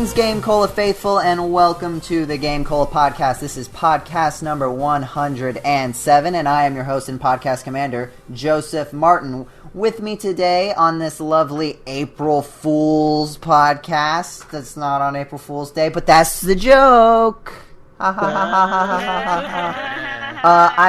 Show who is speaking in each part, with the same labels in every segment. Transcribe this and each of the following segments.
Speaker 1: Greetings, GameCola faithful, and welcome to the GameCola Podcast. This is podcast number 107, and I am your host and podcast commander, Joseph Martin. With me today on this lovely April Fool's podcast. That's not on April Fool's Day, but that's the joke. I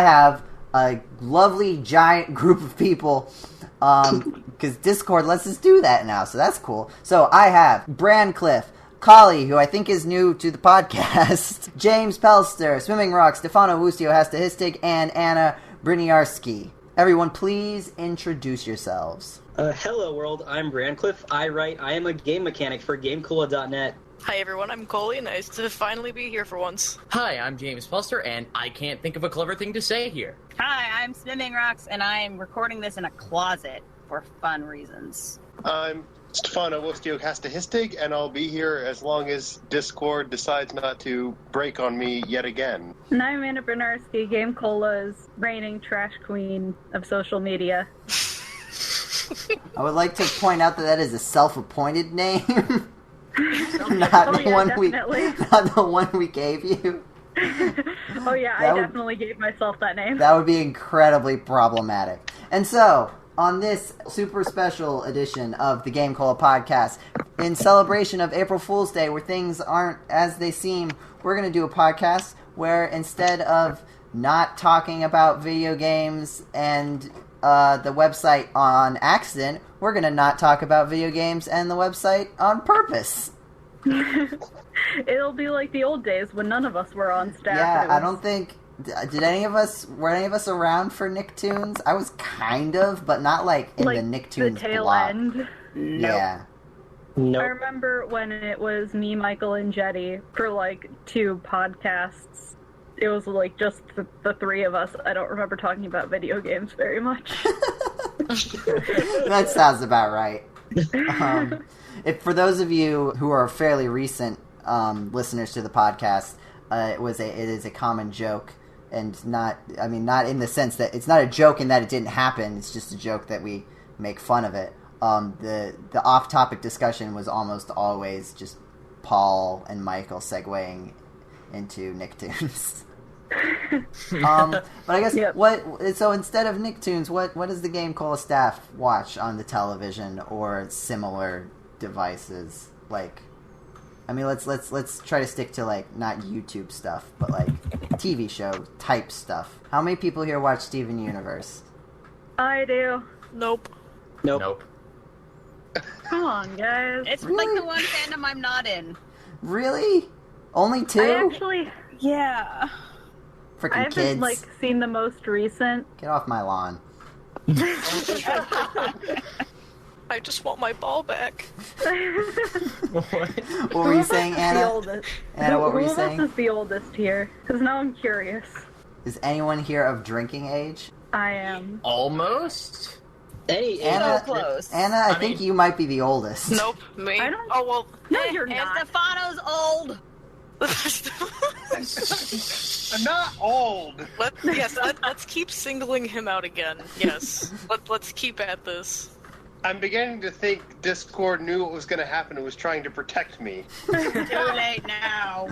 Speaker 1: have a lovely giant group of people, because Discord lets us do that now, so that's cool. So I have Bryniarski, Colee, who I think is new to the podcast, James Pelster, Smimming, Stefano, Wohsdioghasdhisdg, and Anna Bryniarski. Everyone, please introduce yourselves.
Speaker 2: Hello world, I'm Bryniarski. I am a game mechanic for GameCola.net.
Speaker 3: Hi everyone, I'm Colee. Nice to finally be here for once.
Speaker 4: Hi, I'm James Pelster, and I can't think of a clever thing to say here.
Speaker 5: Hi, I'm Smimming, and I'm recording this in a closet for fun reasons.
Speaker 6: I'm Stefano, Wohsdioghasdhisdg, and I'll be here as long as Discord decides not to break on me yet again.
Speaker 7: And I'm Anna Bryniarski, GameCola's reigning trash queen of social media.
Speaker 1: I would like to point out that is a self-appointed name. Not the one we gave you.
Speaker 7: Oh yeah, I definitely gave myself that name.
Speaker 1: That would be incredibly problematic. And so, on this super special edition of the GameCola Podcast, in celebration of April Fool's Day, where things aren't as they seem, we're going to do a podcast where instead of not talking about video games and the website on accident, we're going to not talk about video games and the website on purpose.
Speaker 7: It'll be like the old days when none of us were on staff.
Speaker 1: Yeah, I don't think... were any of us around for Nicktoons? I was kind of, but not like in the Nicktoons
Speaker 7: the tail
Speaker 1: block.
Speaker 7: end.
Speaker 1: Yeah.
Speaker 2: Nope.
Speaker 7: I remember when it was me, Michael, and Jetty for like 2 podcasts. It was like just the 3 of us. I don't remember talking about video games very much.
Speaker 1: That sounds about right. For those of you who are fairly recent listeners to the podcast, it is a common joke, and not in the sense that it's not a joke in that it didn't happen. It's just a joke that we make fun of it. The off-topic discussion was almost always just Paul and Michael segueing into Nicktoons. But I guess so instead of Nicktoons, what does the GameCola staff watch on the television or similar devices? Like, I mean, let's try to stick to like not YouTube stuff, but like TV show type stuff. How many people here watch Steven Universe?
Speaker 7: I do.
Speaker 3: Nope.
Speaker 7: Come on, guys.
Speaker 5: It's
Speaker 1: Really?
Speaker 5: like the one fandom I'm not in.
Speaker 1: Really? Only 2?
Speaker 7: I actually,
Speaker 5: Yeah.
Speaker 7: I
Speaker 1: Freaking
Speaker 7: haven't
Speaker 1: kids!
Speaker 7: seen the most recent.
Speaker 1: Get off my lawn.
Speaker 3: I just want my ball back.
Speaker 1: What were you saying, Anna?
Speaker 7: The oldest.
Speaker 1: Anna, what were you
Speaker 7: Who
Speaker 1: saying?
Speaker 7: else is the oldest here? Because now I'm curious.
Speaker 1: Is anyone here of drinking age?
Speaker 7: I am.
Speaker 4: Almost?
Speaker 1: Anna,
Speaker 5: So close.
Speaker 1: Anna, I think you might be the oldest.
Speaker 3: Nope, me.
Speaker 7: I don't-
Speaker 3: Oh, well.
Speaker 7: No, you're
Speaker 5: And
Speaker 7: not.
Speaker 5: Stefano's old.
Speaker 6: I'm not old!
Speaker 3: Let's keep singling him out again. Yes. Let's keep at this.
Speaker 6: I'm beginning to think Discord knew what was going to happen and was trying to protect me.
Speaker 5: Too late now.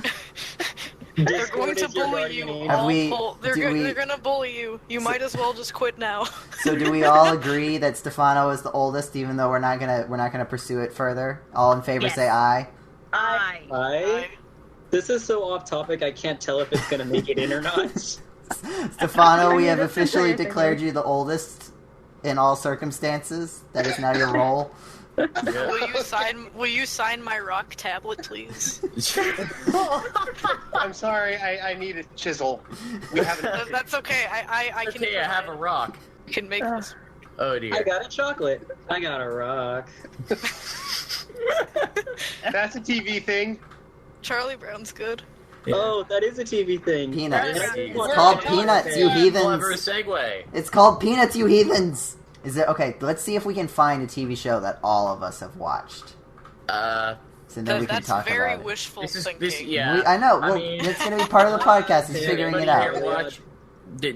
Speaker 3: They're going to bully you.
Speaker 1: Have we-
Speaker 3: They're gonna bully you. You might as well just quit now.
Speaker 1: So do we all agree that Stefano is the oldest, even though we're not gonna pursue it further? All in favor,
Speaker 5: Yes.
Speaker 1: say aye.
Speaker 5: Aye.
Speaker 2: This is so off topic, I can't tell if it's gonna make it in or not.
Speaker 1: Stefano, we have
Speaker 7: that's
Speaker 1: officially
Speaker 7: okay.
Speaker 1: declared you the oldest in all circumstances. That is now your role.
Speaker 3: Will you sign my rock tablet, please?
Speaker 6: I'm sorry, I need a chisel. We haven't...
Speaker 3: That's okay. I can.
Speaker 4: Okay, I have a rock.
Speaker 3: Can make this.
Speaker 4: Oh dear.
Speaker 2: I got a chocolate. I got a rock.
Speaker 6: That's a TV thing.
Speaker 3: Charlie Brown's good.
Speaker 4: Yeah.
Speaker 2: Oh, that is a TV thing.
Speaker 1: Peanuts.
Speaker 4: It's
Speaker 1: It's called Peanuts, you
Speaker 4: Clever
Speaker 1: heathens.
Speaker 4: segue.
Speaker 1: It's called Peanuts, you heathens. Is it okay? Let's see if we can find a TV show that all of us have watched. So then we can
Speaker 3: That's
Speaker 1: talk
Speaker 3: very
Speaker 1: about it.
Speaker 3: wishful thinking.
Speaker 1: I know. Well,
Speaker 4: mean,
Speaker 1: it's going to be part of the podcast. Is
Speaker 4: Did
Speaker 1: figuring it
Speaker 4: anybody
Speaker 1: out.
Speaker 4: here watch?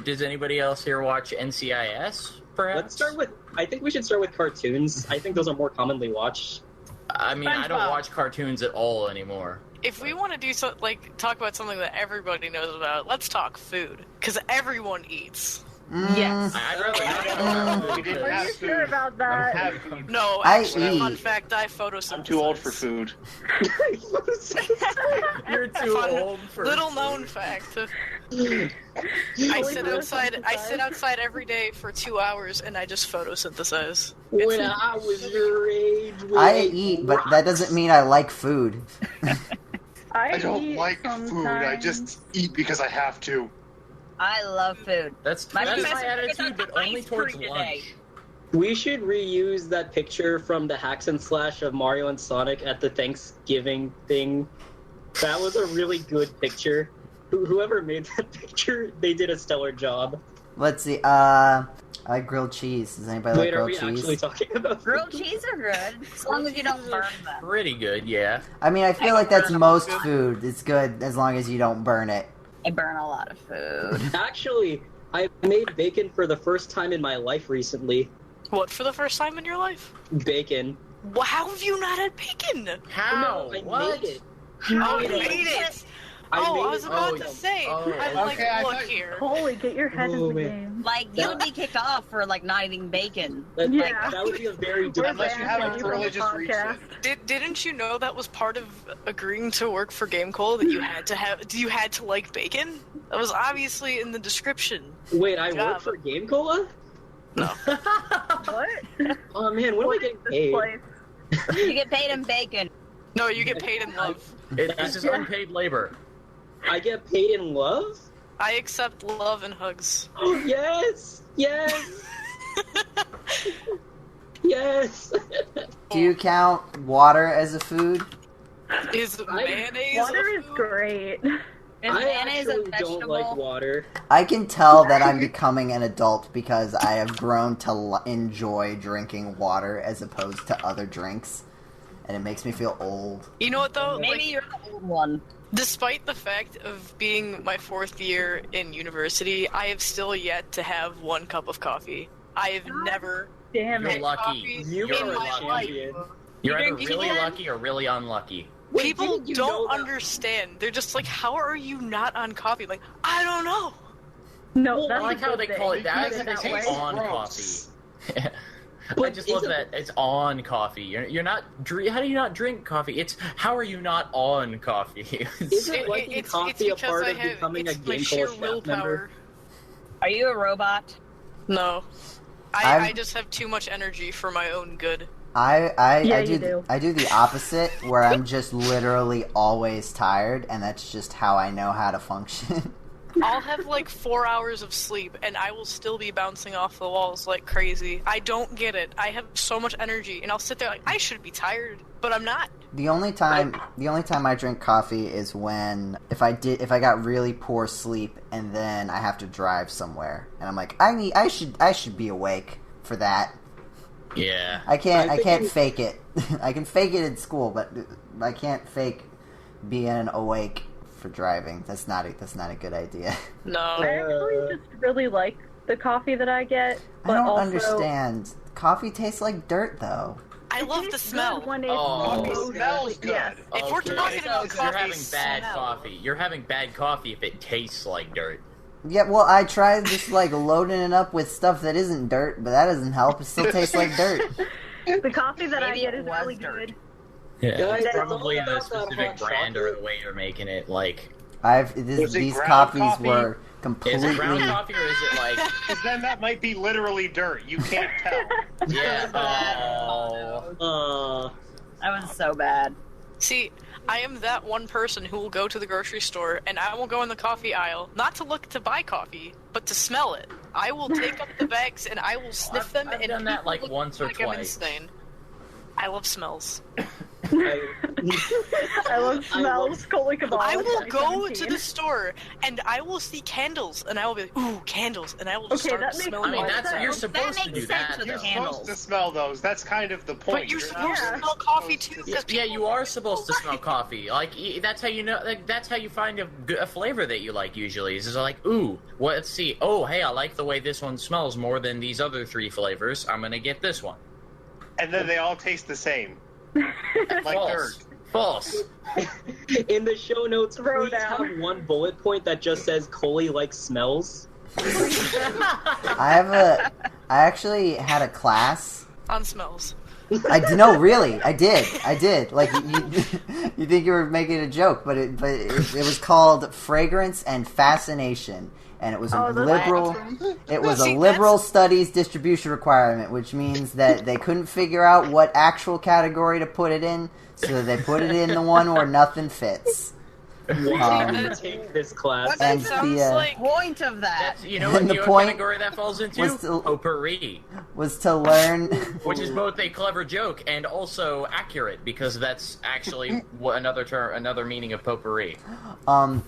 Speaker 4: Does anybody else here watch NCIS? Perhaps.
Speaker 2: Let's start with. I think we should start with cartoons. I think those are more commonly watched.
Speaker 4: I mean, I don't
Speaker 5: SpongeBob.
Speaker 4: watch cartoons at all anymore.
Speaker 3: If we want to do talk about something that everybody knows about, let's talk food, because everyone eats.
Speaker 5: Yes.
Speaker 4: I'd rather not talk about
Speaker 6: We
Speaker 4: food.
Speaker 6: didn't
Speaker 7: Are
Speaker 6: have
Speaker 7: you
Speaker 6: food.
Speaker 7: sure about
Speaker 6: I don't
Speaker 7: that?
Speaker 6: have food.
Speaker 3: No,
Speaker 1: I
Speaker 3: actually, fun
Speaker 1: eat.
Speaker 3: fact, I photosynthesize.
Speaker 6: I'm too old for food.
Speaker 4: You're too
Speaker 3: Fun
Speaker 4: old for
Speaker 3: Little
Speaker 4: food.
Speaker 3: known fact. I sit
Speaker 7: Fully
Speaker 3: outside. I sit
Speaker 7: photosynthesize.
Speaker 3: outside every day for 2 hours, and I just photosynthesize.
Speaker 2: When I was your age, we
Speaker 1: I
Speaker 2: ate
Speaker 1: eat, but that doesn't mean I like food.
Speaker 6: I don't
Speaker 7: eat
Speaker 6: like food. I
Speaker 7: sometimes.
Speaker 6: just eat because I have to.
Speaker 5: I love food.
Speaker 4: That's
Speaker 5: My
Speaker 4: my
Speaker 5: professor
Speaker 4: attitude,
Speaker 5: took
Speaker 4: but only
Speaker 5: ice
Speaker 4: towards
Speaker 5: cream today.
Speaker 4: lunch.
Speaker 2: We should reuse that picture from the Hacks and Slash of Mario and Sonic at the Thanksgiving thing. That was a really good picture. Whoever made that picture, they did a stellar job.
Speaker 1: Let's see. I like grilled cheese. Does anybody like
Speaker 2: Wait, are
Speaker 1: grilled
Speaker 2: we
Speaker 1: cheese?
Speaker 2: actually talking about
Speaker 5: Grilled cheese are good, as long as you don't burn them.
Speaker 4: Pretty good, yeah.
Speaker 1: I mean, I feel like that's most food. It's good as long as you don't burn it.
Speaker 5: I burn a lot of food.
Speaker 2: Actually, I made bacon for the first time in my life recently.
Speaker 3: What for the first time in your life?
Speaker 2: Bacon.
Speaker 3: Well, how have you not had bacon?
Speaker 4: How?
Speaker 2: No, I
Speaker 4: What?
Speaker 2: made it.
Speaker 3: Oh, you
Speaker 5: made
Speaker 3: made
Speaker 5: it.
Speaker 3: it.
Speaker 2: I
Speaker 3: Oh,
Speaker 2: made
Speaker 3: I was
Speaker 2: it.
Speaker 3: about
Speaker 4: Oh,
Speaker 3: to say.
Speaker 4: oh.
Speaker 3: I'm like,
Speaker 6: Okay, I
Speaker 3: look
Speaker 6: thought-
Speaker 3: here.
Speaker 7: Holy, get your head
Speaker 2: Oh,
Speaker 7: in the
Speaker 2: man.
Speaker 7: game.
Speaker 5: Like, you would be kicked off for, like, not eating bacon.
Speaker 2: That,
Speaker 7: Yeah.
Speaker 2: that would be a very
Speaker 7: We're
Speaker 6: Unless you
Speaker 2: different.
Speaker 6: have
Speaker 7: banned
Speaker 6: a
Speaker 7: from the
Speaker 6: religious
Speaker 7: podcast.
Speaker 6: reason.
Speaker 3: Didn't you know that was part of agreeing to work for GameCola that you had to like bacon? That was obviously in the description.
Speaker 2: Wait, I
Speaker 3: Job.
Speaker 2: work for GameCola?
Speaker 7: What?
Speaker 2: Oh man, when am I
Speaker 7: What
Speaker 2: getting
Speaker 7: is this
Speaker 2: paid?
Speaker 7: place?
Speaker 5: You get paid in bacon.
Speaker 3: No, you get paid in love.
Speaker 4: This is unpaid labor.
Speaker 2: I get paid in love?
Speaker 3: I accept love and hugs.
Speaker 2: Oh yes! Yes! Yes!
Speaker 1: Do you count water as a food?
Speaker 3: Is mayonnaise
Speaker 7: Water
Speaker 3: a
Speaker 7: is
Speaker 3: food?
Speaker 7: great.
Speaker 5: Is
Speaker 2: I
Speaker 5: mayonnaise a
Speaker 2: actually
Speaker 5: vegetable?
Speaker 2: don't like water.
Speaker 1: I can tell that I'm becoming an adult because I have grown to enjoy drinking water as opposed to other drinks, and it makes me feel old.
Speaker 3: You know what though?
Speaker 5: Maybe
Speaker 3: Like,
Speaker 5: you're the old one.
Speaker 3: despite the fact of being my 4th year in university, I have still yet to have 1 cup of coffee. I have never
Speaker 7: Damn
Speaker 4: You're
Speaker 7: it.
Speaker 4: lucky.
Speaker 3: coffee
Speaker 2: You
Speaker 4: You're
Speaker 3: in
Speaker 2: are a
Speaker 3: my
Speaker 4: lucky.
Speaker 3: life.
Speaker 2: champion.
Speaker 4: You're either
Speaker 5: drinking
Speaker 4: really
Speaker 5: again?
Speaker 4: lucky or really unlucky.
Speaker 2: Wait,
Speaker 3: People
Speaker 2: didn't you
Speaker 3: don't
Speaker 2: know that-
Speaker 3: understand. They're just like, how are you not on coffee? Like, I don't know.
Speaker 7: No,
Speaker 2: Well,
Speaker 7: that's
Speaker 4: I like
Speaker 7: a
Speaker 4: how
Speaker 7: good
Speaker 4: they call
Speaker 7: thing.
Speaker 4: it that.
Speaker 6: Because
Speaker 4: They
Speaker 6: it
Speaker 4: say
Speaker 6: tastes
Speaker 4: on
Speaker 6: gross.
Speaker 4: coffee. I
Speaker 2: But
Speaker 4: just love
Speaker 2: isn't-
Speaker 4: that it's on coffee. You're not. How do you not drink coffee? It's how are you not on coffee?
Speaker 2: Isn't liking coffee a
Speaker 3: because
Speaker 2: part
Speaker 3: I
Speaker 2: of
Speaker 3: have
Speaker 2: becoming a
Speaker 3: it's my
Speaker 2: GameCola
Speaker 3: sheer
Speaker 2: staff
Speaker 3: willpower.
Speaker 2: member?
Speaker 5: Are you a robot?
Speaker 3: No,
Speaker 1: I'm-
Speaker 3: I just have too much energy for my own good.
Speaker 1: I
Speaker 7: Yeah,
Speaker 1: do
Speaker 7: you do.
Speaker 1: I do the opposite where I'm just literally always tired, and that's just how I know how to function.
Speaker 3: I'll have like 4 hours of sleep, and I will still be bouncing off the walls like crazy. I don't get it. I have so much energy, and I'll sit there like I should be tired, but I'm not.
Speaker 1: The only time I drink coffee is when if I got really poor sleep and then I have to drive somewhere, and I'm like I should be awake for that.
Speaker 4: yeah.
Speaker 1: I can't
Speaker 2: I think-
Speaker 1: fake it. I can fake it in school, but I can't fake being awake for driving. That's not a good idea.
Speaker 3: No.
Speaker 7: I actually just really like the coffee that I get,
Speaker 1: I
Speaker 7: but
Speaker 1: don't
Speaker 7: also
Speaker 1: understand. Coffee tastes like dirt, though.
Speaker 3: I
Speaker 7: it
Speaker 3: love the
Speaker 7: tastes
Speaker 3: smell.
Speaker 7: good when it's
Speaker 4: Oh.
Speaker 6: It
Speaker 7: roasted.
Speaker 6: smells good.
Speaker 7: Yes.
Speaker 3: If we're talking about
Speaker 4: You're
Speaker 3: coffee
Speaker 4: having bad
Speaker 3: smell.
Speaker 4: coffee. You're having bad coffee if it tastes like dirt.
Speaker 1: Yeah, well, I tried just like loading it up with stuff that isn't dirt, but that doesn't help. It still tastes like dirt.
Speaker 7: The coffee that
Speaker 5: Maybe
Speaker 7: I get
Speaker 5: it
Speaker 7: is
Speaker 5: was
Speaker 7: really
Speaker 5: dirt.
Speaker 7: good.
Speaker 4: Yeah,
Speaker 2: Guys,
Speaker 4: it's
Speaker 2: it's
Speaker 4: probably
Speaker 2: all
Speaker 4: the
Speaker 2: about that
Speaker 4: specific
Speaker 2: hot
Speaker 4: brand or
Speaker 2: chocolate.
Speaker 4: the way you're making it. Like,
Speaker 6: Was it
Speaker 1: These
Speaker 6: ground
Speaker 1: coffees
Speaker 6: coffee?
Speaker 1: were
Speaker 4: is
Speaker 1: completely.
Speaker 4: it ground coffee or is it like?
Speaker 6: Because then that might be literally dirt. You can't tell.
Speaker 4: Yeah. Oh.
Speaker 5: That was so bad.
Speaker 3: See, I am that one person who will go to the grocery store and I will go in the coffee aisle, not to look to buy coffee, but to smell it. I will take up the bags and I will sniff them.
Speaker 4: I've
Speaker 3: and
Speaker 4: done that
Speaker 3: people
Speaker 4: like
Speaker 3: look
Speaker 4: once or
Speaker 3: like I'm
Speaker 4: twice.
Speaker 3: insane. I love smells.
Speaker 7: I love smells. Colee Koballa.
Speaker 3: I will go to
Speaker 7: 2017.
Speaker 3: the store and I will see candles and I will be like, ooh, candles, and I will just
Speaker 7: Okay,
Speaker 3: start
Speaker 7: that makes
Speaker 3: smelling
Speaker 4: I mean,
Speaker 7: sense.
Speaker 3: all
Speaker 4: that's
Speaker 3: the
Speaker 4: you're
Speaker 3: time.
Speaker 4: supposed to
Speaker 5: makes
Speaker 4: do
Speaker 5: sense
Speaker 4: that.
Speaker 5: with
Speaker 6: You're
Speaker 4: though.
Speaker 6: supposed to smell those. That's kind of the point.
Speaker 3: But you're
Speaker 6: not
Speaker 3: supposed to
Speaker 7: Yeah.
Speaker 3: smell coffee too.
Speaker 6: supposed
Speaker 3: because
Speaker 4: Yeah,
Speaker 3: people
Speaker 4: you are supposed to smell coffee. Like that's how you know. Like, that's how you find a flavor that you like. Usually, is like, ooh, well, let's see. Oh, hey, I like the way this one smells more than these other 3 flavors. I'm gonna get this one.
Speaker 6: And then they all taste the same. Like
Speaker 4: False. False.
Speaker 2: In the show notes,
Speaker 7: Throw
Speaker 2: please
Speaker 7: down.
Speaker 2: have one bullet point that just says Colee likes smells.
Speaker 1: I actually had a class.
Speaker 3: On smells.
Speaker 1: No, really, I did. Like you think you were making a joke, but it was called Fragrance and Fascination, and it was a
Speaker 7: Oh, that's
Speaker 1: liberal.
Speaker 7: awesome.
Speaker 1: It was a
Speaker 3: See,
Speaker 1: liberal studies distribution requirement, which means that they couldn't figure out what actual category to put it in, so they put it in the one where nothing fits.
Speaker 2: Why did you take this class?
Speaker 1: And
Speaker 3: That sounds
Speaker 1: the,
Speaker 3: like
Speaker 5: Point of that.
Speaker 4: You know what
Speaker 1: And the
Speaker 4: the
Speaker 1: point
Speaker 4: category that falls into?
Speaker 1: was to-
Speaker 4: Potpourri.
Speaker 1: Was to learn.
Speaker 4: Which is both a clever joke and also accurate, because that's actually another meaning of potpourri.
Speaker 1: You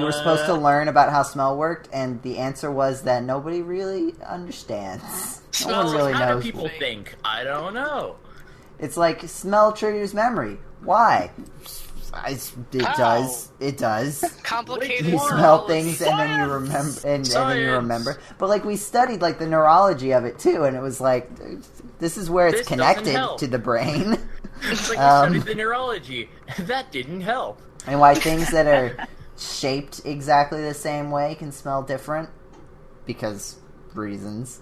Speaker 1: were supposed to learn about how smell worked, and the answer was that nobody really understands. No one
Speaker 3: Smells
Speaker 1: really
Speaker 4: How
Speaker 1: knows.
Speaker 4: do people think? I don't know.
Speaker 1: It's like smell triggers memory. Why? It does.
Speaker 3: complicated.
Speaker 1: You smell
Speaker 3: knowledge.
Speaker 1: things and then you remember, and then you
Speaker 4: Science.
Speaker 1: remember. But like we studied like the neurology of it too, and it was like this is where it's
Speaker 4: This doesn't
Speaker 1: connected
Speaker 4: help.
Speaker 1: to the brain,
Speaker 4: It's like we studied the neurology. That didn't help.
Speaker 1: and why things that are shaped exactly the same way can smell different because reasons.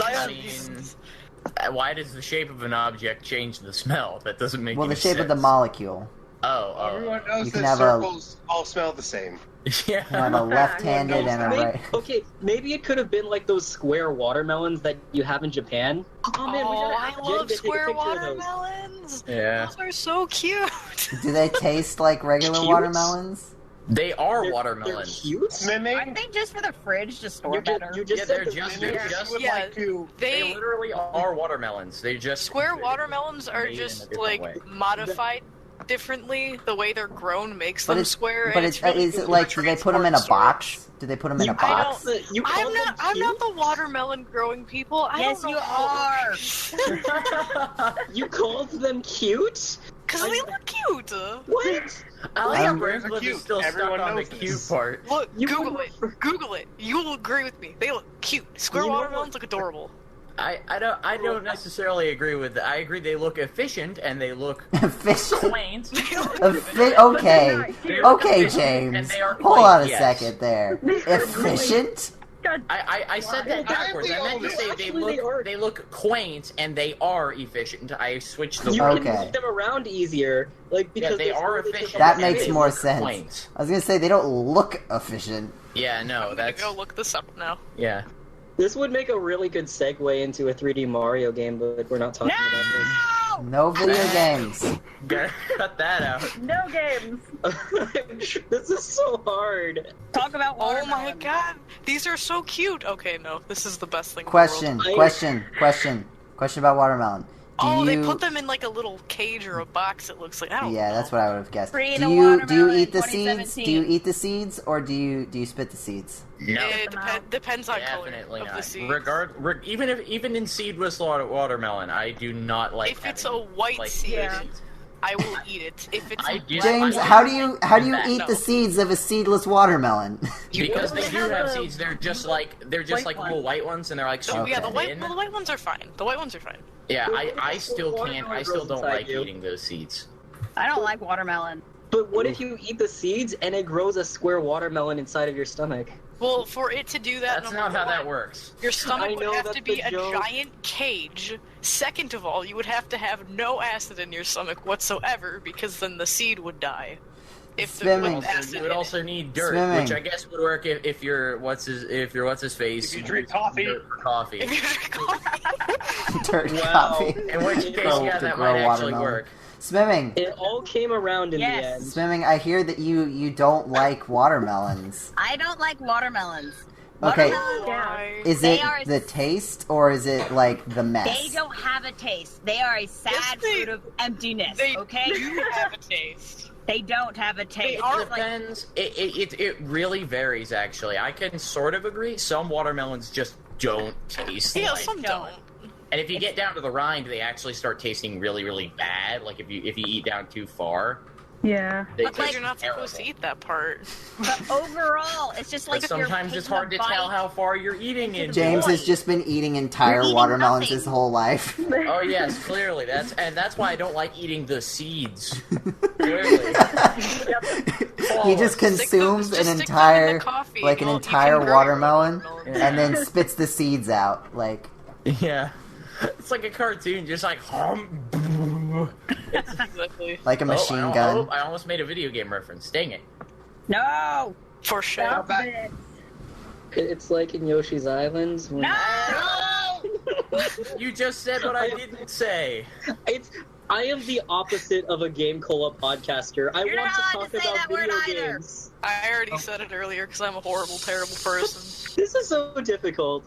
Speaker 4: I mean, why does the shape of an object change the smell? That doesn't make
Speaker 1: Well,
Speaker 4: any
Speaker 1: the shape
Speaker 4: sense.
Speaker 1: of the molecule.
Speaker 6: Everyone knows
Speaker 1: You can
Speaker 6: that
Speaker 1: have a-
Speaker 6: circles all smell the same.
Speaker 4: Yeah.
Speaker 1: You have a left-handed and a right.
Speaker 2: Maybe it could have been like those square watermelons that you have in Japan. Oh man, we gotta
Speaker 3: I
Speaker 2: ask Jen
Speaker 3: love
Speaker 2: to take a
Speaker 3: square
Speaker 2: picture of those.
Speaker 3: watermelons.
Speaker 4: Yeah.
Speaker 3: Those are so cute.
Speaker 1: Do they taste like regular
Speaker 2: Cute?
Speaker 1: watermelons?
Speaker 4: They are
Speaker 2: They're
Speaker 4: watermelons.
Speaker 2: cute.
Speaker 6: Smimming?
Speaker 5: Aren't they just for the fridge to store
Speaker 2: You
Speaker 5: better?
Speaker 2: just
Speaker 4: Yeah,
Speaker 2: said
Speaker 4: they're
Speaker 2: the-
Speaker 4: just-
Speaker 6: Maybe
Speaker 4: they're
Speaker 6: she
Speaker 4: just-
Speaker 6: would
Speaker 3: Yeah.
Speaker 6: like to.
Speaker 4: They literally are watermelons. They just
Speaker 3: Square watermelons are
Speaker 4: made in a
Speaker 3: just
Speaker 4: different
Speaker 3: like
Speaker 4: way.
Speaker 3: modified differently. The way they're grown makes
Speaker 1: But
Speaker 3: them
Speaker 1: it's
Speaker 3: square.
Speaker 1: but
Speaker 3: and
Speaker 1: it's
Speaker 3: really
Speaker 1: is
Speaker 3: good
Speaker 1: it
Speaker 3: for
Speaker 1: like do they put them in a
Speaker 3: transport
Speaker 1: box? Do they put them in a
Speaker 2: You call
Speaker 1: box?
Speaker 2: the- you call
Speaker 3: I'm
Speaker 2: them
Speaker 3: not
Speaker 2: cute?
Speaker 3: the watermelon growing people. I
Speaker 5: Yes,
Speaker 3: don't know
Speaker 5: you
Speaker 3: how-
Speaker 5: are.
Speaker 2: You called them cute?
Speaker 3: Cause they look cute.
Speaker 2: What?
Speaker 4: I like how
Speaker 1: Um,
Speaker 4: Branscliff
Speaker 6: cute.
Speaker 4: is still
Speaker 6: Everyone
Speaker 4: stuck on the
Speaker 6: knows
Speaker 4: cute
Speaker 6: this.
Speaker 4: part.
Speaker 3: Look,
Speaker 2: You
Speaker 3: Google
Speaker 2: would-
Speaker 3: it. Google it. You will agree with me. They look cute. Square
Speaker 2: You know
Speaker 3: watermelons
Speaker 2: what-
Speaker 3: look adorable.
Speaker 4: I don't necessarily agree with that. I agree they look efficient and they look
Speaker 1: Efficient.
Speaker 4: quaint.
Speaker 1: Okay.
Speaker 4: They look
Speaker 1: Okay,
Speaker 4: efficient and
Speaker 1: James.
Speaker 4: they are
Speaker 1: Hold
Speaker 4: quaint,
Speaker 1: on a
Speaker 4: yes.
Speaker 1: second there. Efficient?
Speaker 7: God,
Speaker 4: I said that backwards. I meant to say they look quaint and they are efficient. I switched the
Speaker 2: You
Speaker 4: word.
Speaker 2: can
Speaker 1: Okay.
Speaker 2: move them around easier, like
Speaker 4: Yeah,
Speaker 2: because
Speaker 4: they are efficient.
Speaker 1: That
Speaker 4: and
Speaker 1: makes
Speaker 4: they
Speaker 1: more
Speaker 4: look
Speaker 1: sense.
Speaker 4: Quaint.
Speaker 1: I was gonna say they don't look efficient.
Speaker 4: Yeah, no,
Speaker 3: I'm gonna
Speaker 4: that's
Speaker 3: go look this up now.
Speaker 4: yeah.
Speaker 2: This would make a really good segue into a 3D Mario game, but we're not talking about
Speaker 1: No video games.
Speaker 4: Gotta cut that out.
Speaker 7: no games.
Speaker 2: this. This is so hard.
Speaker 5: Talk about
Speaker 3: Oh
Speaker 5: watermelon.
Speaker 3: my god, these are so cute. Okay, no, this is the best thing.
Speaker 1: Question,
Speaker 3: In the world.
Speaker 1: question about watermelon. Do
Speaker 3: Oh,
Speaker 1: you...
Speaker 3: they put them in like a little cage or a box. It looks like I don't.
Speaker 1: Yeah,
Speaker 3: know.
Speaker 1: that's what I would have guessed.
Speaker 5: Free
Speaker 1: Do
Speaker 5: the
Speaker 1: you
Speaker 5: watermelon
Speaker 1: eat the seeds?
Speaker 5: 2017.
Speaker 1: Do you eat the seeds or do you spit the seeds?
Speaker 4: No,
Speaker 3: It depends on
Speaker 4: definitely
Speaker 3: color of the
Speaker 4: not.
Speaker 3: seeds.
Speaker 4: Even in seedless watermelon, I do not like.
Speaker 3: If it's
Speaker 4: having,
Speaker 3: a white
Speaker 4: like,
Speaker 3: seed,
Speaker 7: Yeah.
Speaker 3: I will eat it. If it's
Speaker 4: I
Speaker 3: a
Speaker 4: did-
Speaker 3: black
Speaker 1: James,
Speaker 4: I-
Speaker 1: how do you
Speaker 3: that,
Speaker 1: eat
Speaker 3: no.
Speaker 1: the seeds of a seedless watermelon?
Speaker 4: Because they do
Speaker 7: have
Speaker 4: have
Speaker 7: a
Speaker 4: seeds. They're just like
Speaker 5: white one.
Speaker 4: little white ones, and they're like super
Speaker 1: Okay.
Speaker 3: Yeah, the
Speaker 4: thin.
Speaker 3: white ones are fine. The white ones are fine.
Speaker 4: Yeah,
Speaker 2: But
Speaker 4: I
Speaker 2: what if
Speaker 4: still
Speaker 2: the
Speaker 4: can't.
Speaker 2: watermelon
Speaker 4: I still
Speaker 2: grows
Speaker 4: don't
Speaker 2: inside
Speaker 4: like
Speaker 2: you?
Speaker 4: eating those seeds.
Speaker 5: I don't like watermelon.
Speaker 2: But what if you eat the seeds and it grows a square watermelon inside of your stomach?
Speaker 3: Well, for it to do that,
Speaker 4: That's
Speaker 3: number
Speaker 4: not how that
Speaker 3: one,
Speaker 4: works.
Speaker 3: Your stomach
Speaker 2: I
Speaker 3: would
Speaker 2: know,
Speaker 3: have
Speaker 2: that's
Speaker 3: to be
Speaker 2: the
Speaker 3: a
Speaker 2: joke.
Speaker 3: giant cage. Second of all, you would have to have no acid in your stomach whatsoever, because then the seed would die. If there
Speaker 1: Swimming.
Speaker 3: was acid
Speaker 4: You would
Speaker 3: in
Speaker 4: also need dirt,
Speaker 1: Swimming.
Speaker 4: which I guess would work if you're what's his face.
Speaker 6: If you drink coffee.
Speaker 4: dirt for coffee.
Speaker 3: it. If you drink coffee.
Speaker 1: Dirt
Speaker 2: Wow.
Speaker 1: coffee.
Speaker 4: In which case,
Speaker 1: Grow-
Speaker 4: yeah,
Speaker 1: to
Speaker 4: that
Speaker 1: grow
Speaker 4: might actually
Speaker 1: watermelon.
Speaker 4: work.
Speaker 1: Swimming.
Speaker 2: It all came around in
Speaker 5: Yes.
Speaker 2: the end.
Speaker 1: Swimming, I hear that you don't like watermelons.
Speaker 5: I don't like watermelons.
Speaker 1: Okay.
Speaker 5: Watermelons,
Speaker 3: Why?
Speaker 1: Is
Speaker 5: They
Speaker 1: it
Speaker 5: are-
Speaker 1: the taste or is it like the mess?
Speaker 5: they don't have a taste. They are a sad
Speaker 3: Yes, they-
Speaker 5: fruit of emptiness.
Speaker 3: They
Speaker 5: Okay,
Speaker 3: do have a taste.
Speaker 5: they don't have a taste.
Speaker 3: They are
Speaker 5: It's like,
Speaker 4: Depends. It really varies. Actually, I can sort of agree. Some watermelons just don't taste.
Speaker 3: Yeah,
Speaker 4: like,
Speaker 3: some don't.
Speaker 4: And if you get down to the rind, they actually start tasting really, really bad. Like if you eat down too far.
Speaker 7: Yeah.
Speaker 3: Because
Speaker 5: like,
Speaker 3: you're not supposed to eat that part.
Speaker 5: But overall, it's just like
Speaker 4: But
Speaker 5: if you're
Speaker 4: sometimes it's
Speaker 5: taking
Speaker 4: hard
Speaker 5: a
Speaker 4: to tell
Speaker 5: bite-
Speaker 4: how far you're eating into
Speaker 1: James
Speaker 4: it.
Speaker 1: has just been eating entire
Speaker 5: You're eating
Speaker 1: watermelons
Speaker 5: nothing.
Speaker 1: his whole life.
Speaker 4: Oh yes, clearly. That's why I don't like eating the seeds. Clearly.
Speaker 1: He just consumes
Speaker 3: Stick them
Speaker 1: an
Speaker 3: in the
Speaker 1: entire,
Speaker 3: coffee.
Speaker 1: like an
Speaker 3: You
Speaker 1: entire
Speaker 3: can grow your
Speaker 1: watermelon,
Speaker 3: watermelon.
Speaker 1: and then spits the seeds out. Like,
Speaker 4: Yeah. It's like a cartoon, just like
Speaker 3: Exactly.
Speaker 1: like a machine gun.
Speaker 4: I almost made a video game reference. Dang it.
Speaker 5: No!
Speaker 3: For sure.
Speaker 7: Stop it.
Speaker 2: It's like in Yoshi's Island. When
Speaker 5: No!
Speaker 4: You just said what I didn't say.
Speaker 2: I am the opposite of a GameCola podcaster. I
Speaker 5: You're
Speaker 2: want
Speaker 5: not
Speaker 2: to
Speaker 5: allowed
Speaker 2: talk
Speaker 5: to say
Speaker 2: about
Speaker 5: that word
Speaker 2: video
Speaker 5: either.
Speaker 2: games.
Speaker 3: I already said it earlier because I'm a horrible, terrible person.
Speaker 2: This is so difficult.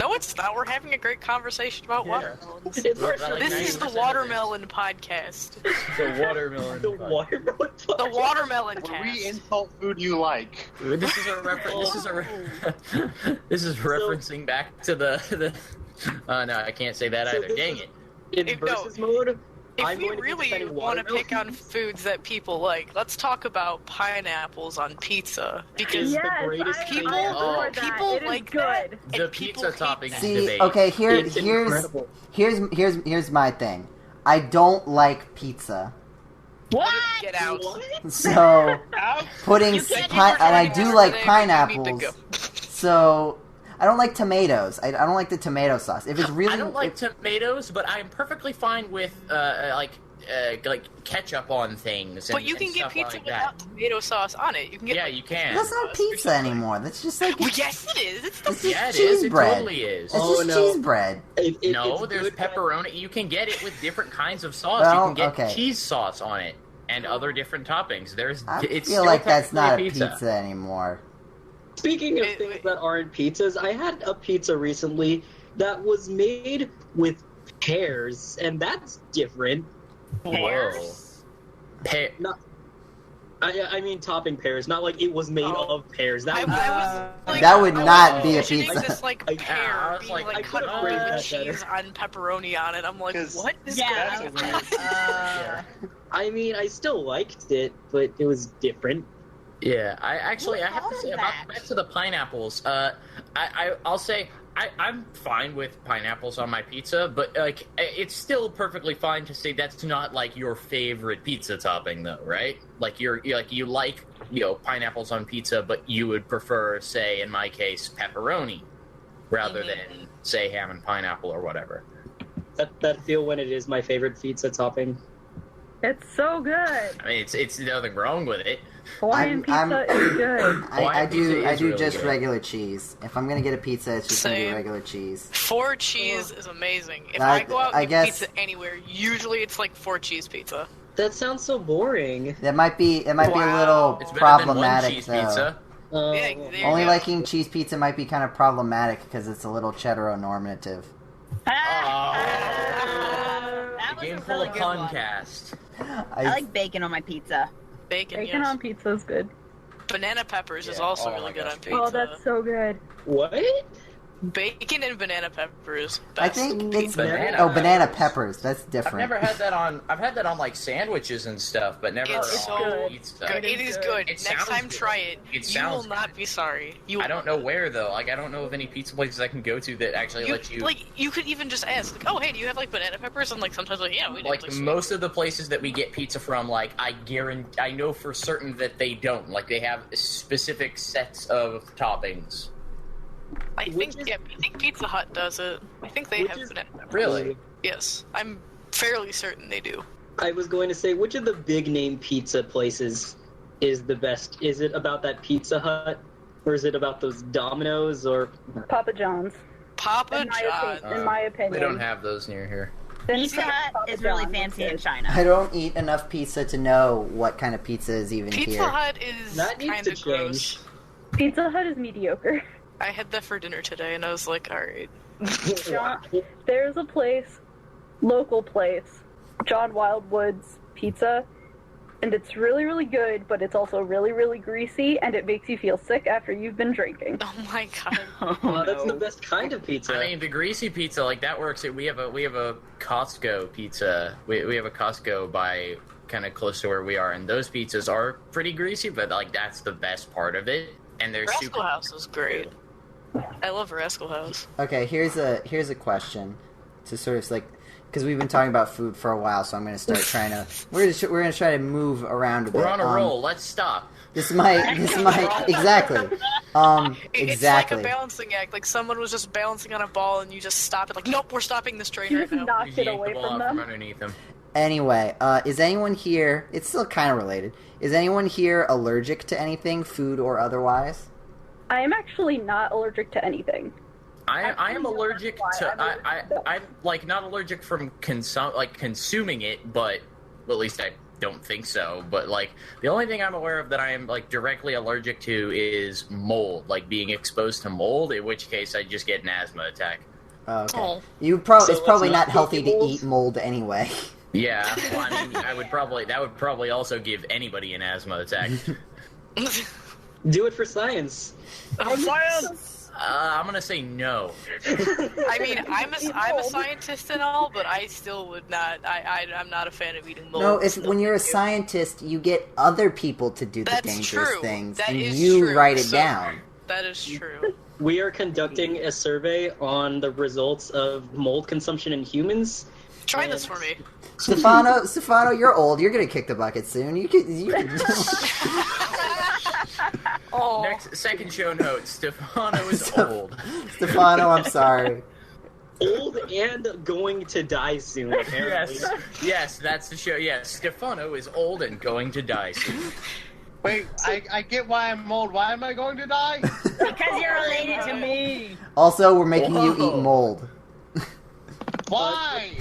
Speaker 3: No, it's not. We're having a great conversation about
Speaker 4: Yeah.
Speaker 3: watermelons.
Speaker 2: It's
Speaker 4: Like
Speaker 3: This is the
Speaker 4: 90% of
Speaker 3: watermelon podcast.
Speaker 4: The watermelon.
Speaker 2: the watermelon.
Speaker 3: The watermelon
Speaker 6: Where we
Speaker 3: cast.
Speaker 6: insult food you like.
Speaker 4: This is a reference. This is referencing back to the. No, I can't say that
Speaker 2: So
Speaker 4: either.
Speaker 2: this
Speaker 4: Dang
Speaker 2: is-
Speaker 4: it.
Speaker 2: In
Speaker 3: No.
Speaker 2: versus mode,
Speaker 3: If
Speaker 2: I'm
Speaker 3: we
Speaker 2: going to be
Speaker 3: really
Speaker 2: defending
Speaker 3: want to pick on
Speaker 2: watermelons.
Speaker 3: foods that people like, let's talk about pineapples on pizza. Because
Speaker 2: Yes.
Speaker 7: Yes,
Speaker 2: greatest
Speaker 7: I,
Speaker 2: thing
Speaker 7: I
Speaker 4: ever.
Speaker 7: adore that.
Speaker 3: People
Speaker 7: It is
Speaker 3: like
Speaker 7: good.
Speaker 3: that.
Speaker 4: The
Speaker 3: And people
Speaker 4: pizza
Speaker 3: hate
Speaker 4: toppings
Speaker 3: that.
Speaker 1: See,
Speaker 4: debate.
Speaker 1: okay,
Speaker 2: It's
Speaker 1: here's
Speaker 2: incredible.
Speaker 1: here's my thing. I don't like pizza,
Speaker 5: What?
Speaker 3: Get out.
Speaker 2: What?
Speaker 1: so putting
Speaker 5: You can't
Speaker 1: and I do like
Speaker 3: Today,
Speaker 1: pineapples.
Speaker 3: you need to go.
Speaker 1: So I don't like tomatoes. I don't like the tomato sauce. If it's really,
Speaker 4: I don't like tomatoes, but I'm perfectly fine with like ketchup on things.
Speaker 3: But
Speaker 4: And,
Speaker 3: you can
Speaker 4: and
Speaker 3: get
Speaker 4: stuff
Speaker 3: pizza
Speaker 4: like
Speaker 3: without
Speaker 4: that.
Speaker 3: tomato sauce on it. You can get
Speaker 4: Yeah, you can.
Speaker 1: that's not pizza anymore. That's just like
Speaker 3: Well, yes, it is. It's the
Speaker 1: it's
Speaker 4: Yeah,
Speaker 1: just
Speaker 4: it is.
Speaker 1: cheese
Speaker 4: It
Speaker 1: bread.
Speaker 4: totally is.
Speaker 1: It's
Speaker 2: Oh,
Speaker 1: just
Speaker 2: no.
Speaker 1: cheese bread.
Speaker 4: No,
Speaker 2: It's
Speaker 4: there's
Speaker 2: good, but-
Speaker 4: pepperoni. You can get it with different kinds of sauce.
Speaker 1: Well,
Speaker 4: you can get
Speaker 1: okay.
Speaker 4: cheese sauce on it and other different toppings.
Speaker 1: I
Speaker 4: It's
Speaker 1: feel
Speaker 4: still
Speaker 1: like that's
Speaker 4: technically
Speaker 1: not a pizza anymore.
Speaker 2: Speaking of
Speaker 3: Wait,
Speaker 2: things
Speaker 3: wait.
Speaker 2: that aren't pizzas, I had a pizza recently that was made with pears, and that's different.
Speaker 4: Whoa.
Speaker 2: I mean topping pears, not like it was made
Speaker 3: Oh.
Speaker 2: of pears.
Speaker 3: I
Speaker 2: That was,
Speaker 3: was like,
Speaker 1: That would
Speaker 3: I was
Speaker 1: not be a
Speaker 3: envisioning
Speaker 1: pizza.
Speaker 3: This like
Speaker 2: I-
Speaker 3: pear
Speaker 4: I was
Speaker 3: being
Speaker 4: like,
Speaker 3: like,
Speaker 2: I
Speaker 3: cut
Speaker 2: could've
Speaker 3: up
Speaker 2: phrased
Speaker 3: with
Speaker 2: that
Speaker 3: cheese on pepperoni on it. I'm like,
Speaker 6: 'Cause-
Speaker 3: what is
Speaker 5: Yeah.
Speaker 3: going
Speaker 6: That's
Speaker 3: on?
Speaker 6: weird.
Speaker 2: I mean, I still liked it, but it was different.
Speaker 4: Yeah, I have to say
Speaker 5: that?
Speaker 4: about back to the pineapples. I'll say I'm fine with pineapples on my pizza, but like it's still perfectly fine to say that's not like your favorite pizza topping, though, right? Like you like pineapples on pizza, but you would prefer, say, in my case, pepperoni rather than say ham and pineapple or whatever.
Speaker 2: That feel when it is my favorite pizza topping.
Speaker 7: It's so good.
Speaker 4: I mean, it's nothing wrong with it.
Speaker 7: Hawaiian pizza is good.
Speaker 1: I
Speaker 4: Hawaiian
Speaker 1: do
Speaker 4: pizza is really
Speaker 1: just
Speaker 4: good.
Speaker 1: regular cheese. If I'm gonna get a pizza, it's just gonna be
Speaker 3: Same.
Speaker 1: regular cheese.
Speaker 3: 4 cheese is amazing. If
Speaker 1: I-
Speaker 3: I go out
Speaker 1: I
Speaker 3: and
Speaker 1: guess-
Speaker 3: get pizza anywhere, usually it's like 4 cheese pizza.
Speaker 2: That sounds so boring.
Speaker 1: That might be a
Speaker 3: Wow.
Speaker 1: little
Speaker 4: It's better
Speaker 1: problematic
Speaker 4: than one cheese
Speaker 1: though.
Speaker 4: pizza.
Speaker 2: Uh,
Speaker 3: Yeah, there you
Speaker 1: Only
Speaker 3: go.
Speaker 1: liking cheese pizza might be kind of problematic because it's a little heteronormative.
Speaker 5: That was a
Speaker 4: GameCola
Speaker 5: really good one.
Speaker 4: Podcast.
Speaker 5: I like bacon on my pizza.
Speaker 3: Bacon,
Speaker 7: Bacon
Speaker 3: yes.
Speaker 7: on pizza is good.
Speaker 3: Banana peppers is
Speaker 4: Yeah.
Speaker 3: also
Speaker 4: Oh
Speaker 3: really
Speaker 4: my
Speaker 3: good
Speaker 4: gosh.
Speaker 3: on pizza.
Speaker 7: Oh, that's so good.
Speaker 2: what?
Speaker 3: Bacon and banana peppers.
Speaker 1: I
Speaker 3: Best
Speaker 1: think it's
Speaker 4: Banana
Speaker 1: banana
Speaker 4: peppers.
Speaker 1: peppers. That's
Speaker 4: I've
Speaker 1: different.
Speaker 4: never had that on. I've had that on like sandwiches and stuff, but never
Speaker 3: It's
Speaker 4: on
Speaker 3: so
Speaker 4: pizza.
Speaker 3: good. It is good.
Speaker 4: It
Speaker 3: Next
Speaker 4: sounds
Speaker 3: time,
Speaker 4: good.
Speaker 3: try it.
Speaker 4: It
Speaker 3: You will
Speaker 4: sounds
Speaker 3: not be sorry. You will
Speaker 4: I don't know where though. Like I don't know of any pizza places I can go to that actually let you.
Speaker 3: like. You could even just ask, like, "Oh, hey, do you have like banana peppers?" And like sometimes, like, yeah, we do.
Speaker 4: Like most of the places that we get pizza from, like I know for certain that they don't. Like they have specific sets of toppings.
Speaker 3: I think Pizza Hut does it. I think they have banana peppers.
Speaker 4: Really?
Speaker 3: Yes, I'm fairly certain they do.
Speaker 2: I was going to say, which of the big name pizza places is the best? Is it about that Pizza Hut, or is it about those Domino's, or
Speaker 7: Papa John's.
Speaker 3: Papa
Speaker 7: In my,
Speaker 3: John's.
Speaker 7: in my opinion.
Speaker 4: We don't have those near here.
Speaker 7: Then
Speaker 5: Pizza
Speaker 7: pick
Speaker 5: Hut
Speaker 7: Papa
Speaker 5: is really
Speaker 7: John's.
Speaker 5: fancy in
Speaker 1: I
Speaker 5: China.
Speaker 1: don't eat enough pizza to know what kind of pizza is even
Speaker 3: Pizza
Speaker 1: here.
Speaker 3: Hut is
Speaker 2: That needs
Speaker 3: kind
Speaker 2: to
Speaker 3: of gross.
Speaker 2: change.
Speaker 7: Pizza Hut is mediocre.
Speaker 3: I had that for dinner today, and I was like, all right.
Speaker 7: John, there's a place, local place, John Wildwood's Pizza, and it's really, really good, but it's also really, really greasy, and it makes you feel sick after you've been drinking.
Speaker 3: Oh my god.
Speaker 5: Oh,
Speaker 2: That's the
Speaker 5: no.
Speaker 2: best kind of pizza.
Speaker 4: I mean, the greasy pizza like that works. We have a Costco pizza. We have a Costco by kind of close to where we are, and those pizzas are pretty greasy, but like that's the best part of it, and they're
Speaker 3: Rascal
Speaker 4: super.
Speaker 3: House is great. I love Rascal House.
Speaker 1: Okay, here's a question to sort of like, because we've been talking about food for a while, so I'm going to start trying to. We're gonna try to move around a bit.
Speaker 4: We're on a roll. Let's stop.
Speaker 1: This might exactly.
Speaker 3: It's
Speaker 1: Exactly.
Speaker 3: like a balancing act. Like someone was just balancing on a ball, and you just stop it. Like, nope, we're stopping this train
Speaker 7: You
Speaker 3: right
Speaker 7: just
Speaker 3: now.
Speaker 7: knocked it
Speaker 4: Yank
Speaker 7: away
Speaker 4: the ball
Speaker 7: from
Speaker 4: out
Speaker 7: them.
Speaker 4: underneath them.
Speaker 1: Anyway, is anyone here? It's still kind of related. Is anyone here allergic to anything, food or otherwise?
Speaker 7: I am actually not allergic to anything.
Speaker 4: I am allergic to.
Speaker 7: I'm
Speaker 4: I'm like not allergic from consuming it, but well, at least I don't think so. But like the only thing I'm aware of that I am like directly allergic to is mold, like being exposed to mold. In which case, I just get an asthma attack.
Speaker 1: Oh, okay.
Speaker 3: Oh.
Speaker 1: It's
Speaker 2: So
Speaker 1: probably
Speaker 2: let's
Speaker 1: not
Speaker 2: not
Speaker 1: healthy
Speaker 2: eat
Speaker 1: to
Speaker 2: mold.
Speaker 1: eat mold anyway.
Speaker 4: Yeah, well, I mean, that would probably also give anybody an asthma attack.
Speaker 2: Do it for science.
Speaker 3: Science!
Speaker 4: I'm gonna say no.
Speaker 3: I mean, I'm a scientist and all, but I still would not. I'm not a fan of eating mold.
Speaker 1: No, if
Speaker 3: Still
Speaker 1: when you're a
Speaker 3: thank you.
Speaker 1: scientist, you get other people to do the
Speaker 3: That's
Speaker 1: dangerous
Speaker 3: true.
Speaker 1: things,
Speaker 3: That
Speaker 1: and
Speaker 3: is
Speaker 1: you
Speaker 3: true.
Speaker 1: write it
Speaker 3: So-
Speaker 1: down.
Speaker 3: That is true.
Speaker 2: We are conducting a survey on the results of mold consumption in humans.
Speaker 3: Try this for me.
Speaker 1: Stefano, you're old. You're gonna kick the bucket soon. You can
Speaker 3: Oh,
Speaker 4: Second show note: Stefano is old.
Speaker 1: Stefano, I'm sorry.
Speaker 2: Old and going to die soon, apparently.
Speaker 4: Yes, that's the show. Yes, Stefano is old and going to die soon.
Speaker 6: Wait, I get why I'm old. Why am I going to die?
Speaker 5: Because you're related to me.
Speaker 1: Also, we're making you
Speaker 4: Whoa.
Speaker 1: eat mold.
Speaker 6: Why?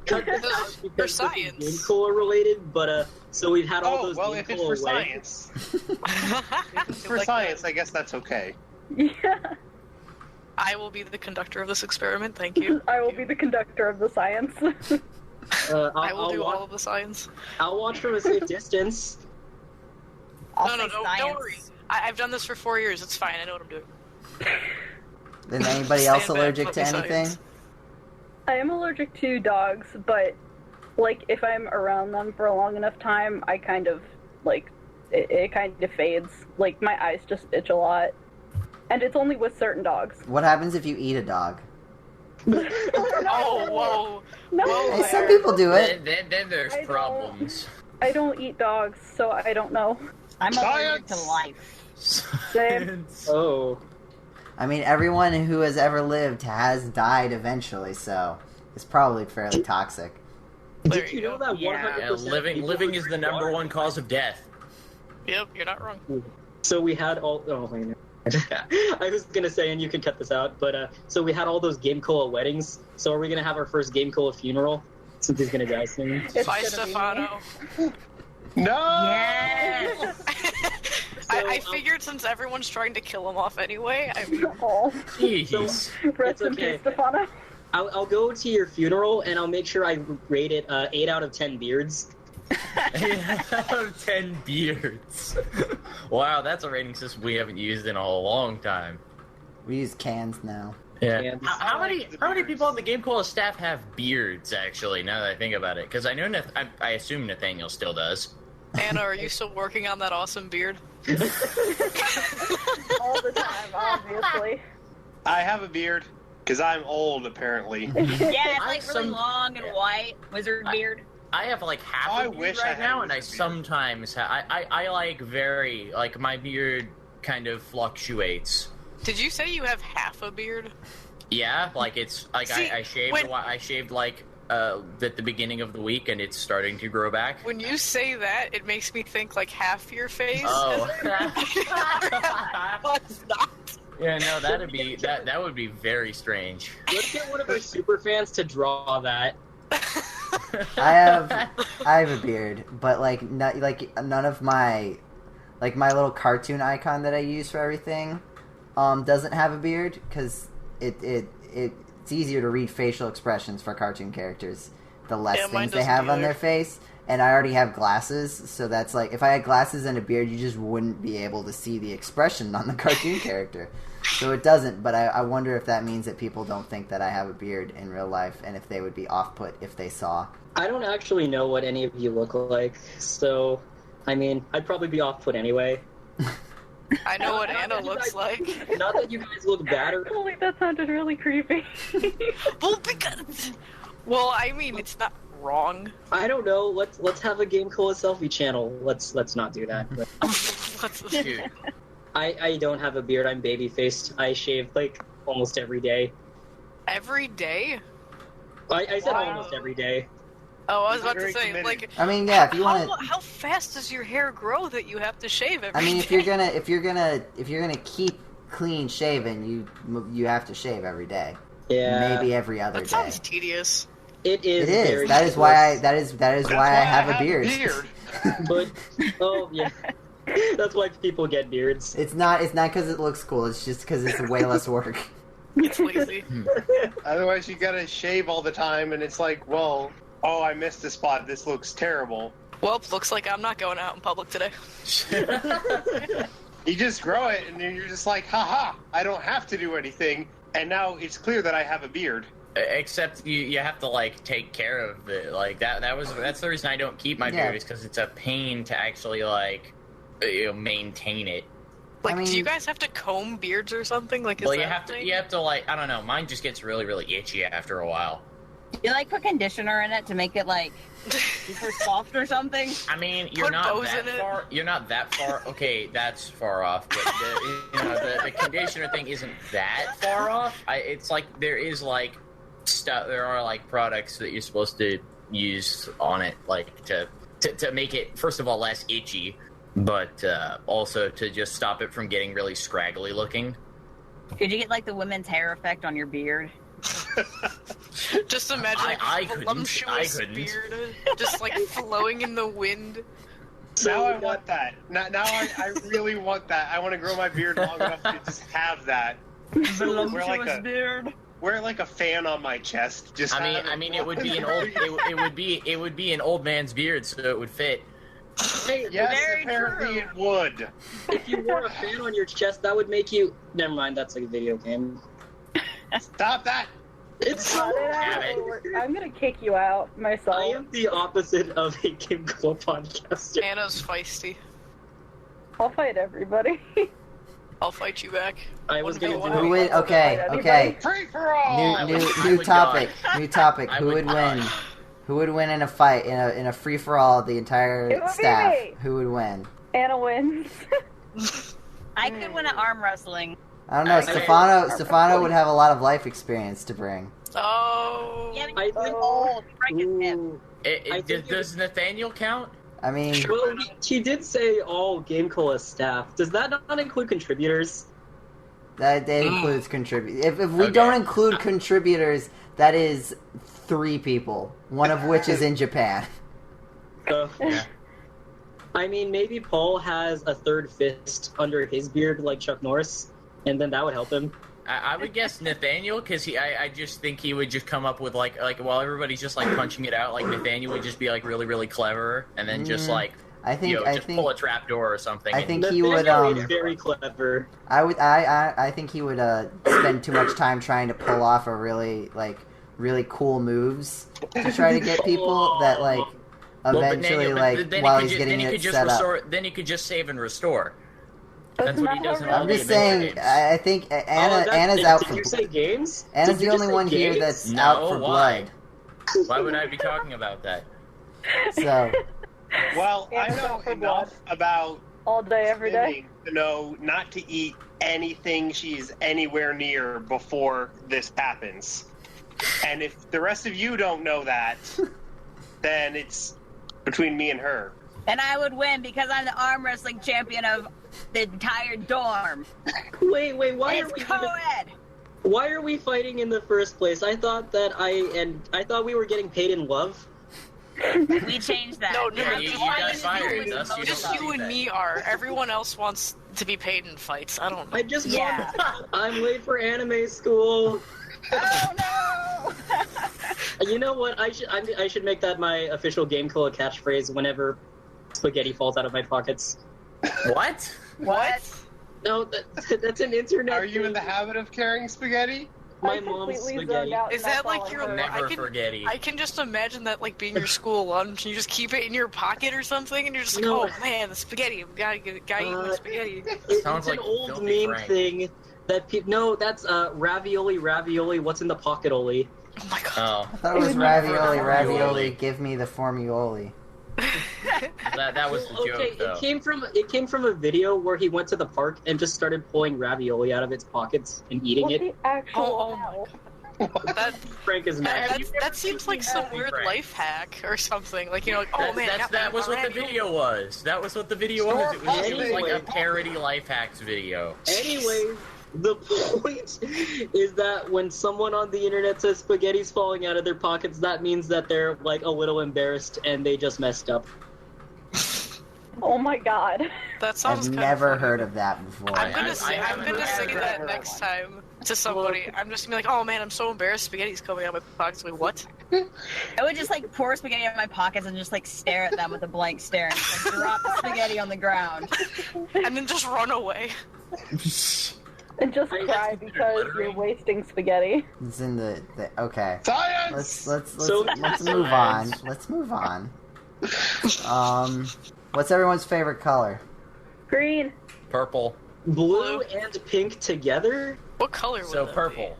Speaker 2: Cut this out
Speaker 3: For
Speaker 2: because this is
Speaker 3: science.
Speaker 2: GameCola related, but so we've had all
Speaker 6: Oh,
Speaker 2: those
Speaker 6: well, if it's
Speaker 2: GameCola
Speaker 6: for
Speaker 2: weddings.
Speaker 6: science. If it's for science, I guess that's okay.
Speaker 7: Yeah,
Speaker 3: I will be the conductor of this experiment. Thank you.
Speaker 7: I will be the conductor of the science.
Speaker 3: I will do
Speaker 2: watch,
Speaker 3: all of the science.
Speaker 2: I'll watch from a safe distance.
Speaker 5: I'll
Speaker 3: No,
Speaker 5: say
Speaker 3: don't
Speaker 5: science.
Speaker 3: worry. I've done this for 4 years. It's fine. I know what I'm doing.
Speaker 1: Is anybody else
Speaker 3: Stand back,
Speaker 1: allergic
Speaker 3: let
Speaker 1: to
Speaker 3: me
Speaker 1: anything?
Speaker 3: science.
Speaker 7: I am allergic to dogs, but like if I'm around them for a long enough time, I kind of like it kind of fades. Like my eyes just itch a lot, and it's only with certain dogs.
Speaker 1: What happens if you eat a dog?
Speaker 3: Oh, whoa.
Speaker 7: No,
Speaker 3: Whoa.
Speaker 1: Hey, some people do it.
Speaker 4: Then there's
Speaker 7: I don't-
Speaker 4: problems.
Speaker 7: I don't eat dogs, so I don't know.
Speaker 5: I'm allergic to
Speaker 6: Science.
Speaker 5: life.
Speaker 7: Same.
Speaker 2: Oh.
Speaker 1: I mean, everyone who has ever lived has died eventually, so it's probably fairly toxic.
Speaker 3: There
Speaker 2: Did
Speaker 3: you
Speaker 2: you know
Speaker 3: go.
Speaker 2: that 100%
Speaker 5: Yeah,
Speaker 4: Living
Speaker 2: people
Speaker 4: is the number one cause of death.
Speaker 3: Yep, you're not wrong.
Speaker 2: So we had all. Oh, wait, no. I was gonna say, and you can cut this out, but so we had all those GameCola weddings. So are we gonna have our first GameCola funeral since he's gonna die soon?
Speaker 7: It's
Speaker 3: Bye,
Speaker 7: gonna be
Speaker 3: Stefano.
Speaker 6: No!
Speaker 5: Yes.
Speaker 3: I figured since everyone's trying to kill him off anyway, I mean,
Speaker 7: me. Oh,
Speaker 4: Jeez.
Speaker 7: rest in
Speaker 2: okay.
Speaker 7: peace, Stefano.
Speaker 2: I'll go to your funeral and I'll make sure I rate it 8 out of 10 beards.
Speaker 4: 10 beards. Wow, that's a rating system we haven't used in a long time.
Speaker 1: We use cans now.
Speaker 4: Yeah.
Speaker 2: And
Speaker 4: How many people on the GameCola staff have beards? Actually, now that I think about it, because I know I assume Nathaniel still does.
Speaker 3: Anna, are you still working on that awesome beard?
Speaker 7: All the time, obviously.
Speaker 6: I have a beard, because I'm old, apparently.
Speaker 5: Yeah, it's like
Speaker 4: I
Speaker 5: really
Speaker 4: some-
Speaker 5: long and white. Wizard beard.
Speaker 4: I have like half
Speaker 6: I
Speaker 4: a beard
Speaker 6: wish I
Speaker 4: right
Speaker 6: had
Speaker 4: now,
Speaker 6: a
Speaker 4: and I
Speaker 6: wizard beard.
Speaker 4: sometimes I like very like my beard kind of fluctuates.
Speaker 3: Did you say you have half a beard?
Speaker 4: Yeah, like it's like
Speaker 3: See,
Speaker 4: I shaved
Speaker 3: when-
Speaker 4: I shaved like at the beginning of the week, and it's starting to grow back.
Speaker 3: When you say that, it makes me think like half your face.
Speaker 4: Oh.
Speaker 3: But it's not.
Speaker 4: Yeah, no, that would be very strange.
Speaker 2: let's get one of our super fans to draw that.
Speaker 1: I have a beard, but like none of my my little cartoon icon that I use for everything doesn't have a beard because it's easier to read facial expressions for cartoon characters the less
Speaker 3: Yeah, mine
Speaker 1: things they
Speaker 3: doesn't
Speaker 1: have on
Speaker 3: either.
Speaker 1: their face, and I already have glasses, so that's like, if I had glasses and a beard, you just wouldn't be able to see the expression on the cartoon character. So it doesn't, but I wonder if that means that people don't think that I have a beard in real life, and if they would be off-put if they saw.
Speaker 2: I don't actually know what any of you look like, so, I mean, I'd probably be off-put anyway.
Speaker 3: I know what Anna looks like.
Speaker 2: Not that you guys look bad or...
Speaker 7: Holy, that sounded really creepy.
Speaker 3: Well, I mean, it's not wrong.
Speaker 2: I don't know, let's have a GameCola selfie channel. Let's not do that.
Speaker 4: Dude.
Speaker 2: I don't have a beard, I'm baby-faced. I shave, like, almost every day.
Speaker 3: Every day?
Speaker 2: I said almost every day.
Speaker 3: Oh, I was about to
Speaker 6: Very
Speaker 3: say,
Speaker 6: committed.
Speaker 3: like,
Speaker 1: I mean, yeah, if you want to...
Speaker 3: how fast does your hair grow that you have to shave every day?
Speaker 1: I mean, if you're gonna keep clean shaven, you have to shave every day.
Speaker 2: Yeah.
Speaker 1: Maybe every other
Speaker 3: That
Speaker 1: day.
Speaker 3: sounds tedious.
Speaker 2: It is.
Speaker 1: It is.
Speaker 2: Very
Speaker 1: That is why I.
Speaker 2: tedious.
Speaker 1: That is why I have a beard.
Speaker 2: But, oh, yeah. That's why people get beards.
Speaker 1: It's not because it looks cool. It's just because it's way less work.
Speaker 3: It's lazy.
Speaker 6: Otherwise, you gotta shave all the time, and it's like, well, oh, I missed a spot. This looks terrible.
Speaker 3: Well, looks like I'm not going out in public today.
Speaker 6: You just grow it, and then you're just like, haha, I don't have to do anything. And now it's clear that I have a beard.
Speaker 4: Except you have to like take care of it. Like that's the reason I don't keep my beard, is because it's a pain to actually like maintain it.
Speaker 3: Like,
Speaker 1: I mean-
Speaker 3: do you guys have to comb beards or something? Like, is
Speaker 4: Well,
Speaker 3: that
Speaker 4: you have to.
Speaker 3: thing?
Speaker 4: You have to like. I don't know. Mine just gets really, really itchy after a while.
Speaker 5: You like put conditioner in it to make it like super soft or something?
Speaker 4: I mean, you're
Speaker 3: Put
Speaker 4: not
Speaker 3: bows
Speaker 4: that
Speaker 3: in it.
Speaker 4: far. You're not that far. Okay, that's far off. But the conditioner thing isn't that far off. It's like there is like stuff. There are like products that you're supposed to use on it, like to make it first of all less itchy, but also to just stop it from getting really scraggly looking.
Speaker 5: Could you get like the women's hair effect on your beard?
Speaker 3: Just imagine
Speaker 4: I
Speaker 3: a
Speaker 4: couldn't.
Speaker 3: voluptuous
Speaker 4: I couldn't.
Speaker 3: beard, just like flowing in the wind.
Speaker 6: Now I want that. Now I really want that. I want to grow my beard long enough to just have that.
Speaker 5: Voluptuous beard.
Speaker 6: Wear like a fan on my chest. Just.
Speaker 4: I mean, it would be an old. It would be an old man's beard, so it would fit.
Speaker 2: Hey,
Speaker 6: Yes,
Speaker 5: Very
Speaker 6: apparently
Speaker 5: true.
Speaker 6: it would.
Speaker 2: if you wore a fan on your chest, that would make you... Never mind, that's like a video game.
Speaker 6: Stop that.
Speaker 2: It's
Speaker 7: Cut it
Speaker 4: Have
Speaker 7: out. I'm gonna kick you out myself.
Speaker 2: I am the opposite of a GameCola podcaster.
Speaker 3: Anna's feisty.
Speaker 7: I'll fight everybody.
Speaker 3: I'll fight you back.
Speaker 2: I was gonna
Speaker 3: Who
Speaker 2: do
Speaker 1: Who would? Okay.
Speaker 6: Free for all.
Speaker 1: New topic. New topic.
Speaker 4: I
Speaker 1: Who would
Speaker 4: die.
Speaker 1: win? Who would win in a fight in a free for all? The
Speaker 7: It
Speaker 1: entire
Speaker 7: would be
Speaker 1: staff.
Speaker 7: me.
Speaker 1: Who would win?
Speaker 7: Anna wins.
Speaker 5: I could win at arm wrestling.
Speaker 1: I don't know. Stefano would have a lot of life experience to bring.
Speaker 3: Oh.
Speaker 5: Yeah,
Speaker 2: I
Speaker 5: he's
Speaker 2: think-
Speaker 5: old. Break his hip.
Speaker 2: Ooh. I think
Speaker 4: Does Nathaniel count?
Speaker 1: I mean,
Speaker 2: Well, he did say all GameCola staff. Does that not include contributors?
Speaker 1: that includes contributors. If we
Speaker 4: Okay.
Speaker 1: don't include contributors, that is 3 people. One of which is in Japan.
Speaker 4: Yeah.
Speaker 2: I mean, maybe Paul has a third fist under his beard like Chuck Norris, and then that would help him.
Speaker 4: I would guess Nathaniel, because I just think he would just come up with like while everybody's just like punching it out, like Nathaniel would just be like really, really clever, and then just like
Speaker 1: I think
Speaker 4: pull a trap door or something.
Speaker 1: I
Speaker 4: and-
Speaker 1: think he would
Speaker 2: Nathaniel is very clever.
Speaker 1: I think he would spend too much time trying to pull off a really cool moves to try to get people that like eventually while he's getting it set up.
Speaker 4: Then he could just save and restore.
Speaker 7: That's
Speaker 4: That's what he
Speaker 7: not
Speaker 4: does in
Speaker 7: how
Speaker 4: all
Speaker 1: I'm
Speaker 4: the
Speaker 1: just
Speaker 4: adventure
Speaker 1: saying.
Speaker 4: games.
Speaker 1: I think Anna's out
Speaker 2: Did
Speaker 1: for.
Speaker 2: you say games?
Speaker 1: Anna's
Speaker 2: Did you
Speaker 1: the
Speaker 2: just
Speaker 1: only
Speaker 2: say
Speaker 1: one here
Speaker 2: games?
Speaker 1: that's
Speaker 4: No,
Speaker 1: out for
Speaker 4: why?
Speaker 1: blood.
Speaker 4: Why would I be talking about that?
Speaker 1: So
Speaker 6: Well, I
Speaker 7: Anna's
Speaker 6: know
Speaker 7: out for
Speaker 6: enough about
Speaker 7: All day, every day.
Speaker 6: swimming to know not to eat anything she's anywhere near before this happens. And if the rest of you don't know that, then it's between me and her.
Speaker 5: And I would win because I'm the arm wrestling champion of the entire dorm.
Speaker 2: Wait, why are
Speaker 5: It's
Speaker 2: we
Speaker 5: co-ed.
Speaker 2: why are we fighting in the first place? I thought that I thought we were getting paid in love.
Speaker 5: We changed that.
Speaker 3: No,
Speaker 4: Yeah, you got fired, thus you
Speaker 3: Just
Speaker 4: don't
Speaker 3: you
Speaker 4: see
Speaker 3: and
Speaker 4: that.
Speaker 3: me are. Everyone else wants to be paid in fights. I don't know.
Speaker 2: I just
Speaker 5: Yeah.
Speaker 2: want I'm late for anime school.
Speaker 5: Oh no!
Speaker 2: You know what? I should make that my official GameCola catchphrase whenever spaghetti falls out of my pockets.
Speaker 4: What?
Speaker 5: What?
Speaker 2: No, that's an internet.
Speaker 6: Are you in
Speaker 2: thing.
Speaker 6: the habit of carrying spaghetti?
Speaker 2: My
Speaker 7: I
Speaker 2: mom's
Speaker 7: completely zoned
Speaker 2: spaghetti.
Speaker 7: out,
Speaker 3: Is
Speaker 7: and that's
Speaker 3: that like
Speaker 7: all I
Speaker 3: your
Speaker 7: heard.
Speaker 4: Never forgetty.
Speaker 3: I can just imagine that like being your school lunch. You just keep it in your pocket or something, and you're just like,
Speaker 2: No.
Speaker 3: oh man, the spaghetti. I've gotta eat my spaghetti.
Speaker 4: Sounds
Speaker 2: It's
Speaker 4: like
Speaker 2: an old
Speaker 4: Filthy
Speaker 2: meme
Speaker 4: Frank.
Speaker 2: thing that no, that's ravioli. What's in the pocket, Oli?
Speaker 3: Oh my god.
Speaker 4: Oh,
Speaker 1: I thought it was ravioli. Give me the formuoli.
Speaker 4: that was the
Speaker 2: Well,
Speaker 4: joke,
Speaker 2: okay,
Speaker 4: though.
Speaker 2: it came from a video where he went to the park and just started pulling ravioli out of its pockets and eating
Speaker 7: What
Speaker 2: it.
Speaker 7: the actual
Speaker 3: Oh my
Speaker 7: hell?
Speaker 3: That
Speaker 2: Frank is mad.
Speaker 3: that seems like some
Speaker 4: Filthy
Speaker 3: weird
Speaker 4: Frank.
Speaker 3: life hack or something. Like, you know, like, oh man,
Speaker 4: that was what the video was. That was what the video was. It was like a
Speaker 2: Anyway.
Speaker 4: parody life hacks video.
Speaker 2: Anyway, the point is that when someone on the internet says spaghetti's falling out of their pockets, that means that they're like a little embarrassed and they just messed up.
Speaker 7: Oh my god.
Speaker 3: that sounds
Speaker 1: I've
Speaker 3: kind
Speaker 1: never
Speaker 3: of funny.
Speaker 1: heard of that before.
Speaker 3: I'm gonna
Speaker 4: I
Speaker 3: say
Speaker 4: haven't heard
Speaker 3: that
Speaker 5: of
Speaker 3: next
Speaker 5: one.
Speaker 3: time to somebody. I'm just gonna be like, oh man, I'm so embarrassed. Spaghetti's coming out of my pockets. Wait, what?
Speaker 5: I would just like pour spaghetti out of my pockets and just like stare at them with a blank stare and just, like, drop the spaghetti on the ground.
Speaker 3: And then just run away.
Speaker 7: And just cry because you're wasting spaghetti.
Speaker 1: It's in the okay.
Speaker 6: Science!
Speaker 1: Let's
Speaker 2: So-
Speaker 1: move on. Let's move on. What's everyone's favorite color?
Speaker 7: Green.
Speaker 4: Purple.
Speaker 2: Blue and pink together?
Speaker 3: What color would
Speaker 4: So
Speaker 3: that
Speaker 4: purple.
Speaker 3: be?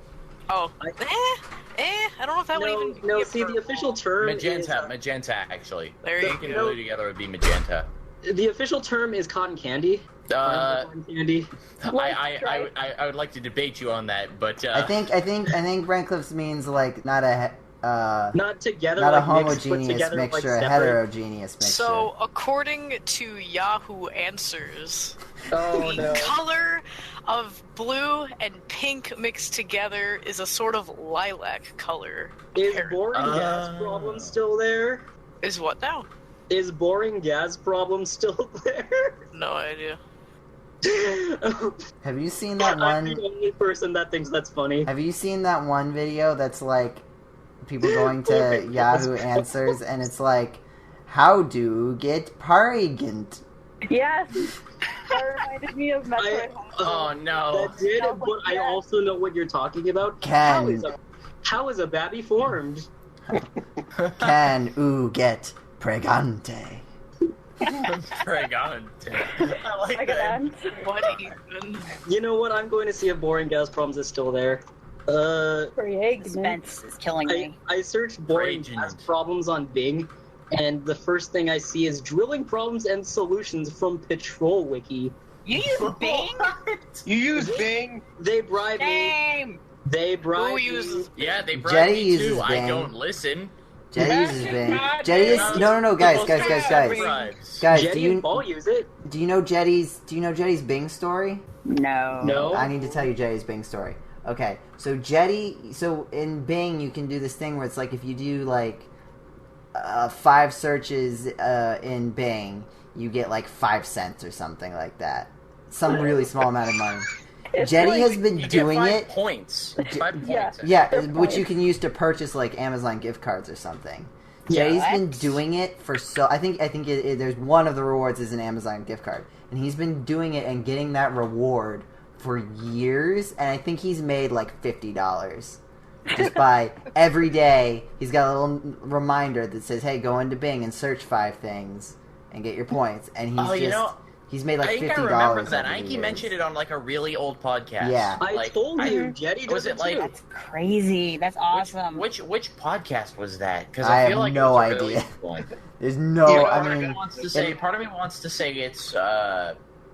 Speaker 3: Oh, I don't know if that would even be
Speaker 2: No,
Speaker 3: a
Speaker 2: see, the
Speaker 3: purple.
Speaker 2: official term
Speaker 4: Magenta, actually.
Speaker 3: There you
Speaker 4: Pink and
Speaker 3: go.
Speaker 4: blue together would be magenta.
Speaker 2: the official term is cotton candy. Cotton candy.
Speaker 4: I would like to debate you on that, but
Speaker 1: I think Brancliff's means like not a
Speaker 2: Not together,
Speaker 1: not a
Speaker 2: like mixed, but
Speaker 1: homogeneous
Speaker 2: together, like
Speaker 1: mixture, a
Speaker 2: separate.
Speaker 1: heterogeneous mixture.
Speaker 3: So, according to Yahoo Answers,
Speaker 2: Oh
Speaker 3: the
Speaker 2: no.
Speaker 3: color of blue and pink mixed together is a sort of lilac color.
Speaker 2: Is
Speaker 3: apparently.
Speaker 2: boring gas problem still there?
Speaker 3: Is what now?
Speaker 2: Is boring gas problem still there?
Speaker 3: No idea.
Speaker 1: Have you seen that
Speaker 2: I'm
Speaker 1: one?
Speaker 2: the only person that thinks that's funny.
Speaker 1: Have you seen that one video that's like people going to Yahoo Answers and it's like, how to get pregnant?
Speaker 7: Yes. That reminded me of Metroid.
Speaker 4: oh no.
Speaker 2: That did,
Speaker 7: No,
Speaker 2: but I
Speaker 7: yes.
Speaker 2: also know what you're talking about.
Speaker 1: Can
Speaker 2: How is a baby formed?
Speaker 1: can oo get pregante?
Speaker 4: Pregante. I like
Speaker 7: Like
Speaker 4: that.
Speaker 7: that.
Speaker 3: What even?
Speaker 2: You know what? I'm going to see if boring gas problems is still there.
Speaker 7: Pregnant.
Speaker 5: Suspense is killing me.
Speaker 2: I searched boring gas
Speaker 4: Pregnant.
Speaker 2: problems on Bing, and the first thing I see is drilling problems and solutions from Patrol Wiki.
Speaker 5: You use Bing?
Speaker 6: You use Bing?
Speaker 2: They bribe me.
Speaker 5: Shame!
Speaker 2: They bribe
Speaker 3: Who
Speaker 2: me.
Speaker 3: uses
Speaker 4: Yeah, they brought
Speaker 1: Jetty
Speaker 4: me
Speaker 1: uses
Speaker 4: too. I
Speaker 1: Bing.
Speaker 4: don't listen.
Speaker 1: Jetty uses Bing. Jetty is no, guys.
Speaker 4: Bribes.
Speaker 1: Guys,
Speaker 2: Jetty and Paul use it.
Speaker 1: do you know Jetty's Bing story?
Speaker 5: No.
Speaker 2: No.
Speaker 1: I need to tell you Jetty's Bing story. Okay, so so in Bing you can do this thing where it's like if you do like 5 searches in Bing, you get like 5 cents or something like that. Some really small amount of money.
Speaker 7: It's
Speaker 1: Jetty
Speaker 7: like-
Speaker 1: has been
Speaker 4: You
Speaker 1: doing
Speaker 4: get 5
Speaker 1: it.
Speaker 4: points. 5 points.
Speaker 7: Yeah.
Speaker 1: Yeah,
Speaker 7: They're
Speaker 1: which you
Speaker 7: points.
Speaker 1: can use to purchase like Amazon gift cards or something.
Speaker 2: Yeah.
Speaker 1: Jetty's been
Speaker 5: What?
Speaker 1: doing it for so. I think there's one of the rewards is an Amazon gift card, and he's been doing it and getting that reward for years. And I think he's made like $50 just by every day. He's got a little reminder that says, "Hey, go into Bing and search 5 things and get your points." And he's
Speaker 4: Oh, you know,
Speaker 1: he's made like
Speaker 4: I think I
Speaker 1: $50.
Speaker 4: remember that.
Speaker 1: over
Speaker 4: I
Speaker 1: the
Speaker 4: think he
Speaker 1: years.
Speaker 4: mentioned it on like a really old podcast.
Speaker 1: Yeah.
Speaker 2: I
Speaker 4: Like,
Speaker 2: told you, Jetty
Speaker 4: was
Speaker 2: does
Speaker 4: it
Speaker 2: it
Speaker 4: like-
Speaker 2: too.
Speaker 5: That's crazy. That's awesome.
Speaker 4: Which podcast was that? Because
Speaker 1: I
Speaker 4: I
Speaker 1: have
Speaker 4: feel like
Speaker 1: no
Speaker 4: it was a really
Speaker 1: idea.
Speaker 4: good one.
Speaker 1: There's no.
Speaker 4: Yeah,
Speaker 1: I
Speaker 4: part of me
Speaker 1: mean,
Speaker 4: wants to say it's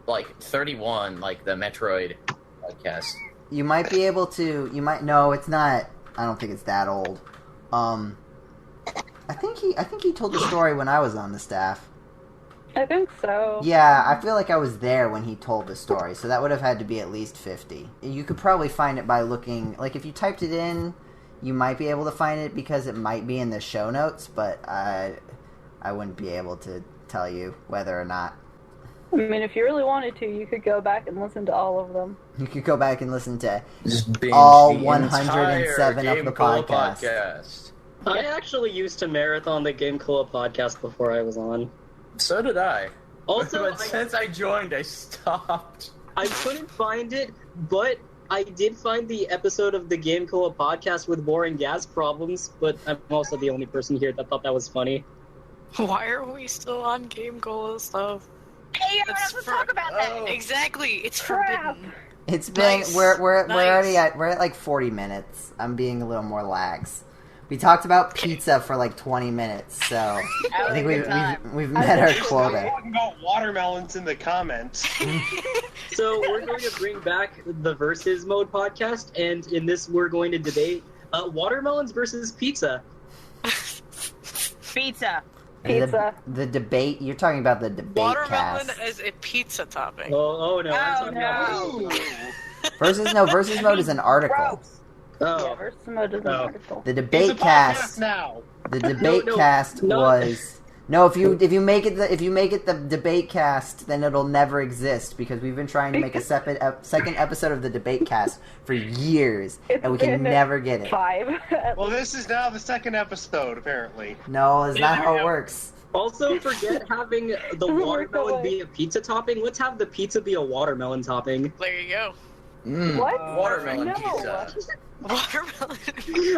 Speaker 4: like 31, like the Metroid podcast.
Speaker 1: you might be able to. You might. No, it's not. I don't think it's that old. I think he told the story when I was on the staff.
Speaker 7: I think so.
Speaker 1: Yeah, I feel like I was there when he told the story, so that would have had to be at least 50. You could probably find it by looking, like if you typed it in, you might be able to find it because it might be in the show notes, but I wouldn't be able to tell you whether or not.
Speaker 7: I mean, if you really wanted to, you could go back and listen to all of them.
Speaker 1: You could go back and listen to
Speaker 4: Just binge
Speaker 1: all
Speaker 4: the
Speaker 1: 107
Speaker 4: entire
Speaker 1: of the
Speaker 4: GameCola
Speaker 1: podcast.
Speaker 2: I actually used to marathon the GameCola podcast before I was on.
Speaker 4: So did I.
Speaker 2: Also,
Speaker 4: But since I joined, I stopped.
Speaker 2: I couldn't find it, but I did find the episode of the GameCola podcast with boring gas problems, but I'm also the only person here that thought that was funny.
Speaker 3: Why are we still on Game Cola stuff?
Speaker 5: Hey, you're
Speaker 3: It's
Speaker 5: not to talk about that.
Speaker 4: Oh.
Speaker 3: Exactly, it's
Speaker 7: Crap.
Speaker 3: forbidden.
Speaker 1: It's been
Speaker 3: Nice.
Speaker 1: we're
Speaker 3: Nice.
Speaker 1: already at like 40 minutes. I'm being a little more lax. We talked about pizza for like 20 minutes, so I think we've met our quota.
Speaker 6: Talking about watermelons in the comments.
Speaker 2: So we're going to bring back the Versus Mode podcast, and in this we're going to debate watermelons versus pizza.
Speaker 5: Pizza.
Speaker 7: Pizza.
Speaker 1: The debate, you're talking about the debate
Speaker 3: Watermelon
Speaker 1: cast.
Speaker 3: as a pizza topping.
Speaker 2: Oh no! I'm
Speaker 5: Oh,
Speaker 2: talking about
Speaker 1: Versus mode is an article.
Speaker 7: Gross. Yeah,
Speaker 2: Oh,
Speaker 7: versus mode is an
Speaker 2: Oh.
Speaker 7: article.
Speaker 1: The
Speaker 6: It's a
Speaker 1: debate
Speaker 6: podcast
Speaker 1: cast.
Speaker 6: now.
Speaker 1: The debate
Speaker 2: no,
Speaker 1: cast
Speaker 2: no.
Speaker 1: was no. If you make it the debate cast, then it'll never exist because we've been trying to make a second episode of the debate cast for years,
Speaker 7: It's
Speaker 1: and we can
Speaker 7: been
Speaker 1: never get it.
Speaker 7: 5.
Speaker 6: Well, this is now the second episode, apparently.
Speaker 1: No, it's not how it works.
Speaker 2: also forget having the
Speaker 7: Doesn't work that
Speaker 2: watermelon
Speaker 7: way.
Speaker 2: be a pizza topping. Let's have the pizza be a watermelon topping.
Speaker 3: There you go.
Speaker 7: What?
Speaker 4: Watermelon
Speaker 7: No.
Speaker 4: pizza.
Speaker 3: Watermelon.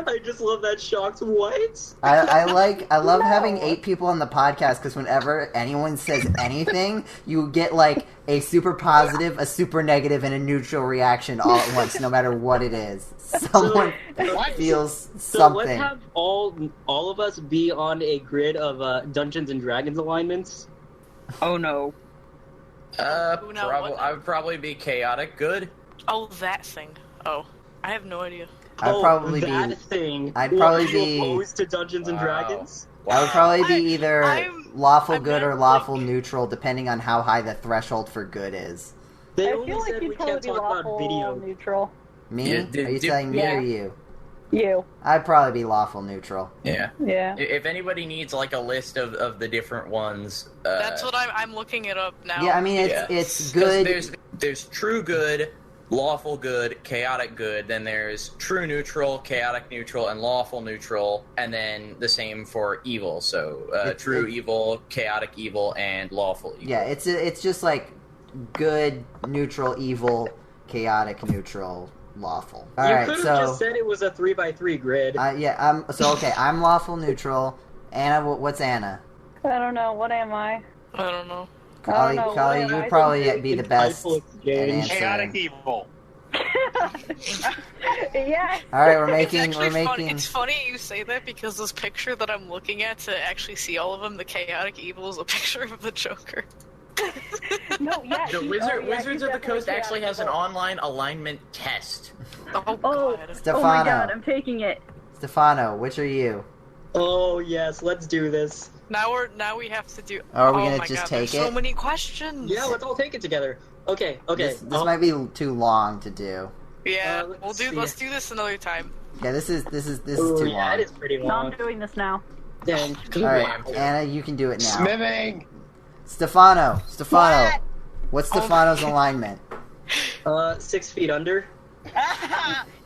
Speaker 2: I just love that shocked what?
Speaker 1: I love
Speaker 7: No.
Speaker 1: having 8 people on the podcast because whenever anyone says anything, you get like a super positive, a super negative, and a neutral reaction all at once, no matter what it is. Someone feels
Speaker 2: So
Speaker 1: something.
Speaker 2: let's have all of us be on a grid of Dungeons and Dragons alignments.
Speaker 5: Oh no.
Speaker 3: Who knows what?
Speaker 4: I would probably be chaotic good.
Speaker 3: Oh, that thing. Oh, I have no idea.
Speaker 1: I'd probably
Speaker 2: that
Speaker 1: be.
Speaker 2: thing.
Speaker 1: I'd
Speaker 2: What,
Speaker 1: probably
Speaker 2: are you
Speaker 1: be-
Speaker 2: opposed to Dungeons and
Speaker 4: Wow.
Speaker 2: Dragons.
Speaker 1: I would probably be either
Speaker 3: I'm
Speaker 1: lawful
Speaker 3: I'm
Speaker 1: good or
Speaker 3: not,
Speaker 1: lawful
Speaker 3: like-
Speaker 1: neutral, depending on how high the threshold for good is.
Speaker 2: They
Speaker 7: I
Speaker 2: only
Speaker 7: feel like
Speaker 2: said we
Speaker 7: you'd probably
Speaker 2: can't
Speaker 7: be
Speaker 2: talk about
Speaker 7: lawful
Speaker 2: video.
Speaker 7: neutral.
Speaker 1: Me?
Speaker 4: Yeah,
Speaker 1: Are you saying me
Speaker 7: yeah.
Speaker 1: or you?
Speaker 7: You.
Speaker 1: I'd probably be lawful neutral.
Speaker 4: Yeah.
Speaker 7: Yeah.
Speaker 4: If anybody needs like a list of the different ones,
Speaker 3: That's what I'm looking it up now.
Speaker 1: Yeah, I mean
Speaker 4: yeah.
Speaker 1: it's
Speaker 4: 'Cause
Speaker 1: good.
Speaker 4: There's true good, lawful good, chaotic good. Then there's true neutral, chaotic neutral, and lawful neutral. And then the same for evil. So true evil, chaotic evil, and lawful evil.
Speaker 1: Yeah, it's just like good, neutral, evil, chaotic, neutral, lawful. All
Speaker 2: You
Speaker 1: right,
Speaker 2: could have
Speaker 1: so
Speaker 2: just said it was a 3x3 grid.
Speaker 1: yeah, I'm lawful neutral. Anna, what's Anna?
Speaker 7: I don't know. What am I?
Speaker 3: I don't know.
Speaker 7: I
Speaker 1: Kali,
Speaker 7: don't know.
Speaker 1: Kali,
Speaker 7: What am
Speaker 1: you
Speaker 7: I?
Speaker 1: would probably be the best
Speaker 2: Insightful
Speaker 1: at
Speaker 2: exchange.
Speaker 6: Chaotic
Speaker 1: answering.
Speaker 6: evil.
Speaker 7: Yeah.
Speaker 1: All right, we're
Speaker 3: It's
Speaker 1: making
Speaker 3: actually
Speaker 1: we're
Speaker 3: funny.
Speaker 1: making.
Speaker 3: It's funny you say that because this picture that I'm looking at to actually see all of them, the chaotic evil, is a picture of the Joker.
Speaker 7: No, yeah.
Speaker 4: The
Speaker 7: he-
Speaker 4: Wizard,
Speaker 7: oh, yeah,
Speaker 4: Wizards
Speaker 7: he's
Speaker 4: of the
Speaker 7: definitely
Speaker 4: Coast actually has an
Speaker 7: chaotic.
Speaker 4: online alignment test.
Speaker 3: Oh,
Speaker 7: Oh,
Speaker 3: God.
Speaker 7: oh my
Speaker 1: Stefano.
Speaker 7: god, I'm taking it.
Speaker 1: Stefano, which are you?
Speaker 2: Oh yes, let's do this.
Speaker 3: Now we have to do.
Speaker 1: Are we
Speaker 3: oh
Speaker 1: gonna
Speaker 3: my
Speaker 1: just
Speaker 3: God,
Speaker 1: take
Speaker 3: there's
Speaker 1: it?
Speaker 3: so many questions.
Speaker 2: Yeah, let's all take it together. Okay.
Speaker 1: This
Speaker 2: I'll-
Speaker 1: might be too long to do.
Speaker 3: Yeah,
Speaker 2: let's see.
Speaker 3: Let's do this another time.
Speaker 1: Yeah, this is
Speaker 2: Ooh,
Speaker 1: too
Speaker 2: yeah,
Speaker 1: long.
Speaker 2: it is pretty
Speaker 7: No,
Speaker 2: long.
Speaker 7: I'm doing this now.
Speaker 2: Dang.
Speaker 1: All right, Anna, you can do it now.
Speaker 6: Smimming.
Speaker 1: Stefano,
Speaker 5: What?
Speaker 1: what's Stefano's alignment?
Speaker 2: 6 feet under.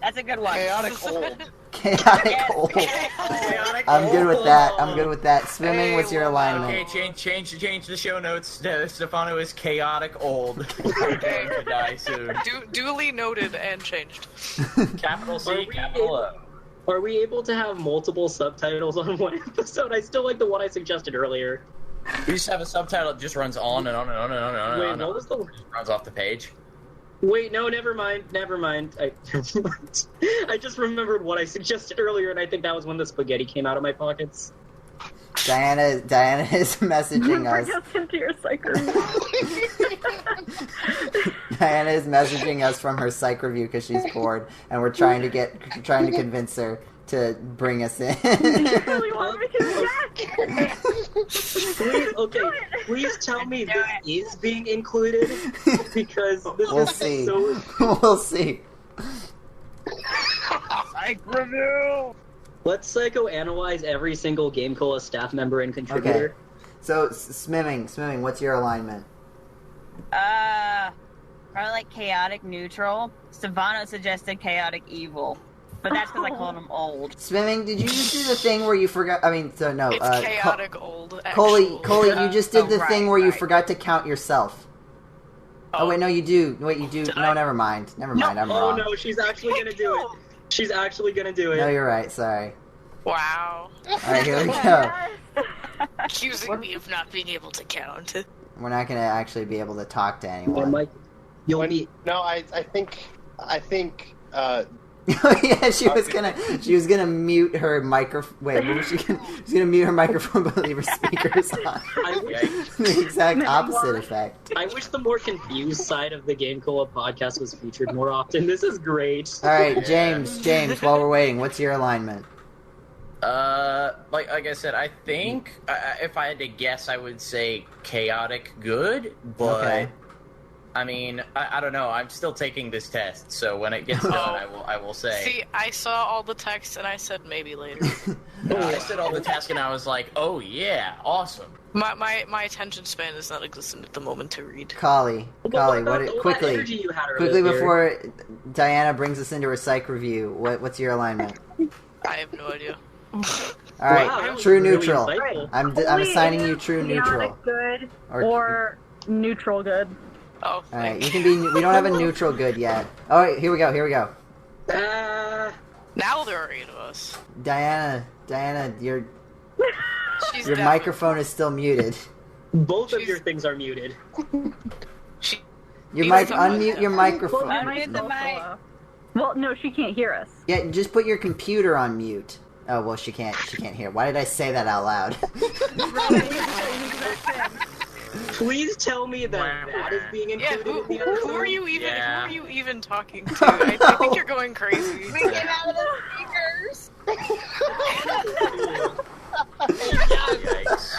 Speaker 5: That's a good one.
Speaker 6: Chaotic old.
Speaker 1: Chaotic
Speaker 5: Yes.
Speaker 1: old.
Speaker 4: Chaotic
Speaker 1: I'm good with that. I'm
Speaker 2: old.
Speaker 1: good with that. Swimming,
Speaker 3: Hey,
Speaker 1: what's your
Speaker 3: well,
Speaker 1: alignment?
Speaker 4: Okay, change the show notes. Stefano is chaotic old. Going to die soon.
Speaker 3: Duly noted and changed.
Speaker 4: Capital
Speaker 2: Are
Speaker 4: C,
Speaker 2: we
Speaker 4: capital O.
Speaker 2: Are we able to have multiple subtitles on one episode? I still like the one I suggested earlier.
Speaker 4: We just have a subtitle that just runs on and on and on and on and on.
Speaker 2: Wait,
Speaker 4: and on.
Speaker 2: what was the?
Speaker 4: Just runs off the page.
Speaker 2: Wait, no, never mind. I I just remembered what I suggested earlier, and I think that was when the spaghetti came out of my pockets.
Speaker 1: Diana is messaging us.
Speaker 7: Bring us into your psycho.
Speaker 1: Diana is messaging us from her psych review because she's bored, and we're trying to convince her to bring us in.
Speaker 7: You really want me to do that?
Speaker 2: Please, okay, please tell me
Speaker 5: Do
Speaker 2: this is being included because this
Speaker 1: We'll
Speaker 2: is
Speaker 1: see.
Speaker 2: so.
Speaker 1: We'll see.
Speaker 6: Psych review.
Speaker 2: Let's psychoanalyze every single GameCola staff member and contributor.
Speaker 1: Okay. So, Smimming, what's your alignment?
Speaker 5: Probably like chaotic neutral. Stefano suggested chaotic evil. But that's because I called him old.
Speaker 1: Swimming, did you just do the thing where you forgot? I mean, so no.
Speaker 3: It's chaotic old.
Speaker 1: Colee, you just did the
Speaker 5: right,
Speaker 1: thing where you
Speaker 5: right.
Speaker 1: forgot to count yourself. Oh, wait, no, you do. Wait, you do. No, never mind. I'm
Speaker 2: Oh
Speaker 1: wrong.
Speaker 2: no, she's actually gonna do it. She's actually gonna do it.
Speaker 1: No, you're right. Sorry.
Speaker 3: Wow.
Speaker 1: Alright, here we go.
Speaker 3: Accusing me of not being able to count.
Speaker 1: We're not gonna actually be able to talk to
Speaker 2: Or
Speaker 1: anyone.
Speaker 2: Mike, you'll meet.
Speaker 6: No, I think.
Speaker 1: Yeah, she was gonna mute her microphone. Wait, what was she gonna? She's gonna mute her microphone but leave her speakers on. The exact opposite effect.
Speaker 2: I wish the more confused side of the GameCola podcast was featured more often. This is great.
Speaker 1: All right, James. While we're waiting, what's your alignment?
Speaker 4: Like I said, I think if I had to guess, I would say chaotic good, but
Speaker 1: Okay.
Speaker 4: I mean, I don't know. I'm still taking this test, so when it gets done, I will say.
Speaker 3: See, I saw all the text and I said maybe later.
Speaker 4: I said all the tasks, and I was like, oh yeah, awesome.
Speaker 3: My attention span is not existent at the moment to read.
Speaker 1: Colee,
Speaker 2: All
Speaker 1: what?
Speaker 2: that
Speaker 1: Quickly,
Speaker 2: energy you had earlier.
Speaker 1: before Diana brings us into her psych review. What's your alignment?
Speaker 3: I have no idea.
Speaker 1: All right,
Speaker 2: Wow, that was
Speaker 1: true
Speaker 2: really
Speaker 1: neutral.
Speaker 2: insightful.
Speaker 1: I'm
Speaker 7: Colee
Speaker 1: assigning you
Speaker 7: is
Speaker 1: true neutral.
Speaker 7: chaotic good or neutral good.
Speaker 3: Oh,
Speaker 1: All right, you can be. We don't have a neutral good yet. Oh, wait, here we go.
Speaker 3: now there are 8 of us.
Speaker 1: Diana, your
Speaker 3: She's
Speaker 1: your
Speaker 3: deaf.
Speaker 1: microphone is still muted.
Speaker 2: Both of
Speaker 3: She's-
Speaker 2: your things are muted.
Speaker 3: She,
Speaker 1: Your
Speaker 3: She's
Speaker 1: mic.
Speaker 3: on
Speaker 1: Unmute
Speaker 3: my
Speaker 1: your
Speaker 3: phone.
Speaker 1: microphone.
Speaker 5: Unmute the mic.
Speaker 7: Well, no, she can't hear us.
Speaker 1: Yeah, just put your computer on mute. Oh well, she can't hear. Why did I say that out loud?
Speaker 2: Please tell me that is being
Speaker 3: yeah,
Speaker 2: included in the episode.
Speaker 3: who are you even?
Speaker 4: Yeah.
Speaker 3: Who are you even talking to? I think you're going crazy.
Speaker 5: We get out of the speakers.
Speaker 4: Yikes.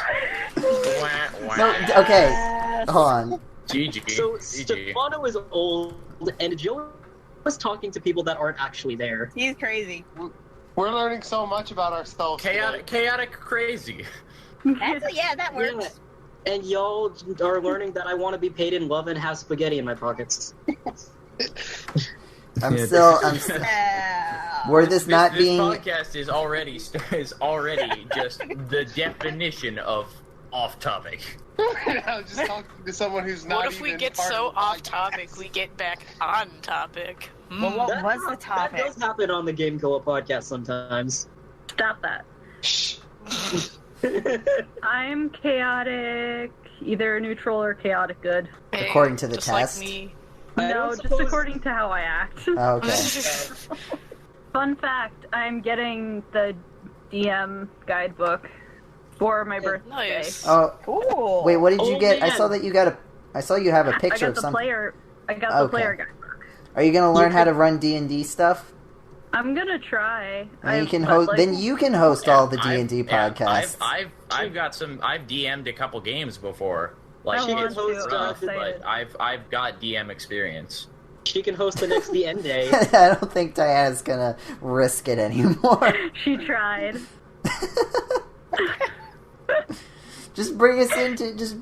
Speaker 4: Wah,
Speaker 1: No,
Speaker 4: wah.
Speaker 1: okay, hold on.
Speaker 4: GG.
Speaker 2: So
Speaker 4: GG.
Speaker 2: Stefano is old, and Joe was talking to people that aren't actually there.
Speaker 5: He's crazy.
Speaker 6: We're learning so much about ourselves.
Speaker 4: Chaotic crazy.
Speaker 5: That works.
Speaker 2: Yeah. And y'all are learning that I want to be paid in love and have spaghetti in my pockets.
Speaker 1: I'm
Speaker 4: Yeah,
Speaker 1: still. Were this
Speaker 4: This
Speaker 1: not being?
Speaker 4: podcast is already just the definition of off topic.
Speaker 6: I'm just talking to someone who's not.
Speaker 3: What if we
Speaker 6: even
Speaker 3: get
Speaker 6: part
Speaker 3: so
Speaker 6: of the
Speaker 3: off
Speaker 6: podcast.
Speaker 3: topic we get back on topic?
Speaker 5: Well, what
Speaker 2: That-
Speaker 5: was the topic?
Speaker 2: That does happen on the GameCola podcast sometimes.
Speaker 7: Stop that. I'm chaotic, either neutral or chaotic good.
Speaker 3: Hey,
Speaker 1: According to the
Speaker 3: just
Speaker 1: test?
Speaker 3: Like me.
Speaker 2: I
Speaker 7: No,
Speaker 2: don't
Speaker 7: just
Speaker 2: suppose-
Speaker 7: according to how I act.
Speaker 1: Oh, okay.
Speaker 7: Fun fact, I'm getting the DM guidebook for my birthday.
Speaker 3: Nice.
Speaker 1: Oh,
Speaker 5: Cool.
Speaker 1: wait. What did you
Speaker 2: Oh,
Speaker 1: get? I
Speaker 2: man.
Speaker 1: saw that you got a. I saw you have a
Speaker 7: I
Speaker 1: picture
Speaker 7: got
Speaker 1: of
Speaker 7: the
Speaker 1: something.
Speaker 7: player. I got the
Speaker 1: Okay.
Speaker 7: player guidebook.
Speaker 1: Are you gonna learn how to run D&D stuff?
Speaker 7: I'm gonna try.
Speaker 1: And you can
Speaker 7: but,
Speaker 1: host.
Speaker 7: like,
Speaker 1: Then you can host all the
Speaker 4: I've-
Speaker 1: D&D
Speaker 4: yeah,
Speaker 1: podcasts.
Speaker 4: I've got some. I've DM'd a couple games before. Like
Speaker 7: I want
Speaker 4: it's
Speaker 2: to,
Speaker 4: rough,
Speaker 2: I'm
Speaker 7: excited.
Speaker 4: but I've got DM experience.
Speaker 2: She can host the next The End Day.
Speaker 1: I don't think Diana's gonna risk it anymore.
Speaker 7: She tried.
Speaker 1: Just bring us into just.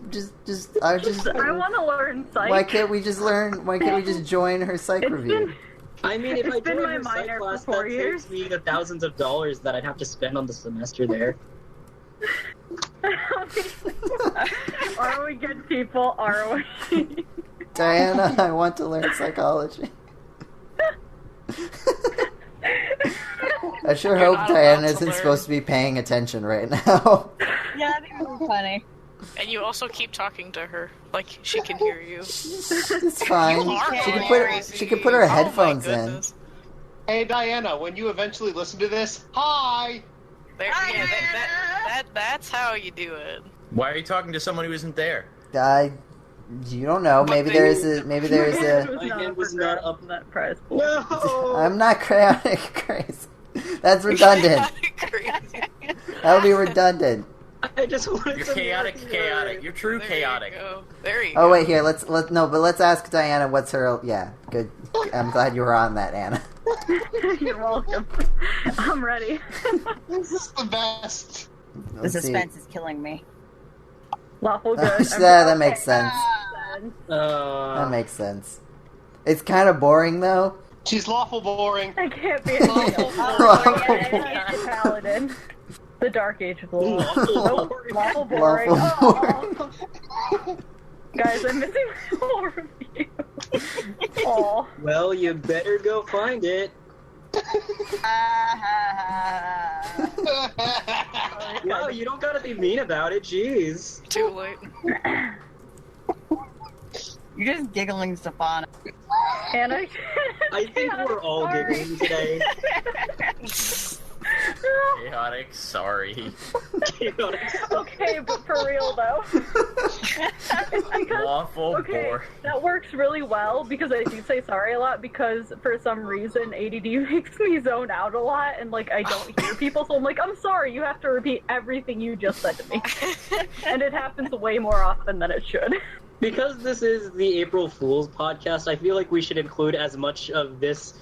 Speaker 1: I just.
Speaker 7: I want to learn psych.
Speaker 1: Why can't we just learn? Why can't we just join her psych
Speaker 7: It's
Speaker 1: review?
Speaker 7: been
Speaker 2: I mean, if
Speaker 7: It's
Speaker 2: I
Speaker 7: been
Speaker 2: joined
Speaker 7: my
Speaker 2: her psych
Speaker 7: minor for
Speaker 2: class,
Speaker 7: 4
Speaker 2: that
Speaker 7: years.
Speaker 2: saves me the thousands of dollars that I'd have to spend on the semester there.
Speaker 7: Are we good people? Are we?
Speaker 1: Diana, I want to learn psychology. I sure
Speaker 3: You're
Speaker 1: hope
Speaker 3: not
Speaker 1: Diana
Speaker 3: allowed to
Speaker 1: isn't
Speaker 3: learn.
Speaker 1: supposed to be paying attention right now.
Speaker 5: Yeah, I think it was funny.
Speaker 3: And you also keep talking to her, like she can hear you.
Speaker 1: It's fine.
Speaker 3: You are
Speaker 1: She can
Speaker 3: going
Speaker 1: put
Speaker 3: crazy.
Speaker 1: she can put her
Speaker 3: Oh my
Speaker 1: headphones in.
Speaker 3: goodness.
Speaker 6: Hey Diana, when you eventually listen to this, hi.
Speaker 3: There,
Speaker 5: Hi,
Speaker 3: yeah,
Speaker 5: Diana.
Speaker 3: that's how you do it.
Speaker 4: Why are you talking to someone who isn't there?
Speaker 1: You don't know.
Speaker 3: But
Speaker 1: Maybe
Speaker 3: they-
Speaker 1: there's a. Maybe there's
Speaker 7: It
Speaker 1: a.
Speaker 7: was
Speaker 2: My
Speaker 7: not
Speaker 2: hand was
Speaker 7: for
Speaker 2: not
Speaker 7: grabs
Speaker 2: up.
Speaker 7: in that prize pool.
Speaker 2: No!
Speaker 1: I'm not chaotic crazy. That's redundant.
Speaker 3: Crazy.
Speaker 1: That would be redundant.
Speaker 2: I just wanted
Speaker 4: You're
Speaker 2: to
Speaker 4: chaotic. You're true
Speaker 3: There
Speaker 4: chaotic.
Speaker 3: You go. There you
Speaker 1: Oh
Speaker 3: go.
Speaker 1: wait, here. Let's ask Diana what's her. Yeah, good. I'm glad you were on that, Anna.
Speaker 7: You're welcome. I'm ready.
Speaker 6: This is the best.
Speaker 5: The
Speaker 1: Let's see.
Speaker 5: suspense is killing me.
Speaker 7: Lawful good.
Speaker 1: That makes sense.
Speaker 2: Uh,
Speaker 1: That makes sense. It's kind of boring though.
Speaker 6: She's lawful boring.
Speaker 7: I can't be
Speaker 3: Lawful
Speaker 7: a paladin. The Dark Age of the Law. Lawful boring.
Speaker 1: Lawful
Speaker 7: Aw. Guys, I'm missing my whole review. Aw.
Speaker 2: Well, you better go find it. Wow, you don't gotta be mean about it, jeez.
Speaker 3: Too late.
Speaker 5: You're just giggling, Stefano.
Speaker 7: Anna.
Speaker 2: I think we're all giggling today.
Speaker 4: Chaotic, sorry.
Speaker 7: Okay, but for real though. It's because,
Speaker 4: Lawful bore.
Speaker 7: that works really well because I do say sorry a lot because for some reason ADD makes me zone out a lot and like I don't hear people, so I'm like, I'm sorry, you have to repeat everything you just said to me. And it happens way more often than it should.
Speaker 2: Because this is the April Fool's podcast, I feel like we should include as much of this.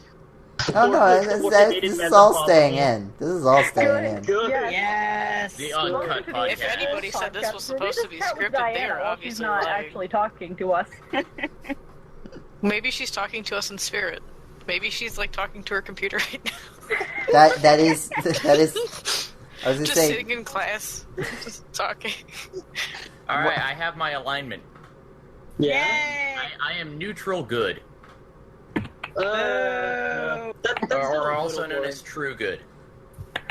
Speaker 1: Oh no, this is all staying in. This is all staying in.
Speaker 2: Good.
Speaker 5: Yes.
Speaker 4: The uncut podcast.
Speaker 3: If anybody said this was supposed to be scripted, they are
Speaker 7: She's
Speaker 3: obviously
Speaker 7: not
Speaker 3: lying.
Speaker 7: actually talking to us.
Speaker 3: Maybe she's talking to us in spirit. Maybe she's like talking to her computer right now.
Speaker 1: That is. I was gonna
Speaker 3: Just
Speaker 1: say.
Speaker 3: sitting in class, just talking.
Speaker 4: Alright, I have my alignment.
Speaker 2: Yeah.
Speaker 5: Yay!
Speaker 4: I am neutral good.
Speaker 2: That's
Speaker 4: Or
Speaker 2: a
Speaker 4: also
Speaker 2: little
Speaker 4: known
Speaker 2: boring.
Speaker 4: as true good.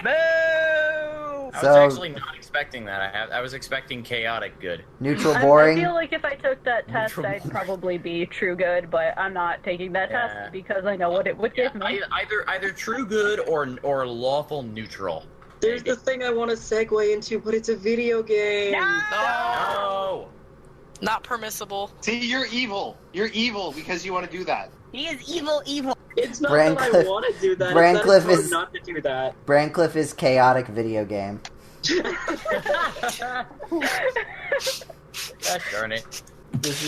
Speaker 5: Boo!
Speaker 4: I was
Speaker 1: So-
Speaker 4: actually not expecting that. I was expecting chaotic good.
Speaker 1: Neutral
Speaker 7: I
Speaker 1: boring.
Speaker 7: feel like if I took that test,
Speaker 4: Neutral
Speaker 7: I'd
Speaker 4: boring.
Speaker 7: probably be true good, but I'm not taking that
Speaker 4: Yeah.
Speaker 7: test because I know what it would give me.
Speaker 4: Either true good or lawful neutral.
Speaker 2: There's the thing I want to segue into, but it's a video game.
Speaker 4: No.
Speaker 3: Not permissible.
Speaker 6: See, you're evil. You're evil because you want to do that.
Speaker 5: He is evil, evil.
Speaker 2: It's not that I
Speaker 1: Brancliff-
Speaker 2: want to do that.
Speaker 1: Brancliff
Speaker 2: it's that it's
Speaker 1: is-
Speaker 2: hard not to do that.
Speaker 1: Brancliff is chaotic video game.
Speaker 4: Gosh darn it.
Speaker 1: This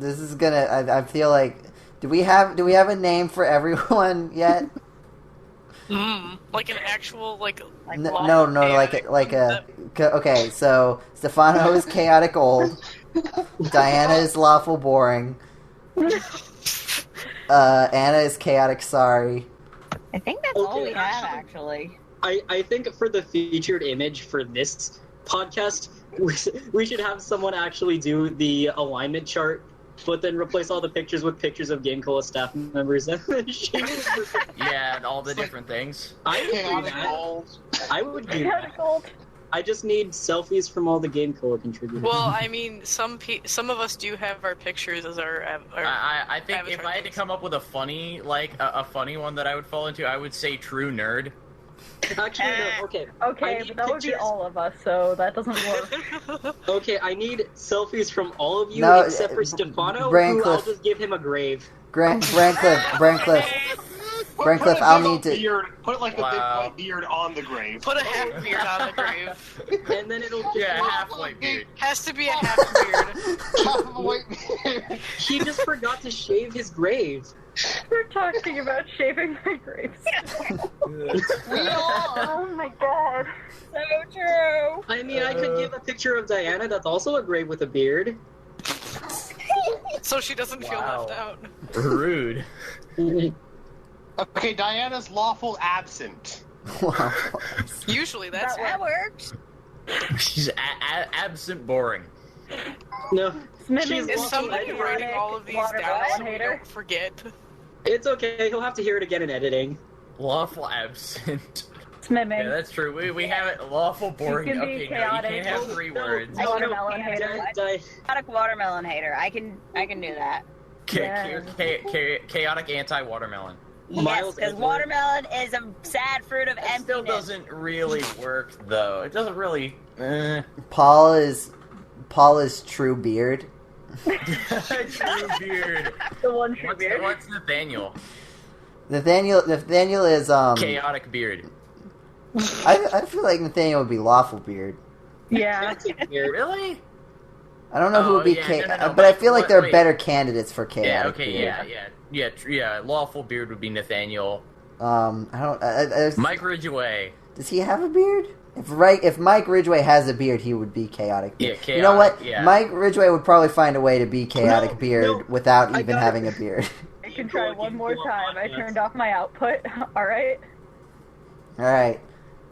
Speaker 1: is gonna. I feel like. Do we have a name for everyone yet?
Speaker 3: Like an actual like.
Speaker 1: No,
Speaker 3: chaotic
Speaker 1: like
Speaker 3: one
Speaker 1: a. Okay, so Stefano is chaotic old. Diana is lawful boring. Anna is chaotic sorry.
Speaker 5: I think that's all
Speaker 2: Okay,
Speaker 5: we have, actually.
Speaker 2: I think for the featured image for this podcast, we should have someone actually do the alignment chart, but then replace all the pictures with pictures of GameCola staff members.
Speaker 4: Yeah, and all the different things.
Speaker 2: I would do
Speaker 6: Chaotic
Speaker 2: that.
Speaker 6: gold.
Speaker 2: I would do
Speaker 7: Yeah,
Speaker 2: that.
Speaker 7: gold.
Speaker 2: I just need selfies from all the GameCola contributors.
Speaker 3: Well, I mean, some of us do have our pictures as our
Speaker 4: I think if
Speaker 3: avatar
Speaker 4: I had to
Speaker 3: things.
Speaker 4: come up with a funny a funny one that I would fall into, I would say true nerd.
Speaker 2: Actually, no. Okay. I
Speaker 7: Okay,
Speaker 2: need
Speaker 7: but that would be
Speaker 2: pictures-
Speaker 7: all of us, so that doesn't work.
Speaker 2: Okay, I need selfies from all of you
Speaker 1: No,
Speaker 2: except for Stefano, who I'll
Speaker 1: Brancliff.
Speaker 2: just give him a grave.
Speaker 1: Brancliff,
Speaker 6: Put a
Speaker 1: I'll
Speaker 6: big
Speaker 1: need to.
Speaker 6: beard. Put like a big
Speaker 4: Wow.
Speaker 6: white beard on the grave.
Speaker 3: Put a half beard on the grave.
Speaker 2: And then it'll just
Speaker 4: Yeah, halfway beard.
Speaker 3: Has to be a half beard.
Speaker 6: Half of a white beard.
Speaker 2: He just forgot to shave his grave.
Speaker 7: We're talking about shaving my grapes.
Speaker 6: We are.
Speaker 7: Oh my god.
Speaker 5: So true.
Speaker 2: I mean, I could give a picture of Diana that's also a grave with a beard.
Speaker 3: So she doesn't feel
Speaker 4: Wow.
Speaker 3: left out.
Speaker 4: Rude.
Speaker 6: Okay, Diana's lawful absent.
Speaker 3: Usually that's
Speaker 5: That works.
Speaker 4: She's absent boring.
Speaker 2: No,
Speaker 7: Smimming
Speaker 2: She's
Speaker 3: Is
Speaker 2: lawful
Speaker 3: somebody
Speaker 2: chaotic
Speaker 3: writing all of these down
Speaker 7: watermelon
Speaker 3: so we
Speaker 7: hater.
Speaker 3: don't forget?
Speaker 2: it's okay. He'll have to hear it again in editing.
Speaker 4: Lawful absent.
Speaker 7: Smimming.
Speaker 4: Yeah, that's true. We have it lawful boring.
Speaker 7: can be
Speaker 4: Okay, no, you
Speaker 7: chaotic.
Speaker 4: can't have three
Speaker 2: No,
Speaker 4: words.
Speaker 2: no,
Speaker 7: Watermelon
Speaker 2: no,
Speaker 7: hater.
Speaker 5: Chaotic watermelon hater. I can do that.
Speaker 4: Chaotic anti-watermelon.
Speaker 2: Miles
Speaker 5: Yes, because
Speaker 2: Edgeworth.
Speaker 5: watermelon is a sad fruit of
Speaker 4: It still
Speaker 5: emptiness.
Speaker 4: doesn't really work though. It doesn't really.
Speaker 1: Paul is true beard.
Speaker 4: True beard.
Speaker 7: The one true beard.
Speaker 4: What's Nathaniel?
Speaker 1: Nathaniel is
Speaker 4: Chaotic beard.
Speaker 1: I feel like Nathaniel would be lawful beard.
Speaker 7: Yeah.
Speaker 2: That's a beard.
Speaker 4: Really?
Speaker 1: I don't know who
Speaker 4: Oh,
Speaker 1: would be
Speaker 4: yeah, no,
Speaker 1: but I
Speaker 4: wait,
Speaker 1: feel like
Speaker 4: wait,
Speaker 1: there are
Speaker 4: wait.
Speaker 1: better candidates for chaotic
Speaker 4: Yeah. Okay.
Speaker 1: beard.
Speaker 4: Yeah. Lawful beard would be Nathaniel.
Speaker 1: I don't.
Speaker 4: Mike Ridgway.
Speaker 1: Does he have a beard? If Mike Ridgway has a beard, he would be chaotic beard.
Speaker 4: Yeah,
Speaker 1: You know what?
Speaker 4: chaotic, yeah.
Speaker 1: Mike Ridgway would probably find a way to be chaotic
Speaker 2: No,
Speaker 1: beard
Speaker 2: no,
Speaker 1: without
Speaker 2: I
Speaker 1: even
Speaker 2: got
Speaker 1: having
Speaker 2: it.
Speaker 1: a beard.
Speaker 7: can try one more time. I turned off my output. Alright?
Speaker 1: Alright.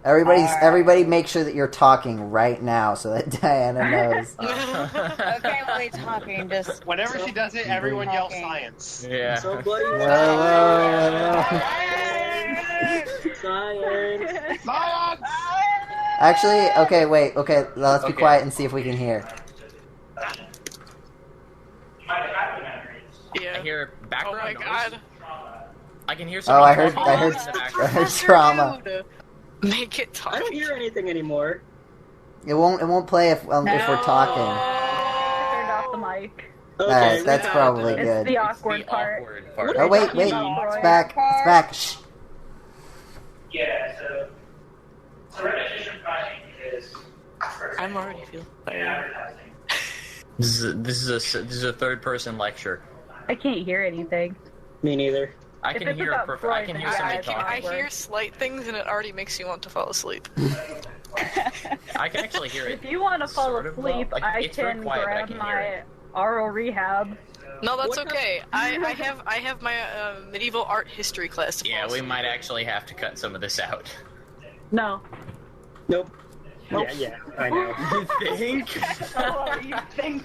Speaker 1: Everybody make sure that you're talking right now so that Diana knows.
Speaker 5: Okay, while he's talking, just...
Speaker 6: Whenever she does it, everyone yells science.
Speaker 4: Yeah.
Speaker 2: So bloody science.
Speaker 6: Science!
Speaker 1: Actually, okay, wait, okay, let's be quiet and see if we can hear.
Speaker 3: Yeah.
Speaker 4: I hear
Speaker 3: Oh
Speaker 4: background
Speaker 3: my
Speaker 4: noise.
Speaker 3: god.
Speaker 4: I can hear
Speaker 1: Oh,
Speaker 4: somebody
Speaker 1: I heard
Speaker 4: talking in the background.
Speaker 1: trauma.
Speaker 3: Dude. Make it talk.
Speaker 2: I don't hear anything anymore.
Speaker 1: It won't play if we're talking.
Speaker 7: I turned off the mic.
Speaker 1: Alright, that's
Speaker 2: we got
Speaker 1: probably
Speaker 2: it.
Speaker 7: It's
Speaker 1: good.
Speaker 7: the
Speaker 4: It's
Speaker 7: awkward
Speaker 4: the
Speaker 7: part.
Speaker 4: awkward part.
Speaker 1: Oh wait,
Speaker 7: Talking
Speaker 1: it's
Speaker 7: about
Speaker 1: back.
Speaker 7: Roy.
Speaker 1: It's back. Shh.
Speaker 8: Yeah, so repetition project is
Speaker 3: I'm already feeling tired.
Speaker 8: advertising.
Speaker 4: This is a third person lecture.
Speaker 7: I can't hear anything.
Speaker 2: Me neither.
Speaker 4: I
Speaker 7: If
Speaker 4: can
Speaker 7: it's
Speaker 4: hear
Speaker 7: about
Speaker 4: I can
Speaker 7: Freud,
Speaker 4: hear
Speaker 7: then
Speaker 4: somebody
Speaker 7: it's
Speaker 3: I
Speaker 4: talking.
Speaker 3: hear slight things and it already makes you want to fall asleep.
Speaker 4: I can actually hear it.
Speaker 7: If you want to fall
Speaker 4: Sort of
Speaker 7: asleep,
Speaker 4: well. Like,
Speaker 7: I
Speaker 4: it's very
Speaker 7: can
Speaker 4: quiet, but I
Speaker 7: grab
Speaker 4: can hear
Speaker 7: my
Speaker 4: it.
Speaker 7: oral rehab.
Speaker 3: No, that's
Speaker 2: What
Speaker 3: okay. I have my medieval art history class to
Speaker 4: Yeah,
Speaker 3: fall
Speaker 4: we
Speaker 3: asleep.
Speaker 4: might actually have to cut some of this out.
Speaker 7: No.
Speaker 2: Nope. Yeah, I know.
Speaker 4: You think?
Speaker 7: Oh, you think?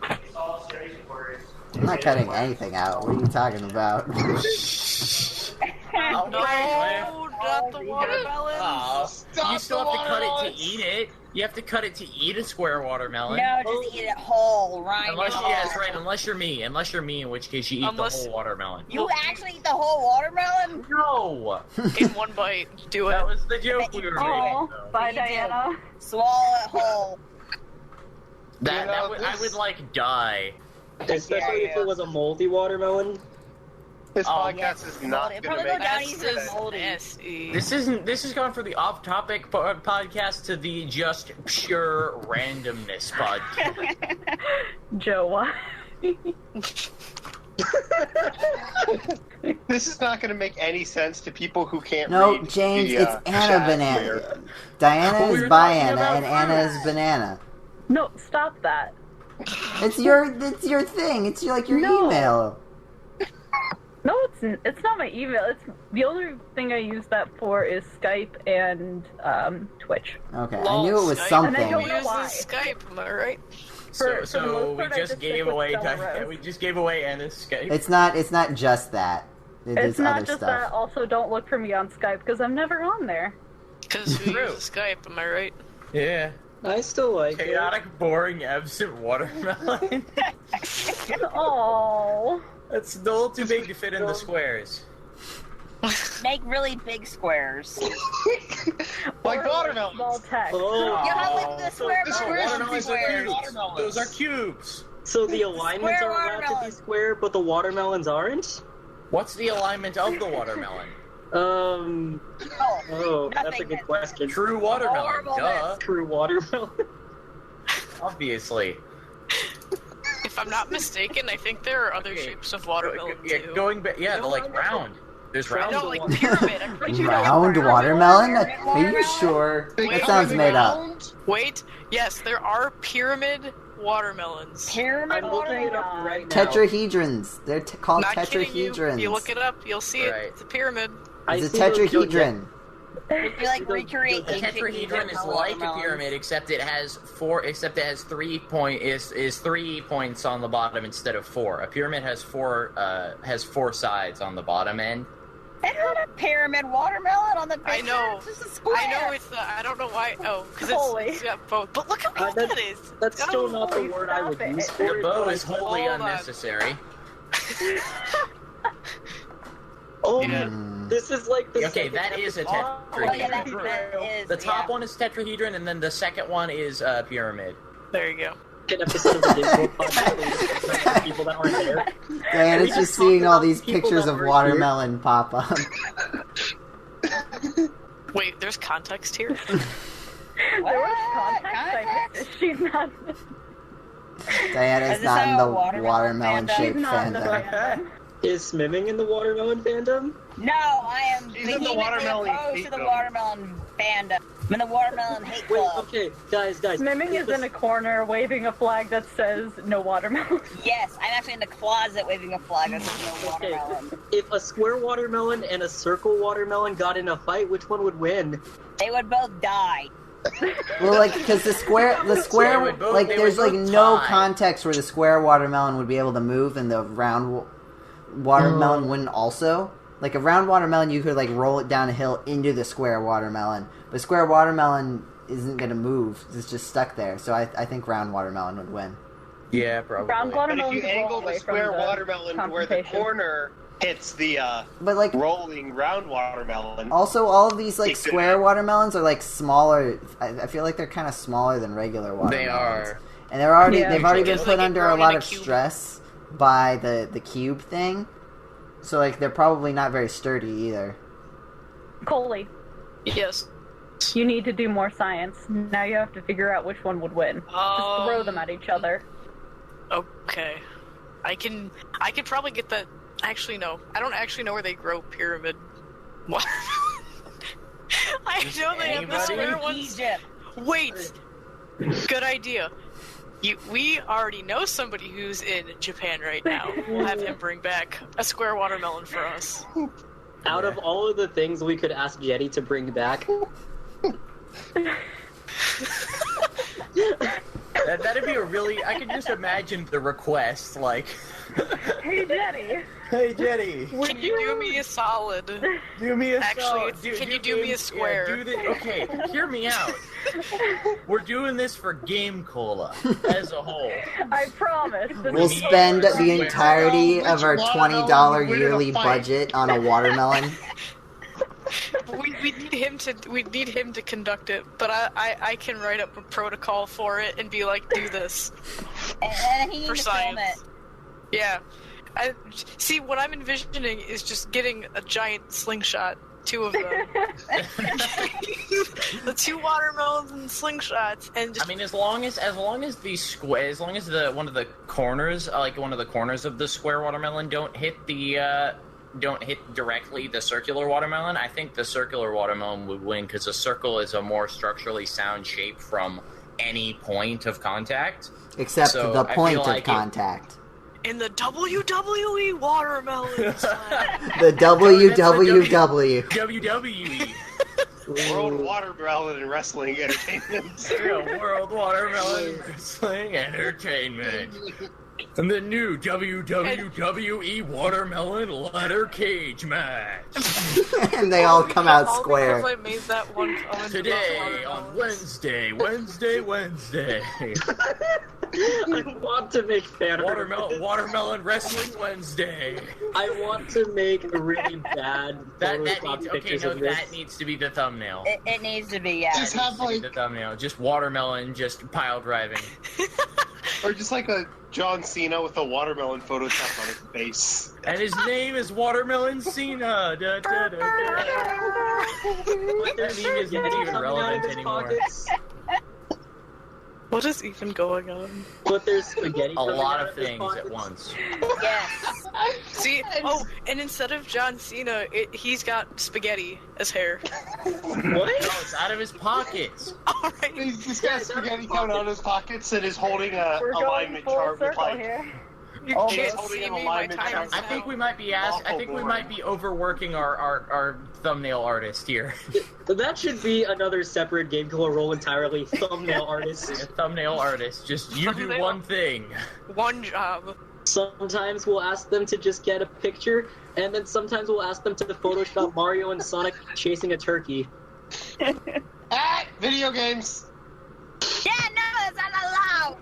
Speaker 8: But it's all series of words.
Speaker 1: I'm not cutting anything out. What are you talking about?
Speaker 4: Oh,
Speaker 3: No, not the watermelon.
Speaker 4: Oh,
Speaker 6: Stop
Speaker 4: you still
Speaker 6: the
Speaker 4: have to cut it
Speaker 6: watermelons.
Speaker 4: to eat it. You have to cut it to eat a square watermelon.
Speaker 5: No, just eat it whole, right?
Speaker 4: Unless that's right. Unless you're me, in which case you eat
Speaker 3: Unless-
Speaker 4: the whole watermelon.
Speaker 5: You actually eat the whole watermelon?
Speaker 4: No,
Speaker 3: In one bite. Do it.
Speaker 4: that was the joke we were
Speaker 7: Oh,
Speaker 4: making.
Speaker 7: bye,
Speaker 5: You do.
Speaker 7: Diana.
Speaker 5: Swallow it whole.
Speaker 4: I would like die.
Speaker 2: Especially if it was a moldy watermelon.
Speaker 6: This
Speaker 4: Oh,
Speaker 6: podcast
Speaker 5: yes.
Speaker 6: is not
Speaker 5: It
Speaker 6: going to
Speaker 5: probably
Speaker 6: make
Speaker 5: go down
Speaker 6: any
Speaker 5: easy.
Speaker 6: sense.
Speaker 3: Nasty.
Speaker 4: This has gone from the off-topic podcast to the just pure randomness podcast.
Speaker 7: Joe, why?
Speaker 6: This is not going to make any sense to people who can't
Speaker 1: No,
Speaker 6: read.
Speaker 1: James,
Speaker 6: the,
Speaker 1: it's Anna
Speaker 6: chat
Speaker 1: Banana.
Speaker 6: here.
Speaker 1: Diana
Speaker 4: Well, we
Speaker 1: is
Speaker 4: were talking
Speaker 1: Biana
Speaker 4: about
Speaker 1: and Anna is Banana.
Speaker 7: No, stop that.
Speaker 1: It's your thing. It's your
Speaker 7: No.
Speaker 1: email.
Speaker 7: No, it's not my email. It's the only thing I use that for is Skype and Twitch.
Speaker 1: Okay, I
Speaker 3: Lol,
Speaker 1: knew it was
Speaker 3: Skype.
Speaker 1: something.
Speaker 7: And I don't know
Speaker 3: Uses
Speaker 7: why.
Speaker 3: Skype, am I right?
Speaker 7: For the most
Speaker 4: we
Speaker 7: part, I
Speaker 4: just
Speaker 7: just
Speaker 4: gave
Speaker 7: stick with
Speaker 4: away
Speaker 7: Celeros.
Speaker 4: we just gave away Anna's Skype.
Speaker 1: It's not just that. It
Speaker 7: It's
Speaker 1: is
Speaker 7: not
Speaker 1: other
Speaker 7: just
Speaker 1: stuff.
Speaker 7: that. Also, don't look for me on Skype because I'm never on there.
Speaker 3: Because who
Speaker 4: True.
Speaker 3: uses Skype, am I right?
Speaker 4: Yeah.
Speaker 2: I still like it.
Speaker 4: Chaotic, boring, absent watermelon.
Speaker 7: Oh,
Speaker 4: That's a little too big to fit in the squares.
Speaker 5: Make really big squares.
Speaker 6: Like watermelons.
Speaker 7: small text.
Speaker 2: Oh,
Speaker 5: You have like the square
Speaker 6: The squares would be
Speaker 5: squares.
Speaker 6: watermelons.
Speaker 4: Those are cubes.
Speaker 2: so the alignments
Speaker 5: Square
Speaker 2: are allowed to be
Speaker 5: watermelon.
Speaker 2: square, but the watermelons aren't?
Speaker 4: What's the alignment of the watermelon?
Speaker 5: Oh,
Speaker 2: Oh, that's a
Speaker 5: Nothing.
Speaker 2: good question.
Speaker 4: True watermelon.
Speaker 5: Horribleness.
Speaker 4: Duh.
Speaker 2: True watermelon.
Speaker 4: Obviously.
Speaker 3: If I'm not mistaken, I think there are other
Speaker 4: Okay.
Speaker 3: shapes of watermelon
Speaker 4: Yeah,
Speaker 3: too.
Speaker 4: going back. Yeah,
Speaker 2: No,
Speaker 4: like
Speaker 2: I'm-
Speaker 4: round. There's round.
Speaker 3: No, like pyramid. I'm pretty sure
Speaker 1: Round
Speaker 3: there are
Speaker 1: watermelon? Are you
Speaker 5: Watermelon?
Speaker 1: sure?
Speaker 2: Wait,
Speaker 1: That sounds made up.
Speaker 3: Wait, yes, there are pyramid watermelons.
Speaker 5: pyramid
Speaker 2: I'm looking it up
Speaker 5: watermelon.
Speaker 2: right now.
Speaker 1: Tetrahedrons. They're called
Speaker 3: Not kidding you.
Speaker 1: tetrahedrons.
Speaker 3: You look it up, you'll see
Speaker 4: Right.
Speaker 3: it. It's a pyramid.
Speaker 2: I
Speaker 1: It's a
Speaker 2: see those-
Speaker 1: tetrahedron.
Speaker 5: You like recreate
Speaker 4: A
Speaker 5: ancient
Speaker 4: tetrahedron
Speaker 5: Egypt
Speaker 4: is like a
Speaker 5: watermelons.
Speaker 4: pyramid, except it has 3 points on the bottom instead of 4. A pyramid has 4 sides on the bottom end.
Speaker 5: It's not a pyramid watermelon on the picture.
Speaker 3: I know.
Speaker 5: It's just a square.
Speaker 3: I know it's the. I don't know why. Oh, because
Speaker 7: Holy.
Speaker 3: it's got both. But look how cool
Speaker 2: that's-
Speaker 3: that is.
Speaker 2: That's
Speaker 3: It's
Speaker 2: still
Speaker 3: got a
Speaker 2: not the
Speaker 7: holy
Speaker 2: word I would
Speaker 7: stop
Speaker 2: use
Speaker 7: it.
Speaker 2: for
Speaker 4: The
Speaker 2: it.
Speaker 4: bow
Speaker 2: but-
Speaker 4: is wholly
Speaker 3: Hold on.
Speaker 4: unnecessary.
Speaker 2: Oh,
Speaker 3: Yeah.
Speaker 1: Mm.
Speaker 2: this is like the
Speaker 4: Okay,
Speaker 2: second
Speaker 4: that is a
Speaker 2: episode.
Speaker 5: Oh, yeah,
Speaker 4: tetrahedron.
Speaker 5: that is.
Speaker 4: The top
Speaker 5: yeah.
Speaker 4: one is tetrahedron, and then the second one is pyramid.
Speaker 3: There you go.
Speaker 2: Second episode of the GameCola Podcast. For people that aren't there.
Speaker 1: Diana's
Speaker 2: We
Speaker 1: just
Speaker 2: just
Speaker 1: seeing
Speaker 2: talked
Speaker 1: all
Speaker 2: about
Speaker 1: these
Speaker 2: people
Speaker 1: pictures
Speaker 2: that
Speaker 1: of
Speaker 2: weren't
Speaker 1: watermelon pop up.
Speaker 3: Wait, there's context here.
Speaker 7: There was context. I missed it. She's not.
Speaker 1: Diana's
Speaker 5: Is this
Speaker 1: not in
Speaker 5: how
Speaker 1: the
Speaker 5: watermelon
Speaker 1: watermelon-shaped
Speaker 7: She's not in the
Speaker 1: fandom.
Speaker 7: fandom.
Speaker 2: Is Smimming in the watermelon fandom?
Speaker 5: No, I am
Speaker 6: She's in the
Speaker 5: vehemently
Speaker 6: watermelon
Speaker 5: opposed to the
Speaker 6: kingdom.
Speaker 5: watermelon fandom. I'm in the watermelon hate
Speaker 2: Wait,
Speaker 5: club.
Speaker 2: okay, guys.
Speaker 7: Smimming is in a corner waving a flag that says no watermelon.
Speaker 5: Yes, I'm actually in the closet waving a flag that says no
Speaker 2: Okay,
Speaker 5: watermelon.
Speaker 2: if a square watermelon and a circle watermelon got in a fight, which one would win?
Speaker 5: They would both die.
Speaker 1: Well, like, because the square,
Speaker 4: would both-
Speaker 1: like,
Speaker 4: they
Speaker 1: there's
Speaker 4: would
Speaker 1: like
Speaker 4: both
Speaker 1: no
Speaker 4: tie.
Speaker 1: context where the square watermelon would be able to move and the round watermelon wouldn't also. Like, a round watermelon, you could, like, roll it down a hill into the square watermelon. But square watermelon isn't going to move. It's just stuck there. So I think round watermelon would win.
Speaker 4: Yeah, probably.
Speaker 7: Round
Speaker 6: But if
Speaker 7: watermelon
Speaker 6: you
Speaker 7: could roll
Speaker 6: angle the
Speaker 7: away
Speaker 6: square
Speaker 7: from the
Speaker 6: watermelon to where the
Speaker 7: confrontation.
Speaker 6: corner hits the
Speaker 1: But, like,
Speaker 6: rolling round watermelon,
Speaker 1: also, all of these, like,
Speaker 6: It could
Speaker 1: square
Speaker 6: happen.
Speaker 1: watermelons are, like, smaller. I feel like they're kind of smaller than regular watermelons.
Speaker 4: They are.
Speaker 1: And they've already
Speaker 7: Yeah.
Speaker 1: been
Speaker 3: Because
Speaker 1: put
Speaker 3: they
Speaker 1: under
Speaker 3: grow
Speaker 1: a
Speaker 3: in
Speaker 1: lot
Speaker 3: a
Speaker 1: of
Speaker 3: cube.
Speaker 1: stress by the cube thing. So, like, they're probably not very sturdy either.
Speaker 7: Colee,
Speaker 3: Yes.
Speaker 7: you need to do more science. Now you have to figure out which one would win. Just throw them at each other.
Speaker 3: Okay. I could probably get that. Actually, no. I don't actually know where they grow pyramid. What? I know they have the
Speaker 4: Anybody?
Speaker 3: square ones.
Speaker 5: Egypt.
Speaker 3: Wait. Good idea. We already know somebody who's in Japan right now. We'll have him bring back a square watermelon for us.
Speaker 2: Out of all of the things we could ask Jetty to bring back,
Speaker 4: That'd be a really. I can just imagine the request, like,
Speaker 7: Hey, Jetty.
Speaker 4: "Hey Jetty,
Speaker 3: Can you do me a solid?
Speaker 4: do me a
Speaker 3: Actually,
Speaker 4: solid.
Speaker 3: it's, can you do me a square?
Speaker 4: Okay, hear me out. We're doing this for GameCola as a whole.
Speaker 7: I promise. This
Speaker 1: We'll
Speaker 7: is
Speaker 1: spend the
Speaker 4: Square.
Speaker 1: entirety
Speaker 6: Which
Speaker 1: of our
Speaker 6: watermelon
Speaker 1: $20
Speaker 6: would win in a
Speaker 1: yearly
Speaker 6: fight?
Speaker 1: budget on a watermelon.
Speaker 3: We need him to conduct it, but I can write up a protocol for it and be like, do this
Speaker 5: And he
Speaker 3: for
Speaker 5: needs to film
Speaker 3: science.
Speaker 5: it.
Speaker 3: Yeah. I see what I'm envisioning is just getting a giant slingshot, two of them. The two watermelons and slingshots, and just
Speaker 4: I mean, as long as the square, as long as the one of the corners, like one of the corners of the square watermelon, don't hit directly the circular watermelon, I think the circular watermelon would win because a circle is a more structurally sound shape from any point of contact.
Speaker 1: Except
Speaker 4: So,
Speaker 1: the
Speaker 4: I
Speaker 1: point
Speaker 4: feel
Speaker 1: of
Speaker 4: like
Speaker 1: contact.
Speaker 3: in the WWE watermelon slam.
Speaker 1: The WWW.
Speaker 4: WWE.
Speaker 6: World Watermelon and Wrestling Entertainment.
Speaker 4: Yeah, World Watermelon Wrestling Entertainment. And the new WWE Watermelon Ladder Cage match.
Speaker 1: And they all come out
Speaker 3: All
Speaker 1: square.
Speaker 3: because I made that one comment
Speaker 4: Today
Speaker 3: about
Speaker 4: on
Speaker 3: watermelons.
Speaker 4: Wednesday.
Speaker 2: I want to make fan art.
Speaker 4: Watermelon Wrestling Wednesday.
Speaker 2: I want to make a really bad
Speaker 4: That
Speaker 2: Photoshop
Speaker 4: needs,
Speaker 2: pictures of
Speaker 4: that
Speaker 2: this.
Speaker 4: needs to be the thumbnail.
Speaker 5: It needs to be, yeah.
Speaker 6: Just have
Speaker 4: Needs to be
Speaker 6: like,
Speaker 4: the thumbnail. Just watermelon, just pile driving.
Speaker 6: or just like a John Cena with a watermelon Photoshop on his face.
Speaker 4: And his name is Watermelon Cena. Da, da, da, da.
Speaker 2: But there's
Speaker 4: That meme isn't
Speaker 2: spaghetti
Speaker 4: even
Speaker 2: coming out
Speaker 4: relevant
Speaker 2: of his
Speaker 4: anymore.
Speaker 2: pockets.
Speaker 3: What is even going on?
Speaker 2: But there's spaghetti
Speaker 4: A
Speaker 2: coming
Speaker 4: lot
Speaker 2: out
Speaker 4: of
Speaker 2: his
Speaker 4: things
Speaker 2: pockets.
Speaker 4: at once.
Speaker 5: Yes.
Speaker 3: See, and instead of John Cena, he's got spaghetti as hair.
Speaker 2: What?
Speaker 4: No, it's out of his pockets.
Speaker 3: Alright.
Speaker 6: He's got spaghetti coming out of his pockets and is holding a
Speaker 7: We're going
Speaker 6: alignment
Speaker 7: full
Speaker 6: chart with
Speaker 7: circle
Speaker 6: like
Speaker 7: here.
Speaker 3: You
Speaker 5: Oh,
Speaker 3: can't
Speaker 6: holding
Speaker 3: see
Speaker 6: an
Speaker 3: me, my
Speaker 6: alignment
Speaker 3: time
Speaker 6: chart.
Speaker 3: is
Speaker 4: I think
Speaker 3: now.
Speaker 4: we might be overworking our thumbnail artist here.
Speaker 2: That should be another separate GameCola role entirely. Thumbnail artist.
Speaker 4: A thumbnail artist. Just you do
Speaker 3: Thumbnail.
Speaker 4: one thing.
Speaker 3: One job.
Speaker 2: Sometimes we'll ask them to just get a picture, and then sometimes we'll ask them to Photoshop Mario and Sonic chasing a turkey.
Speaker 6: video games.
Speaker 5: Yeah, no, that's not allowed.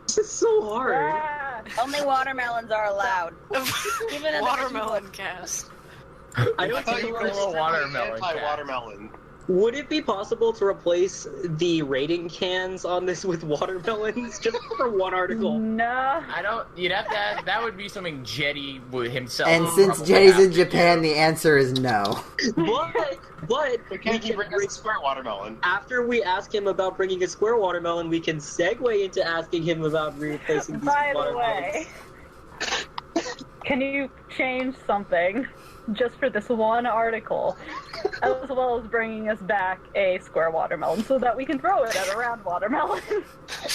Speaker 2: This is so hard.
Speaker 7: Ah,
Speaker 5: Only watermelons are allowed. Even in the
Speaker 3: Watermelon cast.
Speaker 2: I
Speaker 6: I
Speaker 2: don't
Speaker 6: thought you
Speaker 2: think
Speaker 6: were
Speaker 4: a watermelon
Speaker 6: anti-watermelon.
Speaker 2: Would it be possible to replace the rating cans on this with watermelons just for one article?
Speaker 7: no.
Speaker 4: I don't. You'd have to. That would be something Jetty would himself.
Speaker 1: And since
Speaker 4: probably
Speaker 1: Jay's
Speaker 4: have
Speaker 1: in
Speaker 4: to
Speaker 1: Japan,
Speaker 4: do.
Speaker 1: the answer is no.
Speaker 2: But
Speaker 6: But
Speaker 2: we
Speaker 6: can't you
Speaker 2: can
Speaker 6: bring us a square watermelon?
Speaker 2: after we ask him about bringing a square watermelon, we can segue into asking him about replacing these
Speaker 7: By the
Speaker 2: watermelons.
Speaker 7: way, can you change something just for this one article? as well as bringing us back a square watermelon so that we can throw it at a round watermelon.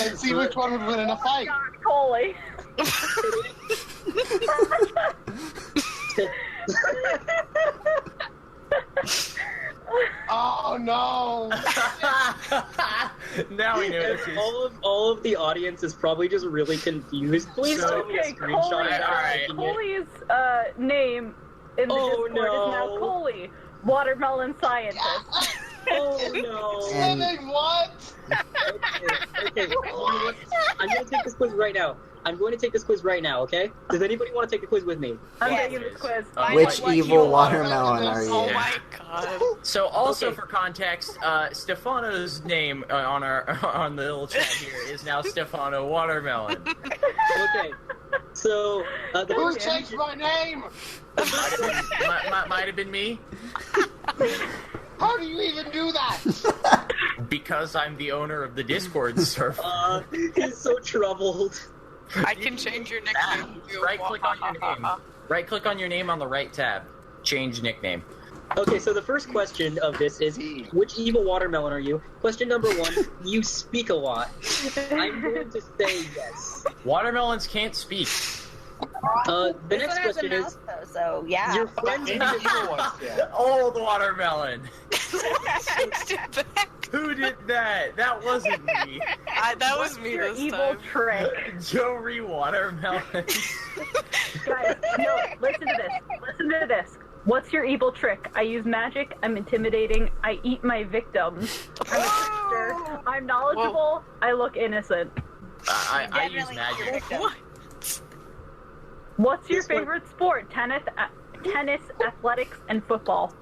Speaker 6: And see which one would win in a fight.
Speaker 7: Colee.
Speaker 6: Oh no!
Speaker 4: Now we know this is.
Speaker 2: All of the audience is probably just really confused. Please
Speaker 4: So-
Speaker 2: send me a
Speaker 7: Okay,
Speaker 2: screenshot.
Speaker 7: Colee,
Speaker 2: of
Speaker 4: Alright.
Speaker 2: making it.
Speaker 7: Colee's name in the
Speaker 2: Oh,
Speaker 7: Discord is now
Speaker 2: no.
Speaker 7: Colee, watermelon scientist.
Speaker 2: Oh no!
Speaker 1: And-
Speaker 6: Smimming, what?
Speaker 2: Okay. I'm gonna take this quiz right now. Okay? Does anybody want to take the quiz with me?
Speaker 7: I'm
Speaker 5: Yes.
Speaker 7: taking this quiz.
Speaker 1: Which
Speaker 5: What
Speaker 1: evil
Speaker 5: you
Speaker 1: watermelon are
Speaker 3: Oh
Speaker 1: you?
Speaker 3: my god.
Speaker 4: So also
Speaker 2: Okay.
Speaker 4: for context, Stefano's name on the little chat here is now Stefano Watermelon.
Speaker 2: Okay. So the
Speaker 6: Who
Speaker 2: first
Speaker 6: changed my name?
Speaker 4: Might have been me,
Speaker 6: How do you even do that?
Speaker 4: because I'm the owner of the Discord server.
Speaker 2: he's so troubled.
Speaker 3: I can change your nickname. to
Speaker 4: Right-click on your name. Right-click on your name on the right tab. Change nickname.
Speaker 2: Okay, so the first question of this is, which evil watermelon are you? Question number 1, you speak a lot. I'm going to say yes.
Speaker 4: Watermelons can't speak.
Speaker 2: The
Speaker 5: This
Speaker 2: next
Speaker 5: one has a
Speaker 2: question
Speaker 5: mouth,
Speaker 2: is,
Speaker 5: though, so yeah.
Speaker 2: your friends
Speaker 6: Maybe the evil ones, yeah.
Speaker 4: Old watermelon.
Speaker 3: That
Speaker 4: Who did that? That wasn't me.
Speaker 3: was me
Speaker 7: Your
Speaker 3: this
Speaker 7: evil
Speaker 3: time.
Speaker 7: trick.
Speaker 4: Jory Watermelon.
Speaker 7: Guys, no, listen to this. Listen to this. What's your evil trick? I use magic, I'm intimidating, I eat my victims. I'm a trickster, I'm knowledgeable, I look innocent.
Speaker 4: I use
Speaker 5: Definitely
Speaker 4: magic.
Speaker 5: your victim.
Speaker 3: What?
Speaker 7: What's your
Speaker 2: This one-
Speaker 7: favorite sport? Tennis, athletics, and football.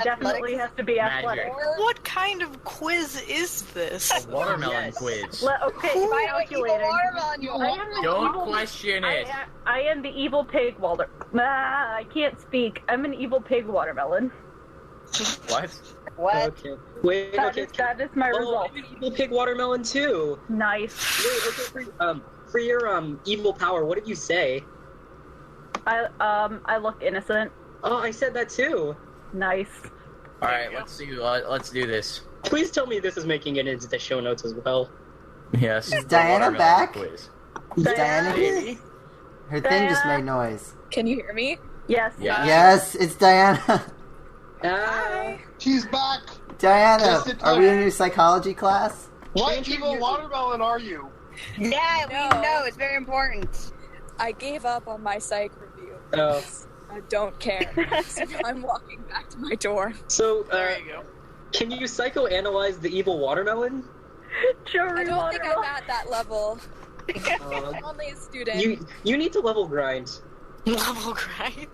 Speaker 7: Definitely has to be
Speaker 4: Magic.
Speaker 7: athletic.
Speaker 3: What kind of quiz is this?
Speaker 4: A watermelon
Speaker 2: Yes.
Speaker 4: quiz.
Speaker 7: Okay,
Speaker 5: Find out what evil
Speaker 7: calculating.
Speaker 5: watermelon you
Speaker 7: I
Speaker 5: want.
Speaker 7: am the
Speaker 4: Don't
Speaker 7: evil.
Speaker 4: question it.
Speaker 7: I am the evil pig water. I can't speak. I'm an evil pig watermelon.
Speaker 4: What?
Speaker 5: What?
Speaker 2: okay. Wait,
Speaker 7: That
Speaker 2: okay.
Speaker 7: is my
Speaker 2: Oh,
Speaker 7: result.
Speaker 2: I'm an evil pig watermelon too.
Speaker 7: Nice.
Speaker 2: Wait, okay, for your evil power, what did you say?
Speaker 7: I look innocent.
Speaker 2: Oh, I said that too.
Speaker 7: Nice.
Speaker 4: All right, let's do this.
Speaker 2: Please tell me this is making it into the show notes as well.
Speaker 4: Yes.
Speaker 1: Is Diana
Speaker 4: Watermelon
Speaker 1: back?
Speaker 4: Quiz.
Speaker 1: Is Diana here?
Speaker 2: Maybe.
Speaker 1: Her thing just
Speaker 7: Diana?
Speaker 1: made noise.
Speaker 9: Can you hear me?
Speaker 7: Yes.
Speaker 4: Yeah.
Speaker 1: Yes, it's Diana.
Speaker 2: Ah,
Speaker 6: She's back.
Speaker 1: Diana,
Speaker 6: Just in
Speaker 1: are we in
Speaker 6: time.
Speaker 1: your psychology class?
Speaker 6: What
Speaker 2: Change your
Speaker 6: evil
Speaker 2: username.
Speaker 6: watermelon are you?
Speaker 5: Yeah, we
Speaker 9: No.
Speaker 5: know. It's very important.
Speaker 9: I gave up on my psych review.
Speaker 2: Oh.
Speaker 9: I don't care. So now I'm walking back to my dorm.
Speaker 2: So,
Speaker 3: There you go.
Speaker 2: can you psychoanalyze the evil watermelon?
Speaker 7: Jory
Speaker 9: I don't think I'm
Speaker 7: watermelon.
Speaker 9: at that level.
Speaker 2: Uh,
Speaker 9: I'm only a student.
Speaker 2: you need to level grind.
Speaker 3: Level grind.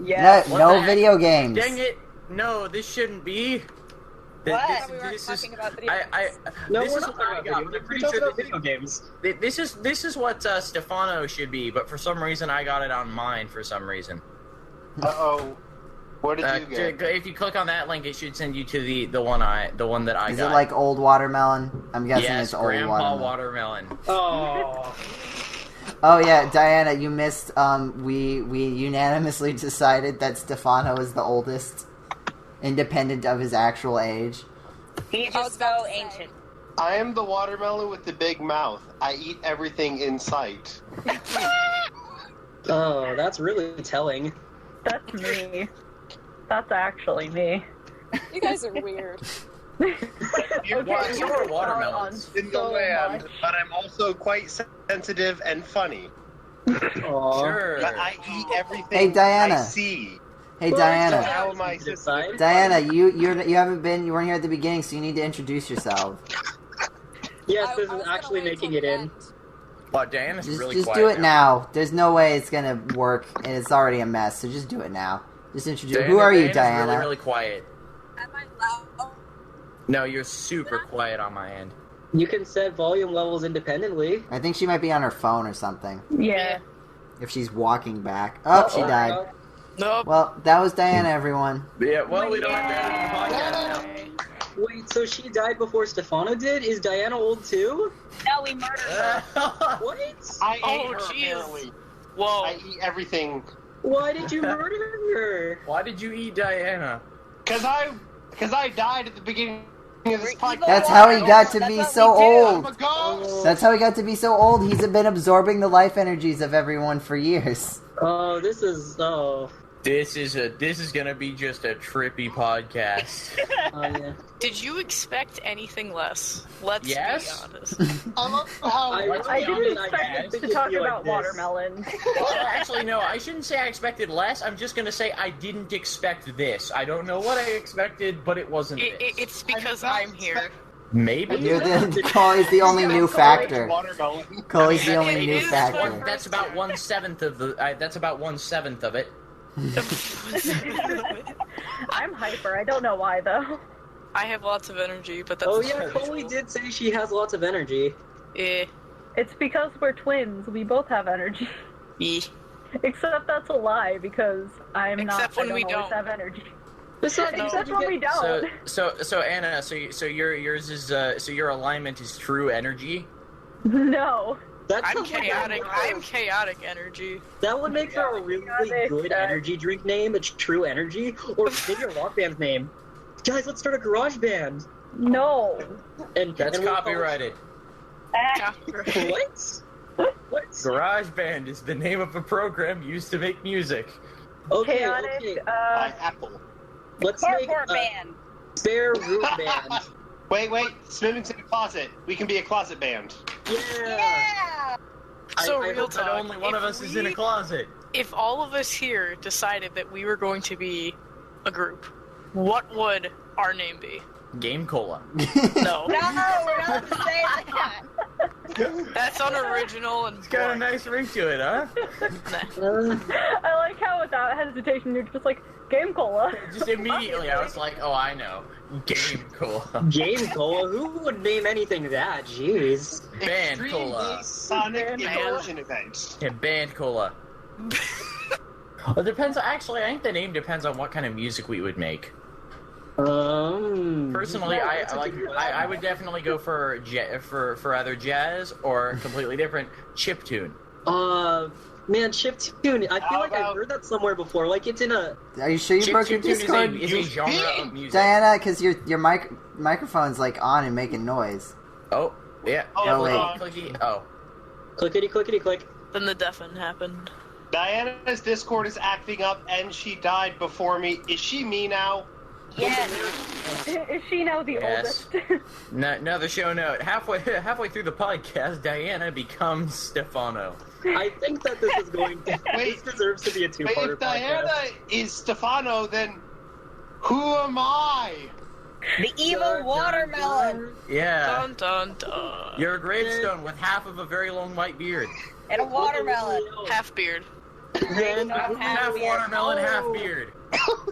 Speaker 7: Yeah.
Speaker 4: What
Speaker 1: No
Speaker 4: the heck?
Speaker 1: video games.
Speaker 4: Dang it! No, this shouldn't be.
Speaker 5: What?
Speaker 4: This,
Speaker 9: We weren't
Speaker 4: this is.
Speaker 9: talking about video
Speaker 4: I.
Speaker 2: No,
Speaker 4: this
Speaker 2: we're
Speaker 4: is
Speaker 2: not
Speaker 4: what I
Speaker 2: talking
Speaker 4: got.
Speaker 2: about
Speaker 4: I'm
Speaker 2: video games.
Speaker 4: pretty
Speaker 2: We're
Speaker 4: sure
Speaker 2: talking about
Speaker 4: this,
Speaker 2: video games.
Speaker 4: this is what Stefano should be, but for some reason I got it on mine for some reason.
Speaker 6: Uh-oh. What did you get?
Speaker 4: If you click on that link, it should send you to the one that I
Speaker 1: Is
Speaker 4: got.
Speaker 1: it like old watermelon? I'm guessing
Speaker 4: yes,
Speaker 1: it's old
Speaker 4: Grandpa
Speaker 1: watermelon.
Speaker 4: Watermelon.
Speaker 2: Oh.
Speaker 1: Oh yeah, Diana, you missed. We unanimously decided that Stefano is the oldest, independent of his actual age.
Speaker 5: He's
Speaker 9: I was
Speaker 5: just
Speaker 9: about
Speaker 5: so
Speaker 9: to say.
Speaker 5: ancient.
Speaker 6: I am the watermelon with the big mouth. I eat everything in sight.
Speaker 2: Oh, that's really telling.
Speaker 7: That's me. That's actually me.
Speaker 9: You guys are weird.
Speaker 7: Okay,
Speaker 4: so are watermelons.
Speaker 6: In the
Speaker 7: so
Speaker 6: land,
Speaker 7: much.
Speaker 6: but I'm also quite sensitive and funny.
Speaker 2: Aw.
Speaker 4: Sure.
Speaker 6: But I eat everything
Speaker 1: Hey, Diana.
Speaker 6: I see.
Speaker 1: Hey
Speaker 2: Well,
Speaker 1: Diana,
Speaker 2: it's
Speaker 6: How am I
Speaker 2: sensitive
Speaker 6: sensitive?
Speaker 2: side.
Speaker 1: Diana, you haven't been. You weren't here at the beginning, so you need to introduce yourself.
Speaker 2: Yes,
Speaker 9: I
Speaker 2: this
Speaker 9: was
Speaker 2: is
Speaker 9: gonna
Speaker 2: actually
Speaker 9: wait
Speaker 2: making
Speaker 9: till
Speaker 2: it
Speaker 9: the
Speaker 2: in.
Speaker 9: end.
Speaker 4: Well, Diana's
Speaker 1: Just,
Speaker 4: really
Speaker 1: just
Speaker 4: quiet
Speaker 1: do it now. There's no way it's gonna work, and it's already a mess. So just do it now. Just introduce. Who are you,
Speaker 4: Diana's
Speaker 1: Diana?
Speaker 4: Really quiet.
Speaker 9: Am I loud?
Speaker 4: No, you're super quiet on my end.
Speaker 2: You can set volume levels independently.
Speaker 1: I think she might be on her phone or something.
Speaker 7: Yeah.
Speaker 1: If she's walking back. Oh, she died.
Speaker 3: Nope.
Speaker 1: Well, that was Diana, everyone.
Speaker 4: Yeah, well, we don't have that on the podcast
Speaker 2: Wait, so she died before Stefano did? Is Diana old too?
Speaker 5: No, we murdered her.
Speaker 4: now.
Speaker 2: What?
Speaker 6: I
Speaker 3: Oh,
Speaker 6: ate her,
Speaker 3: jeez.
Speaker 6: apparently.
Speaker 3: Whoa.
Speaker 6: I eat everything.
Speaker 2: Why did you murder her?
Speaker 4: Why did you eat Diana?
Speaker 6: Because I died at the beginning of this podcast.
Speaker 1: That's how he got to be so old.
Speaker 6: I'm a ghost.
Speaker 1: That's how he got to be so old. He's been absorbing the life energies of everyone for years.
Speaker 2: Oh, this is
Speaker 4: This is gonna be just a trippy podcast.
Speaker 2: yeah.
Speaker 3: Did you expect anything less? Let's
Speaker 4: Yes.
Speaker 3: be honest.
Speaker 6: I love how
Speaker 7: I didn't
Speaker 2: I
Speaker 7: expect
Speaker 2: didn't
Speaker 7: to talk
Speaker 2: feel like
Speaker 7: about
Speaker 2: this.
Speaker 7: watermelon.
Speaker 4: Well, actually, no. I shouldn't say I expected less. I'm just gonna say I didn't expect this. I don't know what I expected, but it wasn't this.
Speaker 3: It's because I'm here.
Speaker 4: Maybe.
Speaker 1: Colee's the only new factor.
Speaker 6: watermelon.
Speaker 1: Colee's the only
Speaker 3: It
Speaker 1: new
Speaker 3: is
Speaker 1: factor.
Speaker 3: one-
Speaker 4: That's about 1/7 of the. That's about 1/7 of it.
Speaker 7: I'm hyper. I don't know why though.
Speaker 3: I have lots of energy, but that's
Speaker 2: Oh yeah, Colee did say she has lots of energy.
Speaker 3: Eh.
Speaker 7: It's because we're twins. We both have energy.
Speaker 3: Eh.
Speaker 7: Except that's a lie because I'm
Speaker 3: Except
Speaker 7: not.
Speaker 3: when
Speaker 7: I
Speaker 3: we
Speaker 7: don't always
Speaker 3: don't.
Speaker 7: have energy.
Speaker 2: Besides,
Speaker 7: Except when we
Speaker 4: So,
Speaker 7: don't.
Speaker 4: so Anna, so yours is so your alignment is true energy.
Speaker 7: No.
Speaker 2: That's
Speaker 3: I'm
Speaker 2: sounds like
Speaker 3: chaotic. I'm chaotic energy.
Speaker 2: That would make for a really good energy drink name. It's True Energy, or maybe a rock band's name. Guys, let's start a garage band.
Speaker 7: No.
Speaker 2: And
Speaker 4: That's
Speaker 2: and we'll call-
Speaker 4: copyrighted.
Speaker 2: What? What?
Speaker 4: GarageBand is the name of a program used to make music.
Speaker 2: Okay,
Speaker 7: Chaotic.
Speaker 2: okay.
Speaker 6: By Apple.
Speaker 2: Let's make
Speaker 5: Cardboard
Speaker 2: a
Speaker 5: band.
Speaker 2: spare room band.
Speaker 6: Wait, Smimming's in a closet. We can be a closet band.
Speaker 2: Yeah.
Speaker 5: Yeah.
Speaker 3: So
Speaker 2: I
Speaker 3: real
Speaker 2: hope
Speaker 3: talk.
Speaker 4: But only one of
Speaker 3: if
Speaker 4: us is in a
Speaker 3: we-
Speaker 4: closet.
Speaker 3: If all of us here decided that we were going to be a group, what would our name be?
Speaker 4: GameCola.
Speaker 3: No.
Speaker 5: No, we're not allowed to say that.
Speaker 3: That's unoriginal and
Speaker 4: It's got a
Speaker 3: boring.
Speaker 4: nice ring to it, huh?
Speaker 7: I like how without hesitation you're just like GameCola.
Speaker 4: Just immediately, I was like, oh, I know. GameCola.
Speaker 2: Game Cola? Who would name anything that? Jeez.
Speaker 4: Band
Speaker 6: Extreme
Speaker 4: Cola.
Speaker 6: Geek Sonic
Speaker 7: Band
Speaker 6: Immersion Event.
Speaker 4: Yeah, Band Cola. Well, it depends. Actually, I think the name depends on what kind of music we would make. Personally, I would definitely go for either jazz or completely different chiptune.
Speaker 2: Man, chiptune. I feel like I've heard that somewhere before. Like it's in a.
Speaker 1: Are you sure you broke your Discord?
Speaker 4: is a genre of music.
Speaker 1: Diana, because your microphone's like on and making noise.
Speaker 4: Oh, yeah.
Speaker 6: Oh,
Speaker 1: wait.
Speaker 4: Clicky. Oh.
Speaker 2: Clickety clickety click.
Speaker 3: Then the deafen happened.
Speaker 6: Diana's Discord is acting up, and she died before me. Is she me now?
Speaker 5: Yes.
Speaker 7: Is she now the
Speaker 4: Yes.
Speaker 7: oldest?
Speaker 4: Another show note. Halfway through the podcast, Diana becomes Stefano.
Speaker 2: I think that this is going to.
Speaker 6: Wait.
Speaker 2: This deserves to be a
Speaker 6: Wait,
Speaker 2: two-parter
Speaker 6: if Diana is Stefano, then who am I?
Speaker 5: The evil watermelon
Speaker 4: Yeah.
Speaker 3: Dun dun dun.
Speaker 4: You're a gravestone with half of a very long white beard.
Speaker 5: and a watermelon.
Speaker 3: Half beard.
Speaker 2: Then,
Speaker 4: Half watermelon, half beard.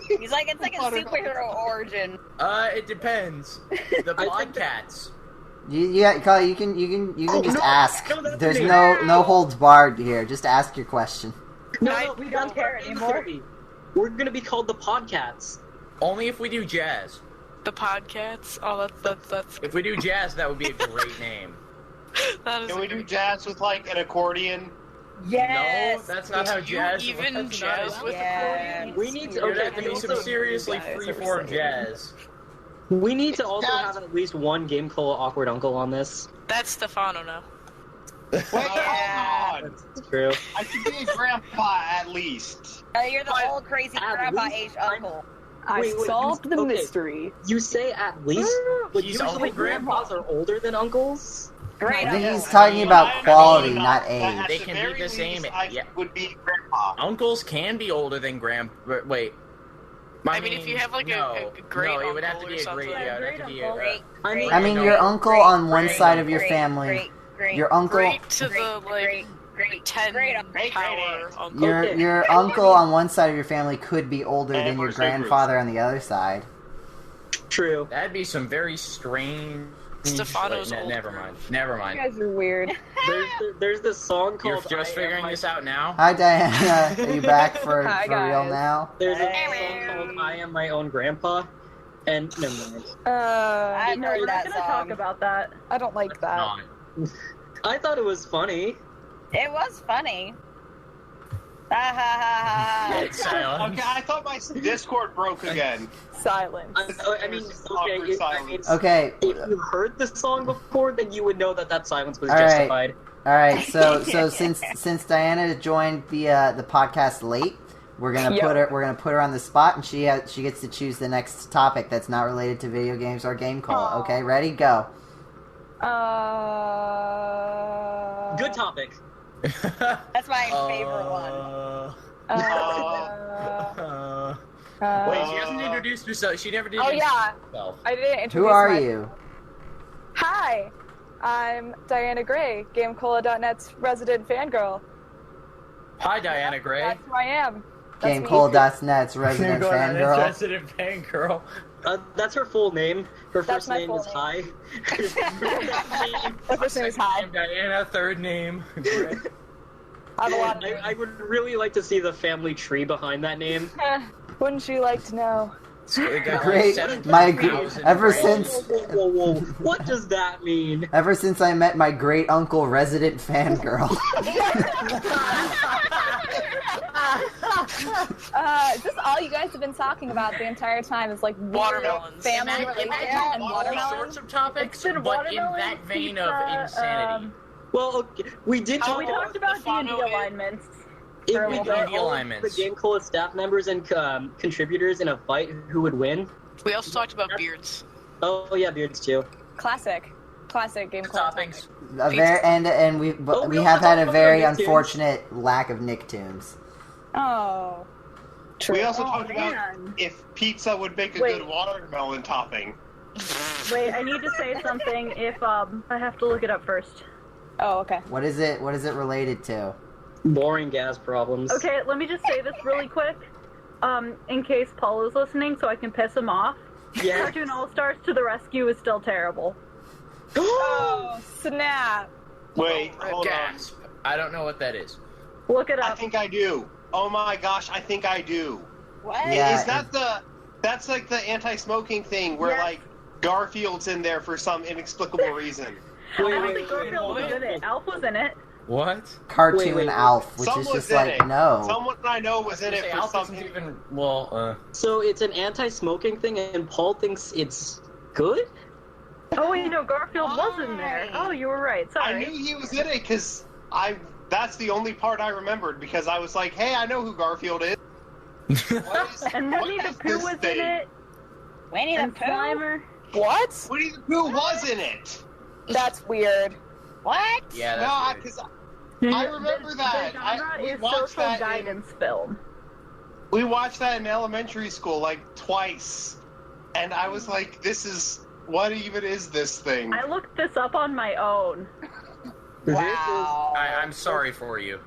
Speaker 5: He's like, it's like a superhero origin.
Speaker 4: It depends. The
Speaker 2: I
Speaker 4: blonde
Speaker 2: think that-
Speaker 4: cats.
Speaker 1: Carly, you can just
Speaker 2: no,
Speaker 1: ask.
Speaker 2: no, that's
Speaker 1: There's
Speaker 2: me.
Speaker 1: no holds barred here. Just ask your question.
Speaker 2: no,
Speaker 7: we don't care anymore.
Speaker 2: We're gonna be called the Podcats.
Speaker 4: Only if we do jazz.
Speaker 3: The Podcats. Oh, that's
Speaker 4: If we do jazz, that would be a great name.
Speaker 3: that is.
Speaker 6: Can
Speaker 3: a
Speaker 6: we do
Speaker 3: great-
Speaker 6: jazz with like an accordion?
Speaker 5: Yes.
Speaker 4: No, that's not how
Speaker 3: Do you
Speaker 4: jazz
Speaker 3: even
Speaker 4: that's
Speaker 3: jazz
Speaker 4: not-
Speaker 3: with
Speaker 5: Yes.
Speaker 2: We need to.
Speaker 4: There'd
Speaker 2: Okay,
Speaker 4: have to
Speaker 2: we
Speaker 4: be some
Speaker 2: also-
Speaker 4: seriously
Speaker 9: guys are
Speaker 4: freeform
Speaker 9: saying.
Speaker 4: jazz.
Speaker 2: We need to also
Speaker 6: That's-
Speaker 2: have at least one Game Cola awkward uncle on this.
Speaker 3: That's Stefano now.
Speaker 6: Wait,
Speaker 5: Yeah.
Speaker 6: hold on.
Speaker 2: That's true.
Speaker 6: I should be a grandpa at least.
Speaker 5: You're the old crazy
Speaker 2: At
Speaker 5: grandpa
Speaker 2: least
Speaker 5: age
Speaker 2: I'm-
Speaker 5: uncle.
Speaker 9: I
Speaker 2: Wait,
Speaker 9: solved the
Speaker 2: okay.
Speaker 9: mystery.
Speaker 2: You say at least, but
Speaker 4: He's
Speaker 2: usually
Speaker 4: only grandpa.
Speaker 2: grandpas are older than uncles.
Speaker 5: Great
Speaker 1: I think
Speaker 5: uncle.
Speaker 1: he's talking about quality, not
Speaker 6: At
Speaker 1: age.
Speaker 4: They
Speaker 6: the
Speaker 4: can be
Speaker 6: very
Speaker 4: the same-
Speaker 6: least, I
Speaker 4: yeah.
Speaker 6: would be grandpa.
Speaker 4: Uncles can be older than wait.
Speaker 3: I mean, if you have, like, a great
Speaker 4: no, it would have to
Speaker 3: uncle
Speaker 4: be
Speaker 3: or
Speaker 4: a great.
Speaker 3: something.
Speaker 4: Yeah, it would have to be a.
Speaker 5: Great,
Speaker 2: I mean-
Speaker 5: great,
Speaker 1: I mean,
Speaker 5: great,
Speaker 1: your uncle
Speaker 5: great,
Speaker 1: on one
Speaker 5: great,
Speaker 1: side of your
Speaker 5: great,
Speaker 1: family.
Speaker 5: great,
Speaker 1: Your uncle,
Speaker 3: Great to the
Speaker 5: great,
Speaker 3: like
Speaker 5: great,
Speaker 3: 10
Speaker 5: great,
Speaker 3: power uncle.
Speaker 2: Okay.
Speaker 1: your uncle on one side of your family could be older
Speaker 6: And
Speaker 1: than your
Speaker 6: we're so
Speaker 1: grandfather on the other side.
Speaker 2: True.
Speaker 4: That'd be some very strange.
Speaker 3: Stefano's
Speaker 4: wait,
Speaker 3: old
Speaker 4: never
Speaker 3: groove.
Speaker 4: mind. Never
Speaker 9: You
Speaker 4: mind.
Speaker 9: guys are weird.
Speaker 2: There's this song
Speaker 4: You're
Speaker 2: called.
Speaker 4: just figuring this out now.
Speaker 1: Hi, Diana. Are you back for
Speaker 9: Hi,
Speaker 1: real
Speaker 9: guys.
Speaker 1: now?
Speaker 2: There's a
Speaker 5: Hey.
Speaker 2: song called "I Am My Own Grandpa," and never mind.
Speaker 5: I've
Speaker 7: No,
Speaker 5: heard
Speaker 7: we're not
Speaker 5: that
Speaker 7: gonna talk
Speaker 5: song.
Speaker 7: about that.
Speaker 9: I don't like that.
Speaker 4: Not.
Speaker 2: I thought it was funny.
Speaker 5: It was funny.
Speaker 4: Silence.
Speaker 6: Okay, I thought my Discord broke again.
Speaker 7: Silence.
Speaker 2: I mean, okay,
Speaker 6: Silence.
Speaker 1: Okay.
Speaker 2: if you heard the song before, then you would know that silence was
Speaker 1: All right.
Speaker 2: justified.
Speaker 1: All right. So since Diana joined the podcast late, we're gonna put her on the spot, and she gets to choose the next topic that's not related to video games or GameCola. Okay, ready? Go.
Speaker 2: Good topic.
Speaker 5: That's my favorite one.
Speaker 4: Wait, she hasn't introduced herself. She never did.
Speaker 9: Oh yeah,
Speaker 4: herself.
Speaker 9: I didn't introduce
Speaker 1: Who are you?
Speaker 9: Hi, I'm Diana Gray, GameCola.net's resident fangirl.
Speaker 4: Hi, Diana Gray.
Speaker 9: That's who I am. That's me.
Speaker 1: GameCola.net's resident fangirl.
Speaker 4: Resident fangirl.
Speaker 2: That's her full name. Her
Speaker 9: That's
Speaker 2: first
Speaker 9: my
Speaker 2: name
Speaker 9: full
Speaker 2: is
Speaker 9: name.
Speaker 2: Hi.
Speaker 9: My first name is Hi.
Speaker 4: Name Diana. Third name. Gray.
Speaker 9: I have a lot of
Speaker 2: I would really like to see the family tree behind that name.
Speaker 9: Wouldn't you like to know?
Speaker 4: So we got
Speaker 1: Great.
Speaker 4: 7,000
Speaker 1: Ever
Speaker 4: brands.
Speaker 1: since
Speaker 2: Whoa. What does that mean?
Speaker 1: Ever since I met my great uncle, resident fangirl.
Speaker 9: Is this all you guys have been talking about the entire time? Is like
Speaker 3: Watermelons.
Speaker 9: family related and
Speaker 4: All
Speaker 9: watermelons?
Speaker 4: sorts of topics,
Speaker 7: It's been
Speaker 4: but in
Speaker 7: watermelon,
Speaker 4: that vein of
Speaker 7: pizza,
Speaker 4: insanity.
Speaker 2: Well, okay, we did talk
Speaker 7: We talked about
Speaker 3: Stefano
Speaker 7: D&D
Speaker 3: is-
Speaker 7: alignments.
Speaker 2: if
Speaker 7: for a
Speaker 2: we
Speaker 7: little
Speaker 2: got
Speaker 4: bit.
Speaker 2: all of
Speaker 4: Alignments.
Speaker 2: the GameCola staff members and contributors in a fight, who would win?
Speaker 3: We also talked about beards.
Speaker 2: Oh yeah, beards too.
Speaker 9: Classic game
Speaker 4: Toppings.
Speaker 1: And we
Speaker 2: Oh,
Speaker 1: we
Speaker 2: we
Speaker 1: have
Speaker 2: also
Speaker 1: had a
Speaker 2: talked
Speaker 1: very
Speaker 2: about Nicktoons.
Speaker 1: unfortunate lack of Nicktoons.
Speaker 9: Oh, true.
Speaker 6: We also
Speaker 7: Oh,
Speaker 6: talked about
Speaker 7: man.
Speaker 6: if pizza would make a
Speaker 7: Wait.
Speaker 6: good watermelon topping.
Speaker 7: Wait, I need to say something if I have to look it up first.
Speaker 9: Oh, okay.
Speaker 1: What is it related to?
Speaker 2: Boring gas problems.
Speaker 7: Okay, let me just say this really quick. In case Paul is listening, so I can piss him off.
Speaker 2: Yeah.
Speaker 7: Cartoon All-Stars to the Rescue is still terrible.
Speaker 9: Oh, snap.
Speaker 6: Wait, hold on.
Speaker 4: Gasp. I don't know what that is.
Speaker 7: Look it
Speaker 6: I
Speaker 7: up.
Speaker 6: think I do. Oh my gosh, I think I do.
Speaker 5: What?
Speaker 1: Yeah.
Speaker 6: Is that that's like the anti-smoking thing where
Speaker 7: Yes.
Speaker 6: like Garfield's in there for some inexplicable reason.
Speaker 7: I
Speaker 2: Wait,
Speaker 7: don't
Speaker 2: wait,
Speaker 7: think
Speaker 2: wait,
Speaker 7: Garfield was in it. Alf was in it.
Speaker 4: What?
Speaker 1: Cartoon
Speaker 2: Wait.
Speaker 1: Alf, which
Speaker 6: Someone
Speaker 1: is just
Speaker 6: in
Speaker 1: like
Speaker 6: it.
Speaker 1: no.
Speaker 6: Someone I know was in it for
Speaker 4: Alf
Speaker 6: some.
Speaker 4: isn't even. Well,
Speaker 2: So it's an anti-smoking thing, and Paul thinks it's good?
Speaker 7: Oh wait, no, Garfield was in there. Oh, you were right.
Speaker 6: I
Speaker 7: Sorry.
Speaker 6: knew he was in it because that's the only part I remembered because I was like, hey, I know who Garfield is. What is
Speaker 7: And
Speaker 6: what
Speaker 7: Winnie the
Speaker 6: is
Speaker 7: Pooh
Speaker 6: this
Speaker 7: was
Speaker 6: thing?
Speaker 7: in it.
Speaker 5: Winnie the
Speaker 7: And
Speaker 5: Pooh?
Speaker 7: Slimer.
Speaker 9: What?
Speaker 6: Winnie the Pooh was in it.
Speaker 9: That's weird.
Speaker 5: What?
Speaker 4: yeah,
Speaker 6: No,
Speaker 4: that's weird.
Speaker 6: because I remember that.
Speaker 7: The genre
Speaker 6: We
Speaker 7: is
Speaker 6: watched
Speaker 7: social
Speaker 6: that
Speaker 7: guidance film.
Speaker 6: We watched that in elementary school like twice, and I was like, "This is what even is this thing?"
Speaker 7: I looked this up on my own.
Speaker 5: Wow.
Speaker 4: I'm sorry for you.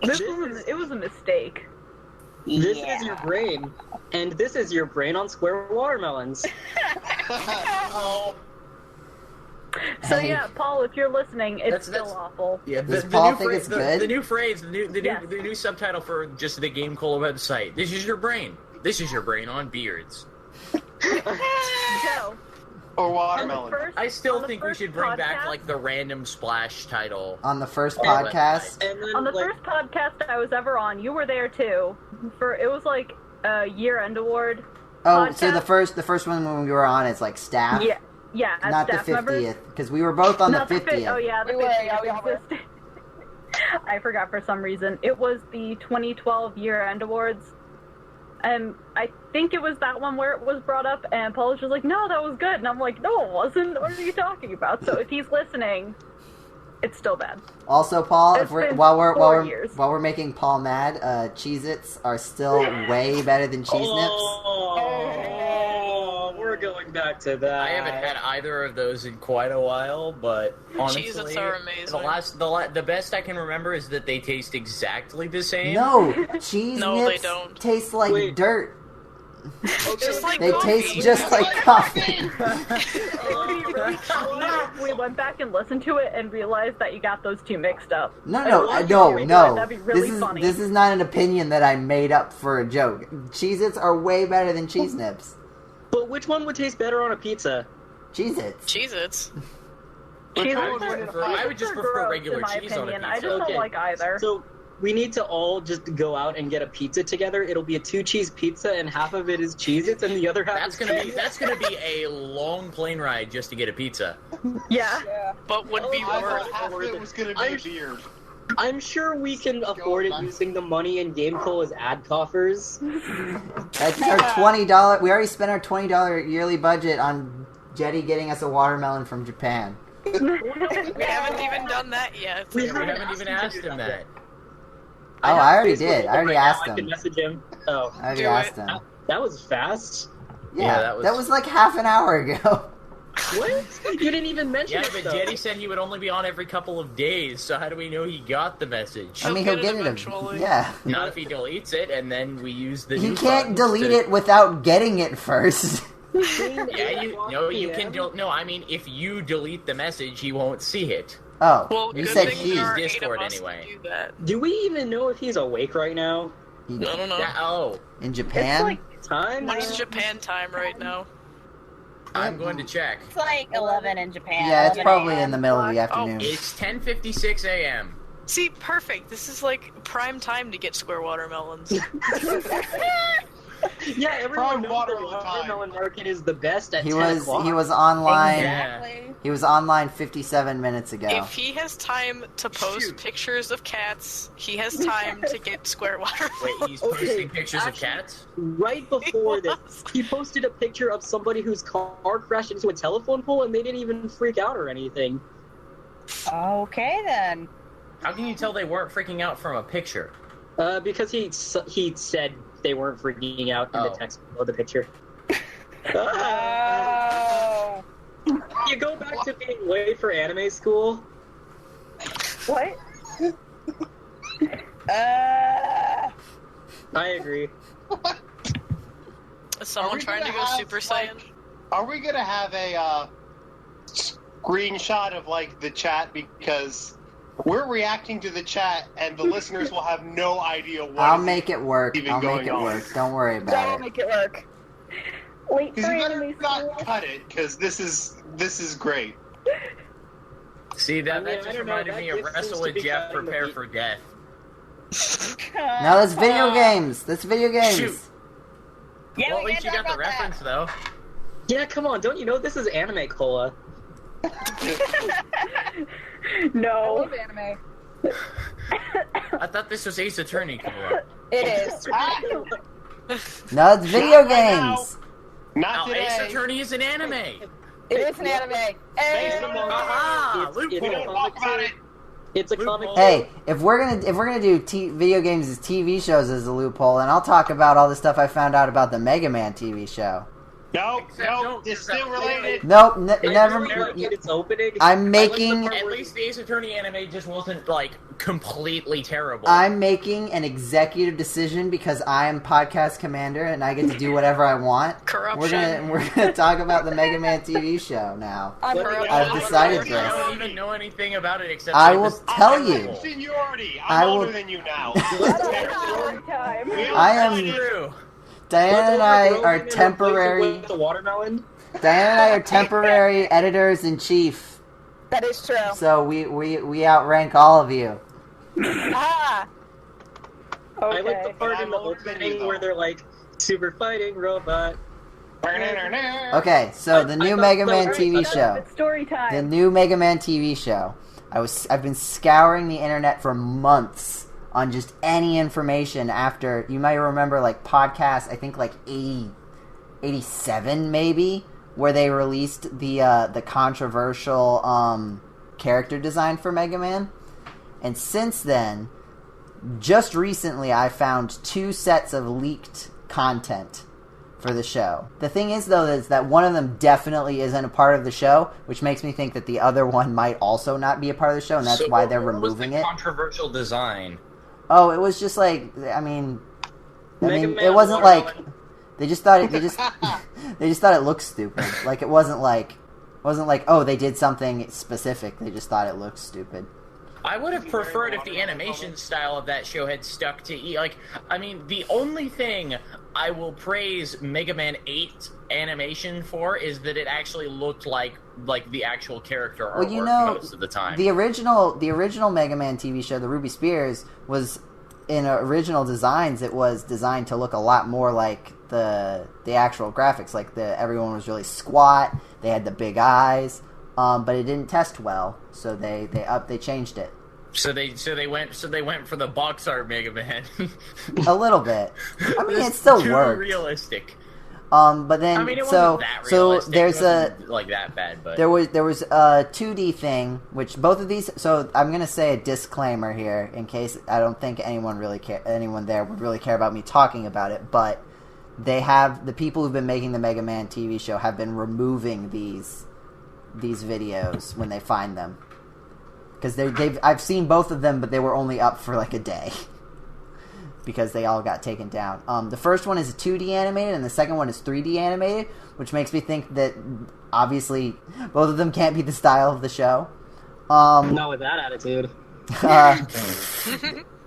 Speaker 7: It was a mistake.
Speaker 2: This is your brain, and this is your brain on square watermelons.
Speaker 6: Oh,
Speaker 7: So
Speaker 1: Hey.
Speaker 7: yeah, Paul, if you're listening, it's
Speaker 4: That's-
Speaker 7: still awful.
Speaker 4: Yeah,
Speaker 1: Does Paul think it's
Speaker 4: the,
Speaker 1: good?
Speaker 4: the new phrase, the
Speaker 7: Yes.
Speaker 4: new subtitle for just the GameCola website. This is your brain. This is your brain on beards.
Speaker 7: So,
Speaker 6: or
Speaker 7: on the
Speaker 6: watermelon.
Speaker 7: first-
Speaker 4: I still
Speaker 7: on the
Speaker 4: think we
Speaker 7: first
Speaker 4: should bring back
Speaker 7: podcast-
Speaker 4: like the random splash title.
Speaker 1: On the first
Speaker 4: on the
Speaker 1: podcast,
Speaker 4: website.
Speaker 2: And then,
Speaker 7: On the
Speaker 2: like,
Speaker 7: first podcast I was ever on, you were there too. It was like a year-end award.
Speaker 1: oh, so
Speaker 7: podcast?
Speaker 1: the first one when we were on, it's like staff,
Speaker 7: Yeah, as
Speaker 1: not the
Speaker 7: staff members.
Speaker 1: 50th, because we were both on
Speaker 7: Not
Speaker 1: the 50th.
Speaker 7: Oh yeah, the
Speaker 9: We were,
Speaker 7: 50th
Speaker 9: yeah, we all were.
Speaker 7: existed. I forgot for some reason. It was the 2012 year-end awards. And I think it was that one where it was brought up, and Paul was just like, "No, that was good," and I'm like, "No, it wasn't. What are you talking about?" So if he's listening, it's still bad.
Speaker 1: Also, Paul,
Speaker 7: It's been
Speaker 1: while
Speaker 7: 4 years.
Speaker 1: we're making Paul mad, Cheez-Its are still way better than Cheese Nips.
Speaker 2: Oh, we're going back to that.
Speaker 4: I haven't had either of those in quite a while, but honestly,
Speaker 3: Cheez-Its are amazing.
Speaker 4: the best I can remember is that they taste exactly the same.
Speaker 1: No, Cheese
Speaker 3: No, they
Speaker 1: Nips
Speaker 3: don't.
Speaker 1: taste like
Speaker 2: Wait.
Speaker 1: dirt.
Speaker 3: Just like
Speaker 1: They
Speaker 3: coffee.
Speaker 1: taste just like coffee.
Speaker 7: We went back and listened to it and realized that you got those two mixed up.
Speaker 1: No,
Speaker 7: And
Speaker 1: no,
Speaker 7: why
Speaker 1: no,
Speaker 7: don't you redo it?
Speaker 1: no.
Speaker 7: That'd be really
Speaker 1: This is
Speaker 7: funny.
Speaker 1: this is not an opinion that I made up for a joke. Cheez-Its are way better than Cheese Nips.
Speaker 2: But which one would taste better on a pizza?
Speaker 1: Cheez-Its.
Speaker 3: Cheez-Its.
Speaker 7: Cheese
Speaker 4: I would
Speaker 7: Its
Speaker 4: prefer- I would just
Speaker 7: are
Speaker 4: prefer
Speaker 7: gross,
Speaker 4: regular
Speaker 7: in my
Speaker 4: cheese on a
Speaker 7: opinion. I
Speaker 4: pizza.
Speaker 7: just
Speaker 2: Okay.
Speaker 7: don't like either.
Speaker 2: So we need to all just go out and get a pizza together. It'll be a 2-cheese pizza, and half of it is Cheez-Its, and the other half
Speaker 4: That's gonna be a long plane ride just to get a pizza.
Speaker 7: Yeah.
Speaker 3: But would be
Speaker 6: I
Speaker 3: worth
Speaker 6: thought half of it was going to be a beard.
Speaker 2: I'm sure we can afford it using the money in GameCola's ad coffers.
Speaker 1: That's our $20. We already spent our $20 yearly budget on Jetty getting us a watermelon from Japan.
Speaker 3: We haven't even done that yet.
Speaker 4: We haven't even asked him that.
Speaker 1: Oh, I already did. I already asked
Speaker 2: I
Speaker 1: him.
Speaker 2: can message him. Oh,
Speaker 1: I already
Speaker 3: Do
Speaker 1: asked
Speaker 3: it.
Speaker 1: him.
Speaker 2: that was fast.
Speaker 1: Yeah,
Speaker 4: Yeah,
Speaker 1: that was like half an hour ago.
Speaker 2: What? You didn't even mention
Speaker 4: Yeah,
Speaker 2: it,
Speaker 4: but
Speaker 2: though.
Speaker 4: Jetty said he would only be on every couple of days, so how do we know he got the message?
Speaker 1: I mean, he'll get it
Speaker 3: eventually.
Speaker 1: Yeah.
Speaker 4: Not if he deletes it, and then we use the
Speaker 1: He
Speaker 4: new
Speaker 1: can't
Speaker 4: buttons
Speaker 1: delete
Speaker 4: to-
Speaker 1: it without getting it first.
Speaker 4: Yeah, you can no, I mean, if you delete the message, he won't see it.
Speaker 1: Oh,
Speaker 3: Well,
Speaker 1: you
Speaker 3: good
Speaker 1: said
Speaker 3: thing
Speaker 1: he.
Speaker 3: there are 8
Speaker 4: Discord
Speaker 3: of us
Speaker 4: anyway.
Speaker 3: to do that.
Speaker 2: Do we even know if he's awake right now?
Speaker 3: I don't know.
Speaker 4: Oh,
Speaker 1: In
Speaker 7: It's
Speaker 1: Japan?
Speaker 7: like
Speaker 2: Time?
Speaker 3: What's Japan time right now?
Speaker 4: I'm going to check.
Speaker 5: It's like 11 in Japan.
Speaker 1: Yeah, it's
Speaker 5: 11
Speaker 1: probably
Speaker 5: a.m.
Speaker 1: in the middle of the afternoon.
Speaker 4: It's 10:56 a.m.
Speaker 3: See, perfect. This is like prime time to get square watermelons.
Speaker 2: Yeah, everyone
Speaker 6: Prime
Speaker 2: knows
Speaker 6: water
Speaker 2: the
Speaker 6: all the time.
Speaker 2: watermelon market is the best at
Speaker 1: He
Speaker 2: 10
Speaker 1: was
Speaker 2: o'clock.
Speaker 1: he was online.
Speaker 5: Exactly.
Speaker 1: He was online 57 minutes ago.
Speaker 3: If he has time to post
Speaker 4: Shoot.
Speaker 3: pictures of cats, he has time to get square watermelons.
Speaker 4: Wait, he's posting
Speaker 2: Okay,
Speaker 4: pictures of
Speaker 2: actually-
Speaker 4: cats?
Speaker 2: Right before this, he posted a picture of somebody whose car crashed into a telephone pole, and they didn't even freak out or anything.
Speaker 5: Okay, then.
Speaker 4: How can you tell they weren't freaking out from a picture?
Speaker 2: Because he said they weren't freaking out in the
Speaker 4: Oh.
Speaker 2: text below the picture.
Speaker 5: Oh.
Speaker 2: You go back to being late for anime school.
Speaker 7: what?
Speaker 2: I agree.
Speaker 3: Is someone
Speaker 6: we
Speaker 3: trying to
Speaker 6: gonna
Speaker 3: go
Speaker 6: have,
Speaker 3: Super Saiyan?
Speaker 6: Are we gonna have a screenshot of like the chat, because we're reacting to the chat and the listeners will have no idea what
Speaker 1: I'll
Speaker 6: is
Speaker 1: make it work.
Speaker 6: even
Speaker 1: I'll make
Speaker 6: going
Speaker 1: it
Speaker 6: on.
Speaker 1: work. Don't worry
Speaker 7: That'll
Speaker 1: about it.
Speaker 7: make it work. Late
Speaker 6: Because
Speaker 7: for
Speaker 6: you better
Speaker 7: anime
Speaker 6: not
Speaker 7: school.
Speaker 6: cut it, because this is great.
Speaker 4: See, that,
Speaker 2: I mean,
Speaker 4: that
Speaker 2: I
Speaker 4: just
Speaker 2: don't know,
Speaker 4: reminded
Speaker 2: that
Speaker 4: me of
Speaker 2: gift
Speaker 4: Wrestle
Speaker 2: seems to
Speaker 4: with
Speaker 2: be
Speaker 4: Jeff,
Speaker 2: cutting the
Speaker 4: Prepare
Speaker 2: beat.
Speaker 4: for Death.
Speaker 1: No, that's video games. That's video games.
Speaker 4: Shoot.
Speaker 5: Yeah,
Speaker 4: Well, at
Speaker 5: we
Speaker 4: least you
Speaker 5: can't
Speaker 4: got
Speaker 5: talk
Speaker 4: the
Speaker 5: about
Speaker 4: reference, though.
Speaker 2: Yeah, come on, don't you know this is Anime Cola?
Speaker 9: I
Speaker 7: No.
Speaker 9: love anime.
Speaker 4: I thought this was Ace Attorney. Cola.
Speaker 5: It is.
Speaker 1: No, it's video
Speaker 6: Not right now.
Speaker 1: games.
Speaker 6: Not
Speaker 4: Now, Ace
Speaker 6: today.
Speaker 4: Attorney is an anime.
Speaker 5: It is an anime.
Speaker 2: Based
Speaker 5: Hey.
Speaker 2: among-
Speaker 4: Aha,
Speaker 2: it's
Speaker 4: loophole.
Speaker 2: a
Speaker 6: Don't
Speaker 2: comic
Speaker 6: talk about
Speaker 2: too.
Speaker 6: it.
Speaker 2: It's a comic.
Speaker 4: Loophole.
Speaker 1: Hey, if we're gonna do video games as TV shows as a loophole, then I'll talk about all the stuff I found out about the Mega Man TV show.
Speaker 6: Nope,
Speaker 4: Except
Speaker 6: nope,
Speaker 4: don't-
Speaker 6: it's still related.
Speaker 1: Nope,
Speaker 2: I
Speaker 1: never.
Speaker 2: never get its opening.
Speaker 1: I'm
Speaker 2: I
Speaker 1: making.
Speaker 2: like the
Speaker 4: At
Speaker 2: part
Speaker 4: least the Ace Attorney anime just wasn't, like, completely terrible.
Speaker 1: I'm making an executive decision because I am podcast commander and I get to do whatever I want.
Speaker 3: Corruption.
Speaker 1: We're gonna talk about the Mega Man TV show now.
Speaker 5: I'm
Speaker 2: Let me
Speaker 5: corrupt.
Speaker 2: guess.
Speaker 1: I've decided
Speaker 4: I
Speaker 1: this.
Speaker 4: don't even know anything about it except
Speaker 1: I
Speaker 4: like,
Speaker 1: will
Speaker 4: this
Speaker 1: tell
Speaker 4: terrible.
Speaker 1: you.
Speaker 6: Seniority.
Speaker 1: I
Speaker 6: I'm
Speaker 1: will-
Speaker 6: older than you now.
Speaker 7: Story time.
Speaker 1: I am.
Speaker 4: True.
Speaker 1: Diana and I are
Speaker 2: With
Speaker 1: temporary.
Speaker 2: the watermelon.
Speaker 1: Diana and I are temporary editors in chief.
Speaker 5: That is true.
Speaker 1: So we outrank all of you.
Speaker 5: Ah.
Speaker 2: I like the
Speaker 7: Okay.
Speaker 2: part
Speaker 6: But
Speaker 2: in the
Speaker 6: I'm older than you,
Speaker 2: opening where
Speaker 6: though.
Speaker 2: they're like, super fighting robot.
Speaker 1: Okay, so the
Speaker 2: I
Speaker 1: new
Speaker 2: thought
Speaker 1: Mega
Speaker 2: so.
Speaker 1: Man
Speaker 2: Alright,
Speaker 1: TV
Speaker 2: shut
Speaker 1: show.
Speaker 7: It's story time.
Speaker 1: The new Mega Man TV show. I've been scouring the internet for months on just any information after, you might remember, like, podcasts, I think like 87 maybe, where they released the controversial character design for Mega Man. And since then, just recently I found 2 sets of leaked content for the show. The thing is, though, is that one of them definitely isn't a part of the show, which makes me think that the other one might also not be a part of the show, and that's
Speaker 4: So
Speaker 1: why
Speaker 4: what-
Speaker 1: they're
Speaker 4: what was
Speaker 1: removing
Speaker 4: the
Speaker 1: it.
Speaker 4: Controversial design.
Speaker 1: Oh, it was just like, I mean,
Speaker 2: Mega Man
Speaker 1: it wasn't like
Speaker 2: watermelon.
Speaker 1: they just thought it. They just thought it looked stupid. Like it wasn't like oh, they did something specific. They just thought it looked stupid.
Speaker 4: I would have preferred if the animation style of that show had stuck to the only thing I will praise Mega Man 8 animation for is that it actually looked like the actual character artwork most of the time.
Speaker 1: The original Mega Man TV show, the Ruby Spears, was in original designs. It was designed to look a lot more like the actual graphics. Like everyone was really squat. They had the big eyes. But it didn't test well, so they changed it.
Speaker 4: So they went for the box art Mega Man.
Speaker 1: A little bit. I mean, it still worked.
Speaker 4: Too realistic.
Speaker 1: But then
Speaker 4: it wasn't that realistic.
Speaker 1: There's
Speaker 4: it wasn't that bad, but
Speaker 1: there was a 2D thing, which both of these. So I'm gonna say a disclaimer here in case I don't think anyone there would really care about me talking about it, but the people who've been making the Mega Man TV show have been removing these videos when they find them, because I've seen both of them, but they were only up for like a day because they all got taken down. The first one is 2D animated and the second one is 3D animated, which makes me think that obviously both of them can't be the style of the show.
Speaker 2: Not with that attitude.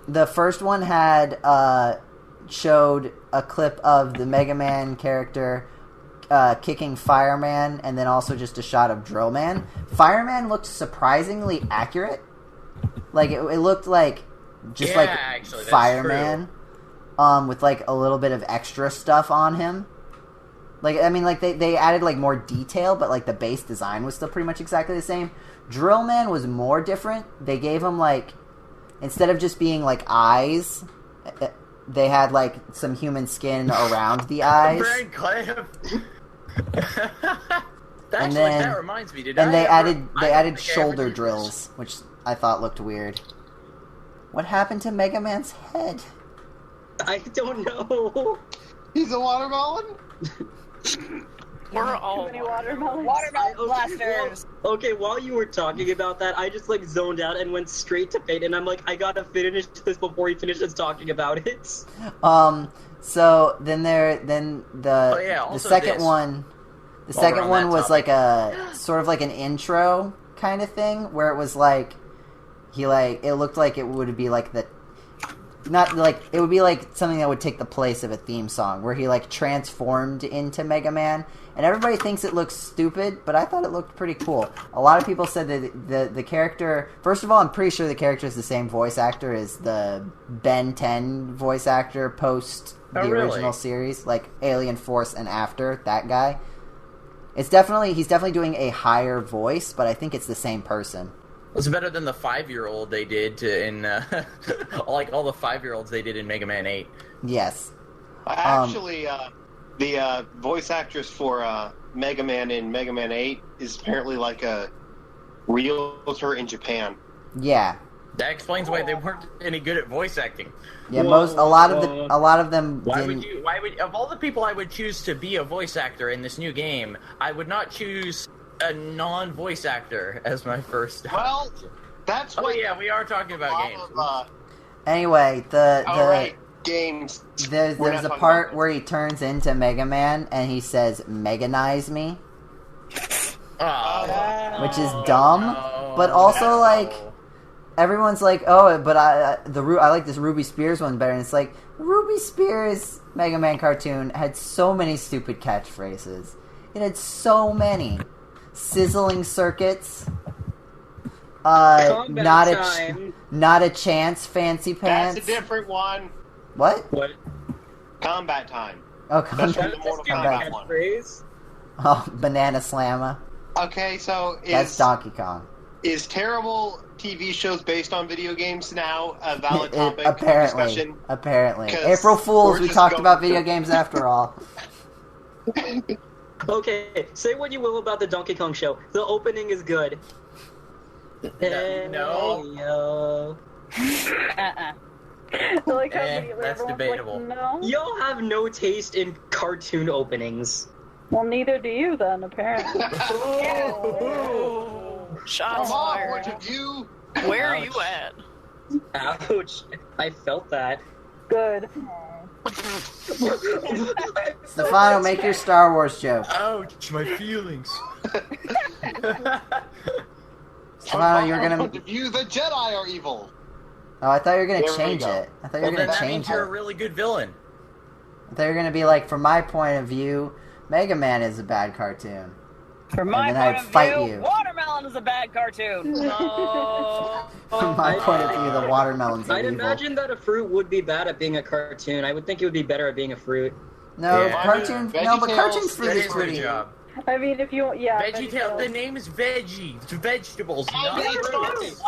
Speaker 1: The first one had showed a clip of the Mega Man character kicking Fireman, and then also just a shot of Drillman. Fireman looked surprisingly accurate. Like it looked like just actually, Fireman, with like a little bit of extra stuff on him. Like I mean, like they added like more detail, but like the base design was still pretty much exactly the same. Drillman was more different. They gave him like, instead of just being like eyes, they had like some human skin around the eyes.
Speaker 4: That reminds me.
Speaker 1: They added shoulder drills, which I thought looked weird. What happened to Mega Man's head?
Speaker 2: I don't know.
Speaker 6: He's a watermelon.
Speaker 3: We're all
Speaker 5: Too many watermelon blasters.
Speaker 2: Okay, while you were talking about that, I just like zoned out and went straight to Fate, and I'm like, I gotta finish this before he finishes talking about it.
Speaker 1: So then the second one was like a sort of like an intro kind of thing where it was like it looked like it would be like it would be like something that would take the place of a theme song where he like transformed into Mega Man, and everybody thinks it looks stupid, but I thought it looked pretty cool. A lot of people said that the character, first of all, I'm pretty sure the character is the same voice actor as the Ben 10 voice actor post the original series, like Alien Force and after that guy. He's definitely doing a higher voice, but I think it's the same person.
Speaker 4: It's better than the 5-year-old they did in like all the 5-year-olds they did in Mega Man 8.
Speaker 1: Yes.
Speaker 6: Actually, the voice actress for Mega Man in Mega Man 8 is apparently like a realtor in Japan.
Speaker 1: Yeah.
Speaker 4: That explains why they weren't any good at voice acting.
Speaker 1: Yeah, a lot of them.
Speaker 4: Why would of all the people I would choose to be a voice actor in this new game, I would not choose a non-voice actor as my first.
Speaker 6: Well, that's what.
Speaker 4: Oh yeah, we are talking about games.
Speaker 1: Anyway,
Speaker 6: games.
Speaker 1: There's a part where he turns into Mega Man and he says "Meganize me," which is dumb, but also like. Everyone's like, oh, but I like this Ruby Spears one better. And it's like, Ruby Spears Mega Man cartoon had so many stupid catchphrases. It had so many. Sizzling circuits. Not a chance, fancy pants.
Speaker 6: That's a different one.
Speaker 1: What?
Speaker 6: Combat time.
Speaker 1: Oh,
Speaker 6: That's from the Mortal Kombat one.
Speaker 1: Oh, Banana Slammer.
Speaker 6: Okay, so
Speaker 1: that's Donkey Kong.
Speaker 6: Is terrible TV shows based on video games now a valid topic of discussion?
Speaker 1: Apparently. April Fools, we talked about video games after all.
Speaker 2: Okay, say what you will about the Donkey Kong show. The opening is good.
Speaker 4: No.
Speaker 7: Like
Speaker 4: that's debatable.
Speaker 7: Like, no.
Speaker 2: Y'all have no taste in cartoon openings.
Speaker 7: Well, neither do you then, apparently.
Speaker 3: Shots fired. Where are you at?
Speaker 2: Ouch. I felt that.
Speaker 7: Good.
Speaker 1: Stefano, make your Star Wars joke.
Speaker 4: Ouch, my feelings.
Speaker 1: Stefano, you're
Speaker 6: From my
Speaker 1: gonna.
Speaker 6: point of view, the Jedi are evil.
Speaker 1: Oh, I thought you were gonna
Speaker 6: There we
Speaker 1: change
Speaker 6: go.
Speaker 1: it. I thought you were
Speaker 4: Well, then
Speaker 1: gonna
Speaker 4: that
Speaker 1: change
Speaker 4: means you're a
Speaker 1: it.
Speaker 4: really good villain.
Speaker 1: I thought you were gonna be like, from my point of view, Mega Man is a bad cartoon.
Speaker 5: From my
Speaker 1: And then
Speaker 5: point
Speaker 1: I'd
Speaker 5: of
Speaker 1: fight
Speaker 5: view,
Speaker 1: you.
Speaker 5: Watermelon is a bad cartoon. No.
Speaker 1: From my point of view, the watermelons are
Speaker 2: I'd
Speaker 1: evil.
Speaker 2: imagine that a fruit would be bad at being a cartoon. I would think it would be better at being a fruit.
Speaker 1: No,
Speaker 4: Yeah.
Speaker 1: cartoon. No, but
Speaker 6: VeggieTales,
Speaker 1: cartoon fruit
Speaker 4: That
Speaker 1: is
Speaker 4: is
Speaker 1: pretty.
Speaker 4: good job.
Speaker 7: I mean, if you, yeah.
Speaker 4: VeggieTales. The
Speaker 7: VeggieTales.
Speaker 4: name is veggie. It's vegetables, not
Speaker 6: Yeah,
Speaker 4: fruits.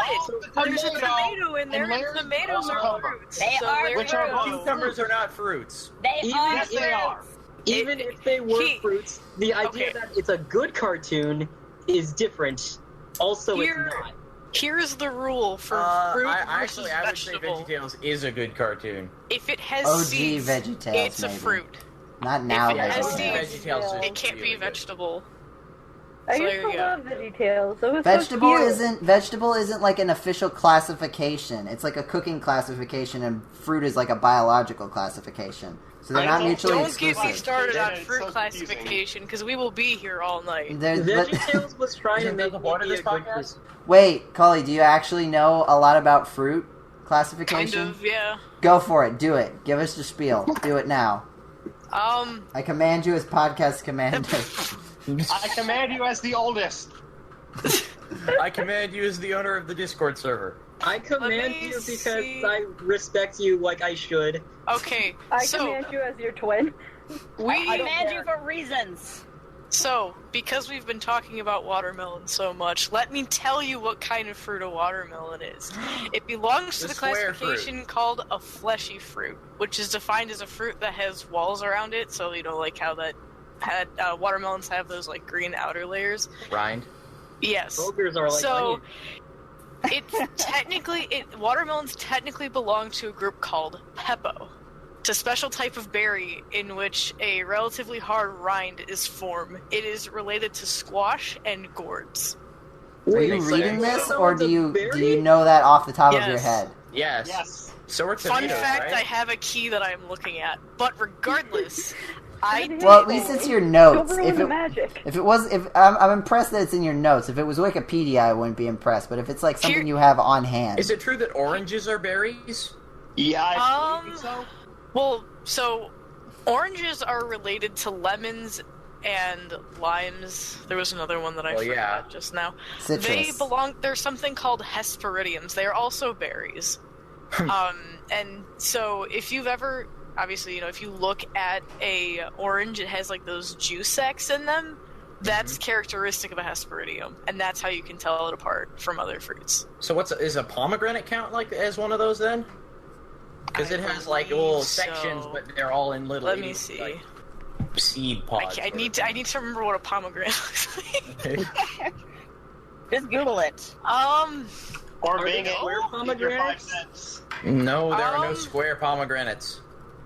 Speaker 3: There's a tomato in there, and
Speaker 6: layers
Speaker 3: tomatoes
Speaker 6: of
Speaker 3: are
Speaker 6: cucumber.
Speaker 3: fruits.
Speaker 5: They
Speaker 3: so
Speaker 5: are
Speaker 3: there
Speaker 6: Which
Speaker 3: you
Speaker 6: are
Speaker 3: go.
Speaker 6: both
Speaker 4: Cucumbers are not fruits.
Speaker 5: They
Speaker 2: Even
Speaker 5: are
Speaker 2: if they are. Even if they were
Speaker 3: He-
Speaker 2: fruits, the idea
Speaker 3: Okay.
Speaker 2: that it's a good cartoon is different. Also,
Speaker 3: Here-
Speaker 2: it's not.
Speaker 3: Here's the rule for fruit versus
Speaker 4: I would say
Speaker 3: vegetable.
Speaker 4: VeggieTales is a good cartoon.
Speaker 3: If it has
Speaker 1: OG
Speaker 3: seeds,
Speaker 1: VeggieTales,
Speaker 3: it's
Speaker 1: maybe.
Speaker 3: a fruit.
Speaker 1: Not now,
Speaker 3: If it has
Speaker 1: VeggieTales.
Speaker 3: seeds,
Speaker 4: VeggieTales.
Speaker 3: It can't be
Speaker 4: really good.
Speaker 3: vegetable.
Speaker 7: I
Speaker 3: So
Speaker 7: used
Speaker 3: there
Speaker 7: to
Speaker 3: you go.
Speaker 7: love VeggieTales. It was
Speaker 1: Vegetable
Speaker 7: so cute.
Speaker 1: isn't like an official classification. It's like a cooking classification, and fruit is like a biological classification. So they're
Speaker 6: I
Speaker 1: not
Speaker 6: don't-
Speaker 1: mutually
Speaker 3: Don't
Speaker 1: exclusive.
Speaker 3: get me started
Speaker 6: Yeah,
Speaker 3: on
Speaker 6: it's
Speaker 3: fruit
Speaker 6: so confusing.
Speaker 3: classification, because we will be here all night.
Speaker 1: But-
Speaker 2: VeggieTales was trying to
Speaker 4: Isn't that
Speaker 2: make
Speaker 4: the point
Speaker 2: me
Speaker 4: of
Speaker 2: be
Speaker 4: this
Speaker 2: a good
Speaker 4: podcast?
Speaker 2: person.
Speaker 1: Wait, Colee, do you actually know a lot about fruit
Speaker 3: Kind
Speaker 1: classification?
Speaker 3: of, yeah.
Speaker 1: Go for it. Do it. Give us the spiel. Do it now. I command you as podcast commander.
Speaker 6: I command you as the oldest.
Speaker 4: I command you as the owner of the Discord server.
Speaker 2: I command
Speaker 3: me
Speaker 2: you because
Speaker 3: see.
Speaker 2: I respect you like I should.
Speaker 3: Okay,
Speaker 7: I
Speaker 3: so
Speaker 7: command you as your twin.
Speaker 5: I
Speaker 3: we
Speaker 5: command you for reasons.
Speaker 3: So, because we've been talking about watermelon so much, let me tell you what kind of fruit a watermelon is. It belongs to
Speaker 4: The
Speaker 3: the
Speaker 4: square
Speaker 3: classification called a fleshy fruit, which is defined as a fruit that has walls around it. So, you know, like how that watermelons have those like green outer layers.
Speaker 4: Rind.
Speaker 3: Yes.
Speaker 2: Ogres are like
Speaker 3: So,
Speaker 2: onions.
Speaker 3: watermelons technically belong to a group called Peppo. It's a special type of berry in which a relatively hard rind is formed. It is related to squash and gourds.
Speaker 1: Are
Speaker 2: Wait,
Speaker 1: you
Speaker 4: makes
Speaker 1: reading
Speaker 2: sense.
Speaker 1: this, or do you
Speaker 2: Berry?
Speaker 1: know that off the top of your
Speaker 3: Yes.
Speaker 1: head?
Speaker 4: Yes.
Speaker 6: Yes.
Speaker 4: So are
Speaker 3: Fun
Speaker 4: tomatoes,
Speaker 3: fact,
Speaker 4: right?
Speaker 3: I have a key that I'm looking at. But regardless, I
Speaker 1: Well, at least it's your notes.
Speaker 7: Don't ruin
Speaker 1: If
Speaker 7: the
Speaker 1: it,
Speaker 7: magic.
Speaker 1: if it was, if I'm impressed that it's in your notes. If it was Wikipedia, I wouldn't be impressed. But if it's like something you have on hand,
Speaker 4: Is it true that oranges are berries?
Speaker 6: Yeah, I
Speaker 3: Um,
Speaker 6: believe so.
Speaker 3: Well, so oranges are related to lemons and limes. There was another one that I
Speaker 4: Well,
Speaker 3: forgot
Speaker 4: yeah.
Speaker 3: just now.
Speaker 1: citrus.
Speaker 3: They belong. There's something called hesperidiums. They are also berries. And so if you've ever, obviously, you know, if you look at a orange, it has like those juice sacs in them. That's characteristic of a hesperidium, and that's how you can tell it apart from other fruits.
Speaker 4: So is a pomegranate count like as one of those then? Because
Speaker 3: I
Speaker 4: it has like
Speaker 3: believe
Speaker 4: little
Speaker 3: so.
Speaker 4: sections, but they're all in little.
Speaker 3: Let me see.
Speaker 4: like, seed pods.
Speaker 3: I need to remember what a pomegranate looks like.
Speaker 5: Just Google it.
Speaker 6: Or
Speaker 2: Are
Speaker 6: being
Speaker 2: they
Speaker 6: a
Speaker 2: square
Speaker 6: your 5
Speaker 2: pomegranates?
Speaker 6: cents.
Speaker 4: No, there are no
Speaker 3: Um,
Speaker 4: square pomegranates.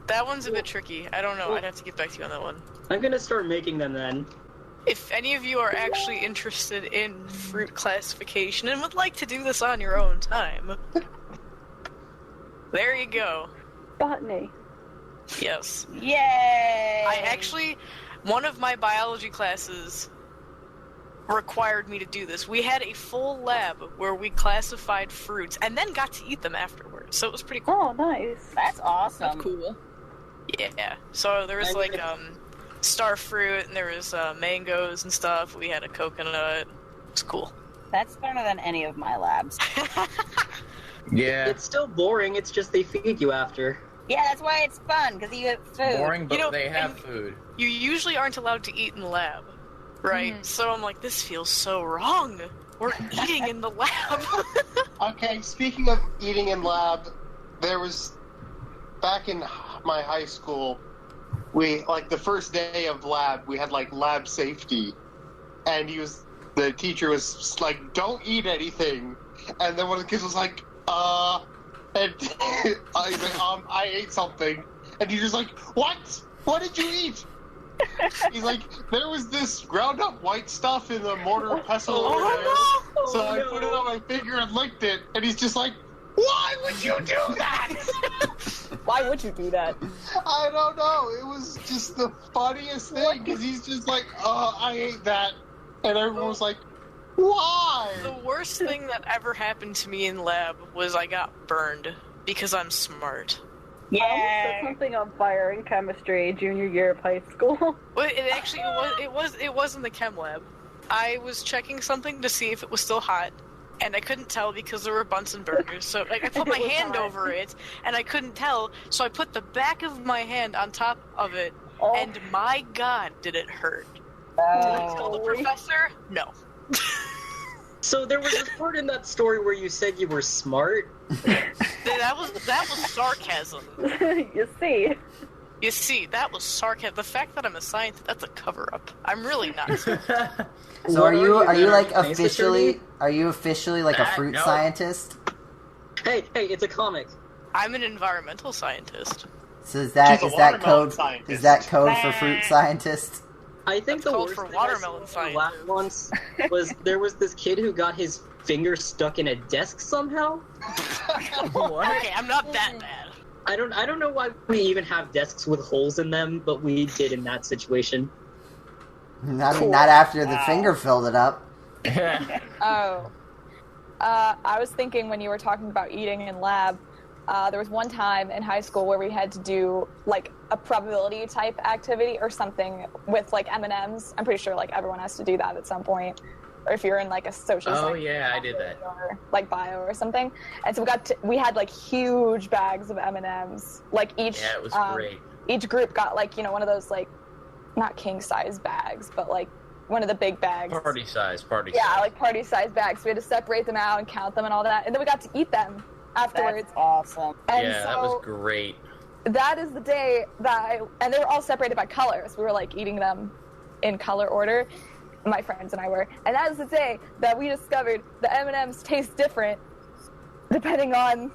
Speaker 3: That one's a bit tricky. I don't know. I'd have to get back to you on that one.
Speaker 2: I'm gonna start making them then.
Speaker 3: If any of you are actually interested in fruit classification and would like to do this on your own time, there you go.
Speaker 7: Botany.
Speaker 3: Yes.
Speaker 5: Yay!
Speaker 3: One of my biology classes required me to do this. We had a full lab where we classified fruits and then got to eat them afterwards. So it was pretty cool.
Speaker 7: Oh, nice.
Speaker 5: That's awesome.
Speaker 9: That's cool.
Speaker 3: Yeah. So there was
Speaker 2: I
Speaker 3: like
Speaker 2: mean,
Speaker 3: star fruit and there was mangoes and stuff. We had a coconut. It's cool.
Speaker 5: That's better than any of my labs.
Speaker 4: Yeah.
Speaker 2: It's still boring. It's just they feed you after.
Speaker 5: Yeah, that's why it's fun, because you get food.
Speaker 4: Boring, but
Speaker 3: You know,
Speaker 4: they have
Speaker 3: and-
Speaker 4: food.
Speaker 3: You usually aren't allowed to eat in the lab, right? So I'm like, this feels so wrong. We're eating in the lab.
Speaker 6: Okay, speaking of eating in lab, there was back in my high school, we like the first day of lab, we had like lab safety, and the teacher was like, "Don't eat anything," and then one of the kids was like, and I was like, I ate something, and he's just like, "What? What did you eat?" He's like, "There was this ground up white stuff in the mortar and pestle over there." So I put it on my finger and licked it, and he's just like, "Why would you do that?"
Speaker 9: Why would you do that?
Speaker 6: I don't know. It was just the funniest thing, because he's just like, I ate that. And everyone was like, Why?
Speaker 3: The worst thing that ever happened to me in lab was I got burned because I'm smart.
Speaker 7: I almost set
Speaker 5: Yeah.
Speaker 7: something on fire in chemistry junior year of high school.
Speaker 3: Well, it was in the chem lab. I was checking something to see if it was still hot, and I couldn't tell because there were Bunsen burners. So like I put my
Speaker 7: It was
Speaker 3: hand
Speaker 7: hot.
Speaker 3: over it, and I couldn't tell. So I put the back of my hand on top of it,
Speaker 7: Oh.
Speaker 3: and my God, did it hurt? Did I tell the
Speaker 7: Holy.
Speaker 3: professor? No.
Speaker 2: So there was this part in that story where you said you were smart.
Speaker 3: That was sarcasm.
Speaker 7: You see.
Speaker 3: You see, that was sarcasm. The fact that I'm a scientist, that's a cover-up. I'm really not.
Speaker 1: So
Speaker 2: What
Speaker 1: are you like
Speaker 2: Nice
Speaker 1: officially
Speaker 2: attorney?
Speaker 1: are you officially like a fruit
Speaker 4: No.
Speaker 1: scientist?
Speaker 2: Hey, it's a comic.
Speaker 3: I'm an environmental scientist.
Speaker 1: So is that
Speaker 6: She's a
Speaker 1: is that
Speaker 6: watermelon
Speaker 1: code
Speaker 6: scientist.
Speaker 1: is that code for fruit scientist?
Speaker 2: I think
Speaker 3: That's
Speaker 2: the
Speaker 3: called
Speaker 2: worst
Speaker 3: for
Speaker 2: thing
Speaker 3: watermelon
Speaker 2: I saw in
Speaker 3: science.
Speaker 2: lab once was there was this kid who got his finger stuck in a desk somehow.
Speaker 4: What?
Speaker 3: Okay, I'm not that bad.
Speaker 2: I don't know why we even have desks with holes in them, but we did in that situation.
Speaker 1: I mean, not after the
Speaker 5: Wow.
Speaker 1: finger filled it up.
Speaker 9: Oh. I was thinking when you were talking about eating in lab, there was one time in high school where we had to do like a probability type activity or something with like M&Ms. I'm pretty sure like everyone has to do that at some point. Or if you're in like a social
Speaker 4: Oh,
Speaker 9: science
Speaker 4: yeah, I did that.
Speaker 9: or like bio or something. And so we had like huge bags of M&Ms. Like each
Speaker 4: Yeah, it was great.
Speaker 9: each group got like, one of those like not king size bags, but like one of the big bags.
Speaker 4: Party size.
Speaker 9: Yeah, like party size bags. We had to separate them out and count them and all that. And then we got to eat them afterwards.
Speaker 5: That's awesome.
Speaker 9: And
Speaker 4: Yeah,
Speaker 9: so
Speaker 4: that was great.
Speaker 9: that is the day that and they were all separated by colors. We were like eating them in color order. My friends and I were. And that is the day that we discovered the M&Ms taste different depending on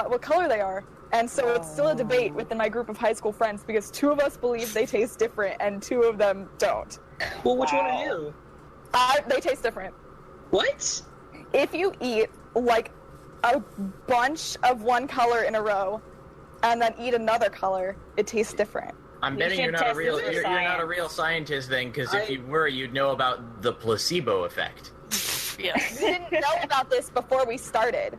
Speaker 9: what color they are. And so it's still a debate within my group of high school friends because 2 of us believe they taste different and 2 of them don't.
Speaker 2: Well, which one
Speaker 5: Wow.
Speaker 2: are you?
Speaker 9: They taste different.
Speaker 2: What?
Speaker 9: If you eat like a bunch of one color in a row and then eat another color, it tastes different.
Speaker 4: I'm
Speaker 5: You
Speaker 4: betting
Speaker 5: should
Speaker 4: you're not a
Speaker 5: test
Speaker 4: real
Speaker 5: this for
Speaker 4: you're not a
Speaker 5: science.
Speaker 4: real scientist then, because if
Speaker 2: I-
Speaker 4: you were, you'd know about the placebo effect.
Speaker 3: Yeah.
Speaker 9: We didn't know about this before we started.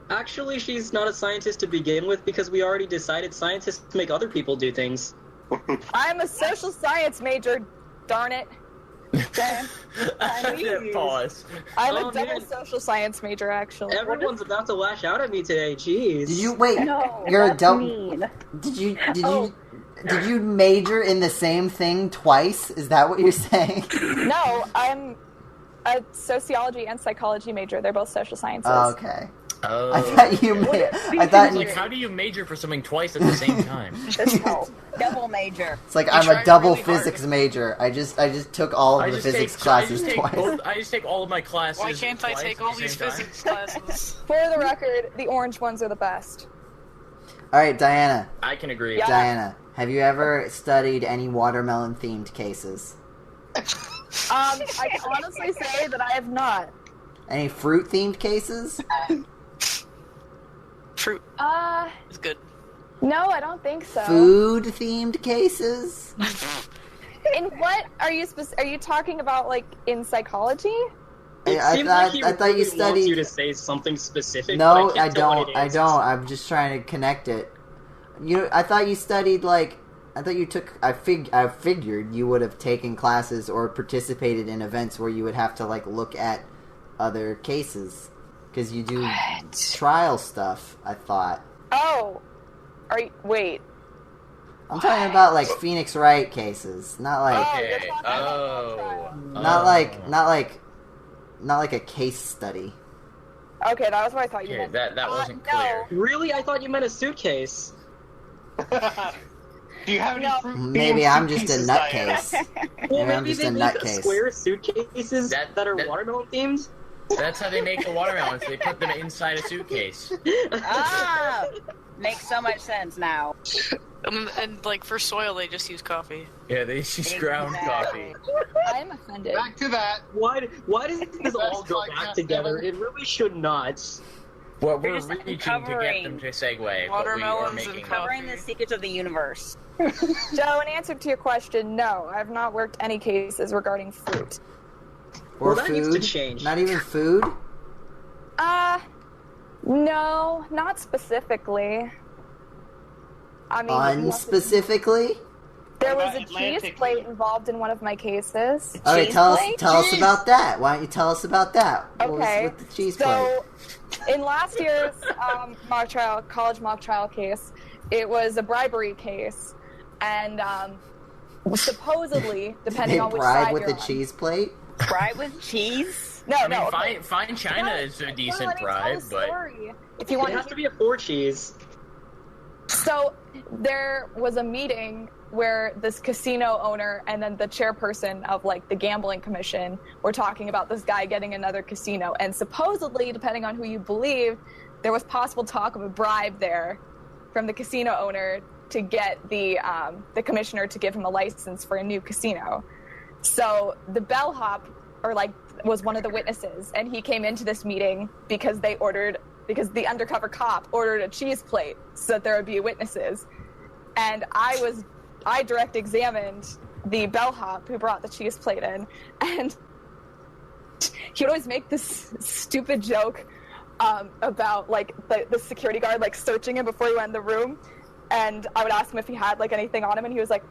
Speaker 2: Actually, she's not a scientist to begin with because we already decided scientists make other people do things.
Speaker 9: I'm a social science major, darn it.
Speaker 4: Pause.
Speaker 9: I'm
Speaker 2: Oh,
Speaker 9: a double
Speaker 2: man.
Speaker 9: social science major, actually.
Speaker 2: Everyone's about to lash out at me today. Jeez.
Speaker 1: Did you wait?
Speaker 7: No,
Speaker 1: You're a
Speaker 7: that's
Speaker 1: double.
Speaker 7: mean.
Speaker 1: Did you major in the same thing twice? Is that what you're saying?
Speaker 9: No, I'm a sociology and psychology major. They're both social sciences.
Speaker 1: Oh, okay.
Speaker 4: Oh.
Speaker 1: I thought you. I thought
Speaker 4: It's
Speaker 1: you.
Speaker 4: like, how do you major for something twice at the same time?
Speaker 5: Oh, double major.
Speaker 1: It's like
Speaker 3: You
Speaker 1: I'm
Speaker 3: tried
Speaker 1: a double
Speaker 3: really hard.
Speaker 1: physics major. I just took all of the physics classes twice.
Speaker 4: I just take all of my classes.
Speaker 3: Why can't I
Speaker 4: twice
Speaker 3: take
Speaker 4: at
Speaker 3: all
Speaker 4: the
Speaker 3: these
Speaker 4: same time.
Speaker 3: physics classes?
Speaker 9: For the record, the orange ones are the best.
Speaker 1: All right, Diana.
Speaker 4: I can agree.
Speaker 9: Yeah.
Speaker 1: Diana, have you ever studied any watermelon themed cases?
Speaker 9: I can honestly say that I have not.
Speaker 1: Any fruit themed cases?
Speaker 3: Fruit
Speaker 9: Uh,
Speaker 3: is good.
Speaker 9: no, I don't think so.
Speaker 1: Food themed cases?
Speaker 9: In what are you are you talking about, like in psychology?
Speaker 2: It
Speaker 1: I
Speaker 2: seems
Speaker 1: thought-
Speaker 2: like he
Speaker 1: I thought you
Speaker 2: really wants
Speaker 1: studied-
Speaker 2: you to say something specific.
Speaker 1: No,
Speaker 2: but
Speaker 1: I
Speaker 2: can't tell what
Speaker 1: don't.
Speaker 2: it
Speaker 1: I
Speaker 2: is.
Speaker 1: don't. I'm just trying to connect it. I thought you studied like. I thought you took. I figured you would have taken classes or participated in events where you would have to like look at other cases because you do trial stuff. I thought.
Speaker 9: Oh, are you? Wait.
Speaker 1: I'm talking about like Phoenix Wright cases, not like
Speaker 9: Oh, you're
Speaker 4: Okay.
Speaker 9: talking about
Speaker 4: Oh.
Speaker 9: trial.
Speaker 1: not like a case study.
Speaker 9: Okay, that was what I thought you
Speaker 4: Okay,
Speaker 9: meant.
Speaker 4: that wasn't
Speaker 9: no.
Speaker 4: clear.
Speaker 2: Really? I thought you meant a suitcase.
Speaker 6: Do you have any
Speaker 9: No.
Speaker 6: fruit?
Speaker 1: Maybe
Speaker 6: themed
Speaker 1: I'm just a
Speaker 6: suitcases, Diana?
Speaker 1: nutcase.
Speaker 2: Well,
Speaker 1: Maybe I'm
Speaker 2: maybe
Speaker 1: just
Speaker 2: they
Speaker 1: a
Speaker 2: make
Speaker 1: nutcase.
Speaker 2: square suitcases that are
Speaker 4: that-
Speaker 2: watermelon themed.
Speaker 4: That's how they make the watermelons. They put them inside a suitcase.
Speaker 5: Ah, makes so much sense now.
Speaker 3: And like for soil, they just use coffee.
Speaker 4: Yeah, they use ground coffee.
Speaker 9: I'm offended.
Speaker 6: Back to that.
Speaker 2: Why does this all go
Speaker 6: Best
Speaker 2: back
Speaker 6: podcast
Speaker 2: together?
Speaker 6: ever.
Speaker 2: It really should not.
Speaker 4: Well,
Speaker 5: You're
Speaker 4: we're
Speaker 5: just
Speaker 4: reaching to get
Speaker 5: uncovering
Speaker 4: them to segue, but we are
Speaker 3: watermelons and
Speaker 4: making
Speaker 3: coffee.
Speaker 5: Covering the secrets of the universe.
Speaker 9: Joe, in answer to your question, no, I have not worked any cases regarding fruit.
Speaker 1: Or
Speaker 2: Well, that
Speaker 1: food?
Speaker 2: needs to change.
Speaker 1: Not even food?
Speaker 9: No, not specifically. I mean,
Speaker 1: Unspecifically?
Speaker 9: there
Speaker 6: What
Speaker 9: was a
Speaker 6: about
Speaker 9: cheese
Speaker 6: Atlantically?
Speaker 9: plate involved in one of my cases.
Speaker 1: Alright,
Speaker 5: Cheese
Speaker 1: tell
Speaker 5: plate?
Speaker 1: us
Speaker 6: Cheese.
Speaker 1: about that. Why don't you tell us about that? What
Speaker 9: Okay.
Speaker 1: was with the cheese plate?
Speaker 9: So, in last year's college mock trial case, it was a bribery case, and supposedly, depending
Speaker 1: They
Speaker 9: on which
Speaker 1: bribe
Speaker 9: side
Speaker 1: with
Speaker 9: you're
Speaker 1: the
Speaker 9: on.
Speaker 1: cheese plate?
Speaker 5: Bribe with cheese?
Speaker 9: No,
Speaker 4: I mean,
Speaker 9: no. Okay.
Speaker 4: fine China is a decent
Speaker 9: Let me tell
Speaker 4: bribe,
Speaker 9: the
Speaker 4: but
Speaker 9: story. If you
Speaker 2: It
Speaker 9: want
Speaker 2: has to be a 4 cheese.
Speaker 9: So there was a meeting where this casino owner and then the chairperson of like the gambling commission were talking about this guy getting another casino, and supposedly, depending on who you believe, there was possible talk of a bribe there from the casino owner to get the commissioner to give him a license for a new casino. So the bellhop, was one of the witnesses, and he came into this meeting because the undercover cop ordered a cheese plate so that there would be witnesses. And I direct examined the bellhop who brought the cheese plate in, and he would always make this stupid joke about like the security guard like searching him before he went in the room, and I would ask him if he had like anything on him, and he was like,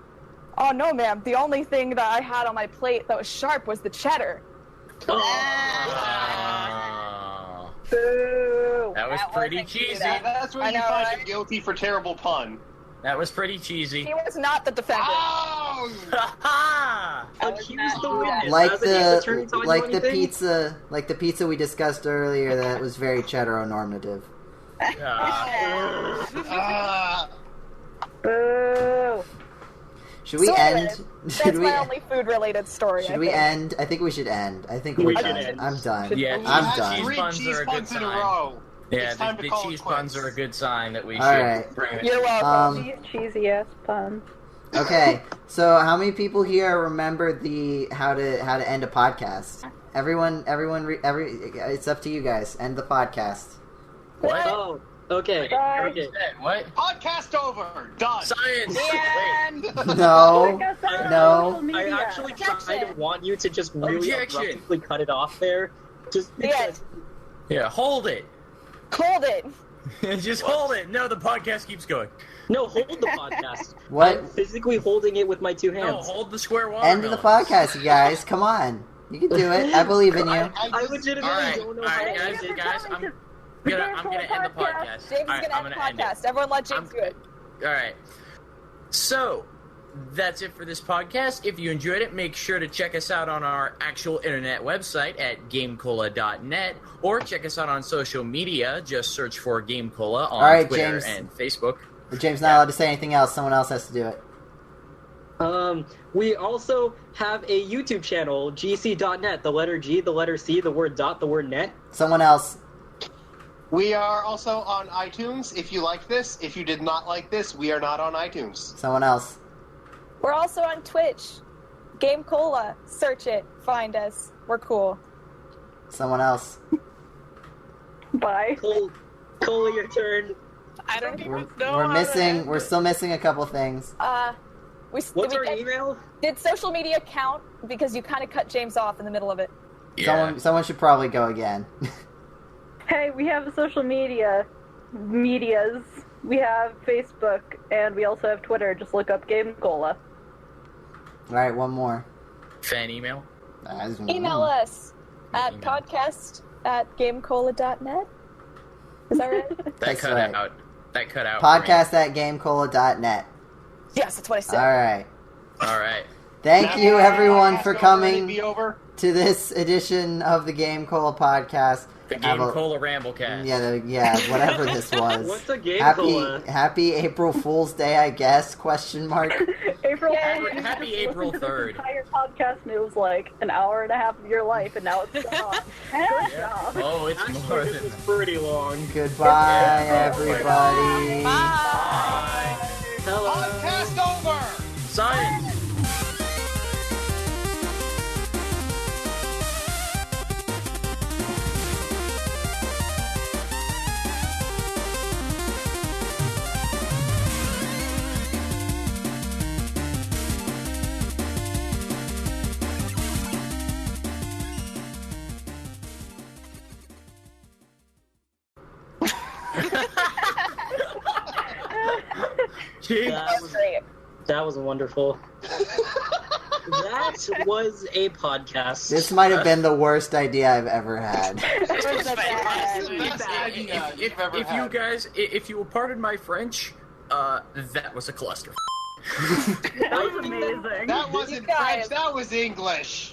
Speaker 9: "Oh no, ma'am, the only thing that I had on my plate that was sharp was the cheddar." Boo!
Speaker 4: that was pretty
Speaker 5: wasn't cute.
Speaker 4: cheesy.
Speaker 6: That's when
Speaker 9: I
Speaker 6: you
Speaker 9: know,
Speaker 6: find
Speaker 9: right?
Speaker 6: him guilty for terrible pun.
Speaker 4: That was pretty cheesy.
Speaker 9: He was not the defendant.
Speaker 6: Oh!
Speaker 4: Ha
Speaker 2: Accuse the witness.
Speaker 1: Like
Speaker 2: Has the defense attorney told you anything?
Speaker 1: like the pizza we discussed earlier that was very heteronormative.
Speaker 9: Boo!
Speaker 1: Should we
Speaker 9: So
Speaker 1: end?
Speaker 9: anyways,
Speaker 1: Should
Speaker 9: That's
Speaker 1: we?
Speaker 9: my only food-related story.
Speaker 1: Should
Speaker 9: I
Speaker 1: we
Speaker 9: think.
Speaker 1: end? I think we should end. I think
Speaker 4: We
Speaker 1: we're
Speaker 4: should
Speaker 1: done.
Speaker 2: end.
Speaker 1: I'm done.
Speaker 4: Yeah,
Speaker 1: I'm
Speaker 6: That's
Speaker 1: done.
Speaker 6: three
Speaker 4: Buns
Speaker 6: cheese
Speaker 4: are a good
Speaker 6: puns in a
Speaker 4: sign.
Speaker 6: row.
Speaker 4: Yeah,
Speaker 6: It's time
Speaker 4: the
Speaker 6: to call
Speaker 4: cheese
Speaker 6: it
Speaker 4: buns
Speaker 6: quits.
Speaker 4: are a good sign that we
Speaker 1: All
Speaker 4: should
Speaker 1: right.
Speaker 4: bring it.
Speaker 9: You're welcome.
Speaker 7: Cheesy ass pun.
Speaker 1: Okay, so how many people here remember the how to end a podcast? Everyone, it's up to you guys. End the podcast.
Speaker 4: What?
Speaker 2: Oh, okay.
Speaker 7: Bye.
Speaker 2: Okay.
Speaker 4: What?
Speaker 6: Podcast over. Done.
Speaker 4: Science!
Speaker 5: And
Speaker 1: No,
Speaker 7: Like I said,
Speaker 1: no.
Speaker 7: social media.
Speaker 2: I actually kind
Speaker 5: Objection.
Speaker 2: of want you to just really
Speaker 4: Objection.
Speaker 2: abruptly cut it off there. Just because.
Speaker 4: Yeah, hold it.
Speaker 9: Hold it.
Speaker 4: Just hold it. No, the podcast keeps going.
Speaker 2: No, hold the podcast.
Speaker 1: What?
Speaker 2: I'm physically holding it with my 2
Speaker 4: No,
Speaker 2: hands.
Speaker 4: hold the square watermelon.
Speaker 1: End the podcast, you guys. Come on, you can do it. I believe in you.
Speaker 2: I legitimately
Speaker 4: Alright,
Speaker 2: don't know
Speaker 4: alright,
Speaker 2: how to
Speaker 4: guys,
Speaker 2: do it.
Speaker 4: I'm gonna end the podcast.
Speaker 9: James is
Speaker 4: Alright,
Speaker 9: gonna
Speaker 4: I'm
Speaker 9: end the
Speaker 4: gonna end it.
Speaker 9: podcast. Everyone let James do it.
Speaker 4: Alright. So, that's it for this podcast. If you enjoyed it, make sure to check us out on our actual internet website at GameCola.net, or check us out on social media. Just search for GameCola on
Speaker 1: Alright,
Speaker 4: Twitter
Speaker 1: James.
Speaker 4: and Facebook.
Speaker 1: But James not allowed to say anything else. Someone else has to do it.
Speaker 2: We also have a YouTube channel, gc.net, the letter G, the letter C, the word dot, the word net.
Speaker 1: Someone else.
Speaker 6: We are also on iTunes if you like this. If you did not like this, we are not on iTunes.
Speaker 1: Someone else.
Speaker 9: We're also on Twitch. Game Cola. Search it. Find us. We're cool.
Speaker 1: Someone else.
Speaker 7: Bye.
Speaker 2: Colee, your turn.
Speaker 3: I don't even know.
Speaker 1: We're
Speaker 3: how to
Speaker 1: missing.
Speaker 3: end
Speaker 1: We're
Speaker 3: it.
Speaker 1: still missing a couple things.
Speaker 2: What's our email?
Speaker 9: Did social media count? Because you kind of cut James off in the middle of it.
Speaker 1: Someone should probably go again.
Speaker 7: Hey, we have social medias. We have Facebook, and we also have Twitter. Just look up GameCola.
Speaker 1: All right, one more.
Speaker 4: Fan email.
Speaker 9: Email us at
Speaker 4: Email.
Speaker 9: podcast@gamecola.net. Is that right?
Speaker 4: That
Speaker 1: That's
Speaker 4: cut
Speaker 1: right.
Speaker 4: out. That cut out. for me.
Speaker 1: Podcast@gamecola.net.
Speaker 9: Yes, that's what I said.
Speaker 1: All right.
Speaker 4: All right.
Speaker 1: Thank
Speaker 6: Now
Speaker 1: you,
Speaker 6: the
Speaker 1: everyone,
Speaker 6: podcast
Speaker 1: for
Speaker 6: already
Speaker 1: coming
Speaker 6: Be over.
Speaker 1: to this edition of the Game Cola Podcast.
Speaker 4: The
Speaker 1: Have
Speaker 4: Game
Speaker 1: a-
Speaker 4: Cola Ramblecast.
Speaker 1: Yeah, whatever this was.
Speaker 2: What's a Game Cola?
Speaker 1: Happy April Fool's Day, I guess? Question mark.
Speaker 7: April
Speaker 9: Yeah.
Speaker 7: Fool's Day.
Speaker 4: Happy
Speaker 7: Just
Speaker 4: April
Speaker 7: listen to
Speaker 4: 3rd.
Speaker 7: This entire podcast, and it was like an hour and a half of your life, and now it's gone. Good job.
Speaker 4: Oh, it's more
Speaker 2: Actually, this
Speaker 4: than
Speaker 2: was pretty long.
Speaker 1: Goodbye,
Speaker 4: Yeah.
Speaker 1: everybody.
Speaker 3: Bye.
Speaker 2: Hello.
Speaker 6: Podcast over.
Speaker 4: science. Jeez.
Speaker 5: That was great.
Speaker 2: That was wonderful. That was a podcast.
Speaker 1: This might have been the worst idea I've ever had.
Speaker 3: It was bad.
Speaker 4: If you will pardon my French, that was a cluster.
Speaker 7: That was amazing.
Speaker 6: That wasn't French, that was English.